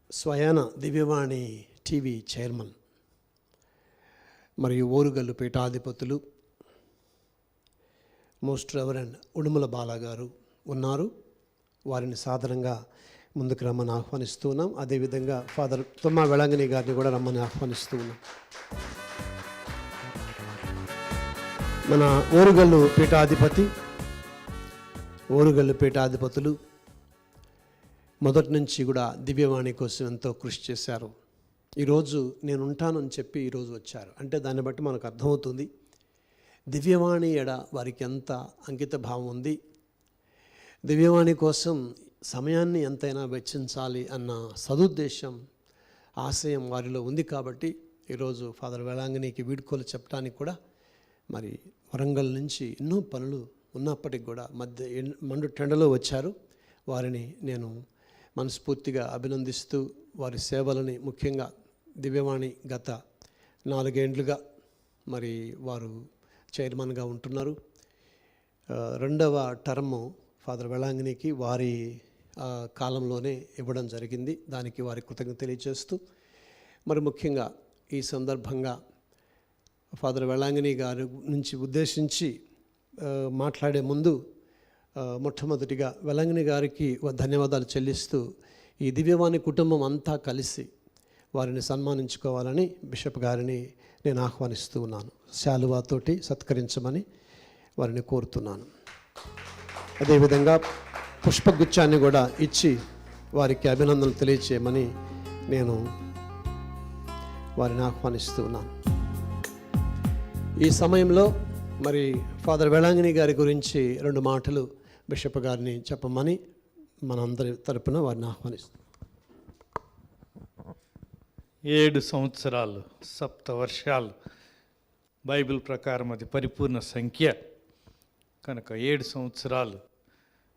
స్వయాన దివ్యవాణి టీవీ చైర్మన్ మరియు ఓరుగల్లు పీఠాధిపతులు మోస్ట్ రెవరెండ్ ఉడుమల బాల గారు ఉన్నారు. వారిని సాధారణంగా ముందుకు రమ్మని ఆహ్వానిస్తూ ఉన్నాం. అదేవిధంగా ఫాదర్ తొమ్మా వెళాంగిని గారిని కూడా రమ్మని ఆహ్వానిస్తూ ఉన్నాం. మన ఓరుగల్లు పీఠాధిపతులు మొదటి నుంచి కూడా దివ్యవాణి కోసం ఎంతో కృషి చేశారు. ఈరోజు నేను ఉంటానని చెప్పి ఈరోజు వచ్చారు అంటే దాన్ని బట్టి మనకు అర్థమవుతుంది దివ్యవాణి ఎడ వారికి ఎంత అంకిత భావం ఉంది. దివ్యవాణి కోసం సమయాన్ని ఎంతైనా వెచ్చించాలి అన్న సదుద్దేశం, ఆశయం వారిలో ఉంది. కాబట్టి ఈరోజు ఫాదర్ వెళాంగినికి వీడ్కోలు చెప్పడానికి కూడా మరి వరంగల్ నుంచి ఎన్నో పనులు ఉన్నప్పటికి కూడా మండు టెండలో వచ్చారు. వారిని నేను మనస్ఫూర్తిగా అభినందిస్తూ, వారి సేవలని, ముఖ్యంగా దివ్యవాణి గత 4 ఏండ్లుగా మరి వారు చైర్మన్గా ఉంటున్నారు. 2వ టర్ము ఫాదర్ వెళాంగినికి వారి కాలంలోనే ఇవ్వడం జరిగింది. దానికి వారి కృతజ్ఞత తెలియజేస్తూ, మరి ముఖ్యంగా ఈ సందర్భంగా ఫాదర్ వెళాంగిని గారి నుంచి ఉద్దేశించి మాట్లాడే ముందు మొట్టమొదటిగా వెళాంగిని గారికి ధన్యవాదాలు చెల్లిస్తూ, ఈ దివ్యవాణి కుటుంబం అంతా కలిసి వారిని సన్మానించుకోవాలని బిషప్ గారిని నేను ఆహ్వానిస్తూ ఉన్నాను. శాలువాతోటి సత్కరించమని వారిని కోరుతున్నాను. అదేవిధంగా పుష్పగుచ్చాన్ని కూడా ఇచ్చి వారికి అభినందనలు తెలియచేయమని నేను వారిని ఆహ్వానిస్తూ ఉన్నాను. ఈ సమయంలో మరి ఫాదర్ వెళాంగిని గారి గురించి 2 మాటలు బిషప్ గారిని చెప్పమని మనందరి తరపున వారిని ఆహ్వానిస్తాం. 7 సంవత్సరాలు, 7 వర్షాలు, బైబిల్ ప్రకారం అది పరిపూర్ణ సంఖ్య కనుక 7 సంవత్సరాలు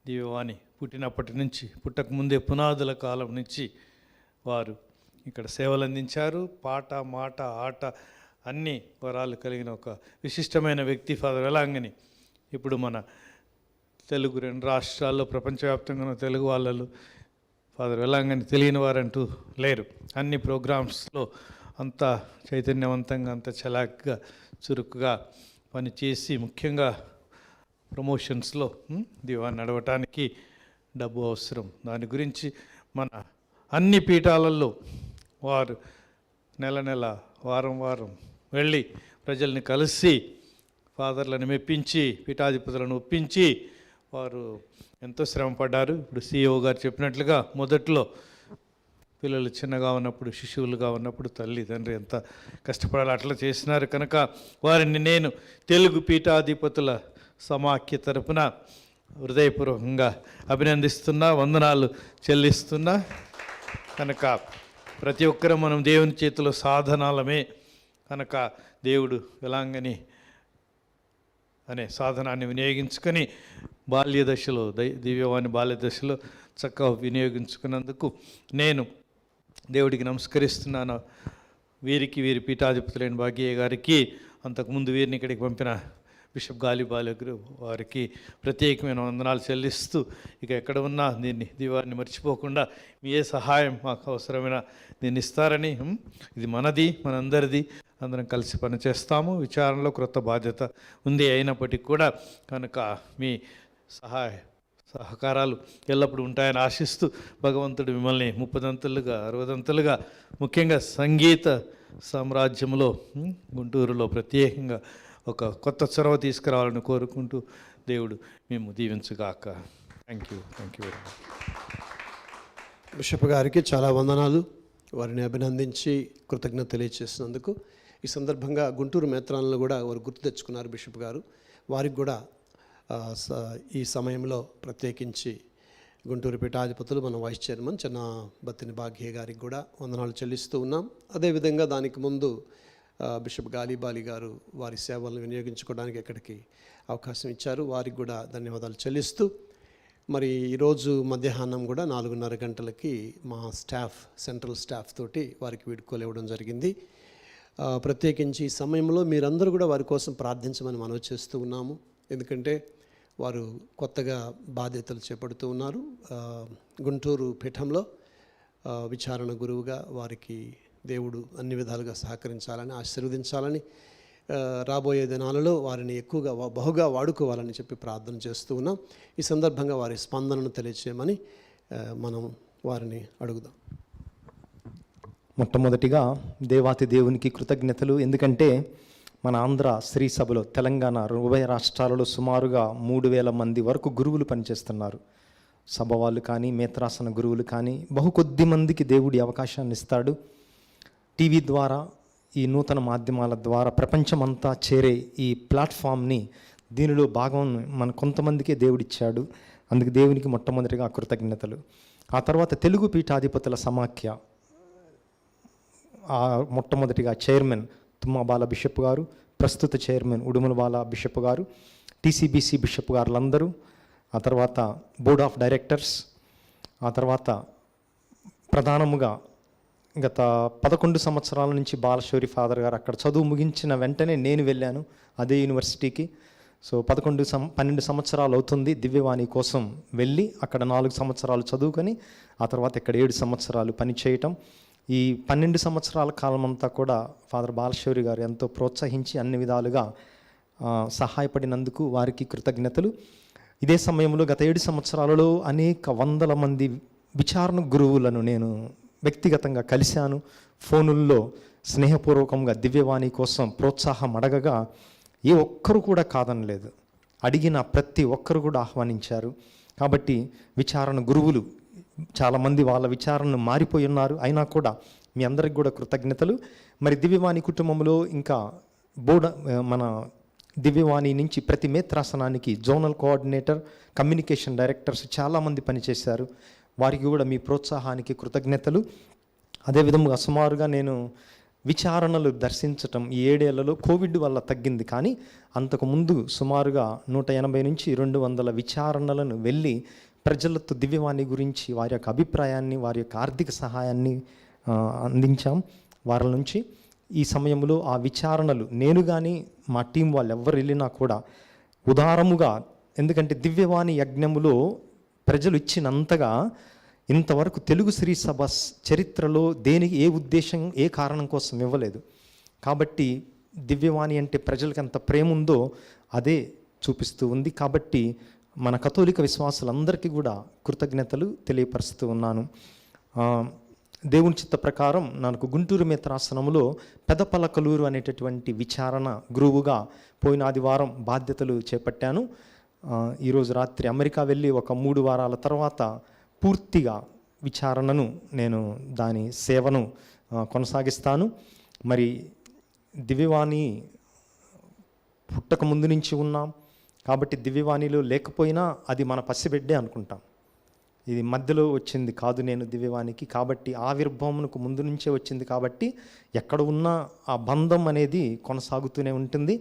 దివ్యవాణి పుట్టినప్పటి నుంచి, పుట్టకముందే పునాదుల కాలం నుంచి వారు ఇక్కడ సేవలు అందించారు. పాట, మాట, ఆట అన్ని వరాలు కలిగిన ఒక విశిష్టమైన వ్యక్తి ఫాదర్ వెలాంగని. ఇప్పుడు మన తెలుగు 2 రాష్ట్రాల్లో, ప్రపంచవ్యాప్తంగా ఉన్న తెలుగు వాళ్ళలో ఫాదర్ వెలాంగని తెలియని వారంటూ లేరు. అన్ని ప్రోగ్రామ్స్లో అంత చైతన్యవంతంగా, అంత చలాక్గా, చురుకుగా పనిచేసి, ముఖ్యంగా ప్రమోషన్స్లో దివాన్ని నడవటానికి డబ్బు అవసరం. దాని గురించి మన అన్ని పీఠాలలో వారు నెల నెల, వారం వారం వెళ్ళి ప్రజల్ని కలిసి ఫాదర్లను మెప్పించి, పీఠాధిపతులను ఒప్పించి వారు ఎంతో శ్రమపడ్డారు. ఇప్పుడు CEO గారు చెప్పినట్లుగా మొదట్లో పిల్లలు చిన్నగా ఉన్నప్పుడు, శిశువులుగా ఉన్నప్పుడు తల్లి తండ్రి ఎంత కష్టపడాలి అట్లా చేసినారు. కనుక వారిని నేను తెలుగు పీఠాధిపతుల సమాఖ్య తరపున హృదయపూర్వకంగా అభినందిస్తున్నా, వందనాలు చెల్లిస్తున్నా. కనుక ప్రతి ఒక్కరూ మనం దేవుని చేతిలో సాధనాలమే. కనుక దేవుడు వెలాంగని అనే సాధనాన్ని వినియోగించుకొని బాల్య దశలో, దివ్యవాణి బాల్య దశలో చక్కగా వినియోగించుకున్నందుకు నేను దేవుడికి నమస్కరిస్తున్నాను. వీరికి, వీరి పీఠాధిపతులైన భాగ్యయ్య గారికి, అంతకుముందు వీరిని ఇక్కడికి పంపిన బిషప్ గాలిబాలి వారికి ప్రత్యేకమైన వందనాలు చెల్లిస్తూ, ఇక ఎక్కడ ఉన్నా దీన్ని దివాన్ని మర్చిపోకుండా మీ ఏ సహాయం మాకు అవసరమైన దీన్ని ఇస్తారని, ఇది మనది, మనందరిది, అందరం కలిసి పనిచేస్తాము. విచారణలో క్రొత్త బాధ్యత ఉంది అయినప్పటికీ కూడా కనుక మీ సహకారాలు ఎల్లప్పుడూ ఉంటాయని ఆశిస్తూ, భగవంతుడు మిమ్మల్ని 30 60 ముఖ్యంగా సంగీత సామ్రాజ్యంలో గుంటూరులో ప్రత్యేకంగా ఒక కొత్త చొరవ తీసుకురావాలని కోరుకుంటూ దేవుడు మేము దీవించుగాక. Thank you very much. Bishop గారికి చాలా వందనాలు. వారిని అభినందించి కృతజ్ఞత తెలియజేసినందుకు. ఈ సందర్భంగా గుంటూరు మేత్రాలను కూడా వారు గుర్తు తెచ్చుకున్నారు బిషప్ గారు. వారికి కూడా ఈ సమయంలో ప్రత్యేకించి గుంటూరు పీఠాధిపతులు, మన వైస్ చైర్మన్ చిన్న బత్తిని భాగ్య గారికి కూడా వందనాలు చెల్లిస్తూ ఉన్నాం. అదేవిధంగా దానికి ముందు బిషప్ గాలిబాలి గారు వారి సేవలను వినియోగించుకోవడానికి ఎక్కడికి అవకాశం ఇచ్చారు, వారికి కూడా ధన్యవాదాలు చెల్లిస్తూ, మరి ఈరోజు మధ్యాహ్నం కూడా 4:30 గంటలకి మా స్టాఫ్, సెంట్రల్ స్టాఫ్ తోటి వారికి వీడ్కోలు ఇవ్వడం జరిగింది. ప్రత్యేకించి ఈ సమయంలో మీరందరూ కూడా వారి కోసం ప్రార్థించమని మనవి చేస్తూ ఉన్నాము. ఎందుకంటే వారు కొత్తగా బాధ్యతలు చేపడుతూ ఉన్నారు. గుంటూరు పీఠంలో విచారణ గురువుగా వారికి దేవుడు అన్ని విధాలుగా సహకరించాలని, ఆశీర్వదించాలని, రాబోయే దినాలలో వారిని ఎక్కువగా బహుగా వాడుకోవాలని చెప్పి ప్రార్థన చేస్తూ ఉన్నాం. ఈ సందర్భంగా వారి స్పందనను తెలియచేయమని మనం వారిని అడుగుదాం. మొట్టమొదటిగా దేవాతి దేవునికి కృతజ్ఞతలు. ఎందుకంటే మన ఆంధ్ర శ్రీ సభలో, తెలంగాణ, ఉభయ రాష్ట్రాలలో సుమారుగా 3000 మంది వరకు గురువులు పనిచేస్తున్నారు. సభ వాళ్ళు కానీ, మేత్రాసన గురువులు కానీ, బహు కొద్ది మందికి దేవుడి అవకాశాన్ని ఇస్తాడు. టీవీ ద్వారా, ఈ నూతన మాధ్యమాల ద్వారా ప్రపంచమంతా చేరే ఈ ప్లాట్ఫామ్ని, దీనిలో భాగం మన కొంతమందికే దేవుడిచ్చాడు. అందుకు దేవునికి మొట్టమొదటిగా కృతజ్ఞతలు. ఆ తర్వాత తెలుగు పీఠాధిపతుల సమాఖ్య మొట్టమొదటిగా చైర్మన్ తుమ్మబాల బిషప్ గారు, ప్రస్తుత చైర్మన్ ఉడుమలబాల బిషప్ గారు, TCBC బిషప్ గారులందరూ, ఆ తర్వాత బోర్డ్ ఆఫ్ డైరెక్టర్స్, ఆ తర్వాత ప్రధానముగా గత 11 సంవత్సరాల నుంచి బాలశౌరి ఫాదర్ గారు అక్కడ చదువు ముగించిన వెంటనే నేను వెళ్ళాను అదే యూనివర్సిటీకి. సో 12 సంవత్సరాలు అవుతుంది దివ్యవాణి కోసం వెళ్ళి, అక్కడ 4 సంవత్సరాలు చదువుకొని ఆ తర్వాత ఇక్కడ 7 సంవత్సరాలు పని చేయటం. ఈ 12 సంవత్సరాల కాలం అంతా కూడా ఫాదర్ బాలశౌరి గారు ఎంతో ప్రోత్సహించి అన్ని విధాలుగా సహాయపడినందుకు వారికి కృతజ్ఞతలు. ఇదే సమయంలో గత 7 సంవత్సరాలలో అనేక వందల మంది విచారణ గురువులను నేను వ్యక్తిగతంగా కలిశాను. ఫోనుల్లో స్నేహపూర్వకంగా దివ్యవాణి కోసం ప్రోత్సాహం అడగగా ఏ ఒక్కరు కూడా కాదనలేదు. అడిగిన ప్రతి ఒక్కరు కూడా ఆహ్వానించారు. కాబట్టి విచారణ గురువులు చాలామంది వాళ్ళ విచారణను మారిపోయి ఉన్నారు. అయినా కూడా మీ అందరికి కూడా కృతజ్ఞతలు. మరి దివ్యవాణి కుటుంబంలో ఇంకా మన దివ్యవాణి నుంచి ప్రతి మేత్రాసనానికి జోనల్ కోఆర్డినేటర్, కమ్యూనికేషన్ డైరెక్టర్స్ చాలామంది పనిచేశారు. వారికి కూడా మీ ప్రోత్సాహానికి కృతజ్ఞతలు. అదేవిధంగా సుమారుగా నేను విచారణలు దర్శించటం ఈ 7 ఏళ్లలో కోవిడ్ వల్ల తగ్గింది, కానీ అంతకుముందు సుమారుగా 180 నుంచి 200 విచారణలను వెళ్ళి ప్రజలతో దివ్యవాణి గురించి వారి యొక్క అభిప్రాయాన్ని, వారి యొక్క ఆర్థిక సహాయాన్ని అందించాం వారి నుంచి. ఈ సమయంలో ఆ విచారణలు నేను కానీ మా టీం వాళ్ళు ఎవరు వెళ్ళినా కూడా ఉదారముగా, ఎందుకంటే దివ్యవాణి యజ్ఞములో ప్రజలు ఇచ్చినంతగా ఇంతవరకు తెలుగు శ్రీ సభ చరిత్రలో దేనికి, ఏ ఉద్దేశం, ఏ కారణం కోసం ఇవ్వలేదు. కాబట్టి దివ్యవాణి అంటే ప్రజలకు ఎంత ప్రేమ ఉందో అదే చూపిస్తూ ఉంది. కాబట్టి మన కథోలిక విశ్వాసులందరికీ కూడా కృతజ్ఞతలు తెలియపరుస్తూ ఉన్నాను. దేవుని చిత్త ప్రకారం నాకు గుంటూరు మేత్రాసనంలో పెదపలకలూరు అనేటటువంటి విచారణ గురువుగా పోయిన ఆదివారం బాధ్యతలు చేపట్టాను. ఈరోజు రాత్రి అమెరికా వెళ్ళి ఒక 3 వారాల తర్వాత పూర్తిగా విచారణను, నేను దాని సేవను కొనసాగిస్తాను. మరి దివ్యవాణి పుట్టక ముందు నుంచి ఉన్నాం కాబట్టి దివ్యవాణిలో లేకపోయినా అది మన పసిబిడ్డే అనుకుంటాం. ఇది మధ్యలో వచ్చింది కాదు నేను దివ్యవాణికి, కాబట్టి ఆవిర్భావమునకు ముందు నుంచే వచ్చింది కాబట్టి ఎక్కడ ఉన్నా ఆ బంధం అనేది కొనసాగుతూనే ఉంటుంది.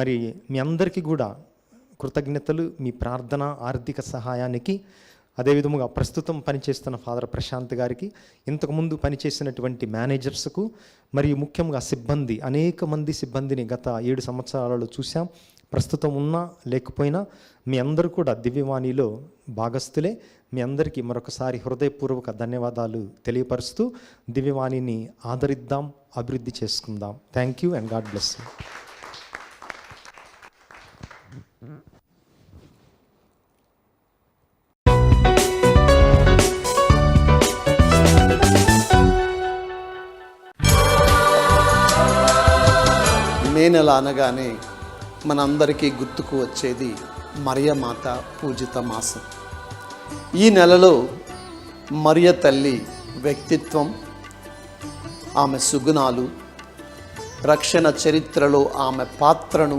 మరి మీ అందరికీ కూడా కృతజ్ఞతలు, మీ ప్రార్థన, ఆర్థిక సహాయానికి. అదేవిధముగా ప్రస్తుతం పనిచేస్తున్న ఫాదర్ ప్రశాంత్ గారికి, ఇంతకుముందు పనిచేసినటువంటి మేనేజర్స్కు, మరియు ముఖ్యంగా సిబ్బంది, అనేక మంది సిబ్బందిని గత 7 సంవత్సరాలలో చూసాం. ప్రస్తుతం ఉన్నా లేకపోయినా మీ అందరూ కూడా దివ్యవాణిలో భాగస్థులే. మీ అందరికీ మరొకసారి హృదయపూర్వక ధన్యవాదాలు తెలియపరుస్తూ దివ్యవాణిని ఆదరిద్దాం, అభివృద్ధి చేసుకుందాం. Thank you and God bless you. May నెల అనగానే మనందరికీ గుర్తుకు వచ్చేది మరియమాత పూజిత మాసం. ఈ నెలలో మరియ తల్లి వ్యక్తిత్వం, ఆమె సుగుణాలు, రక్షణ చరిత్రలో ఆమె పాత్రను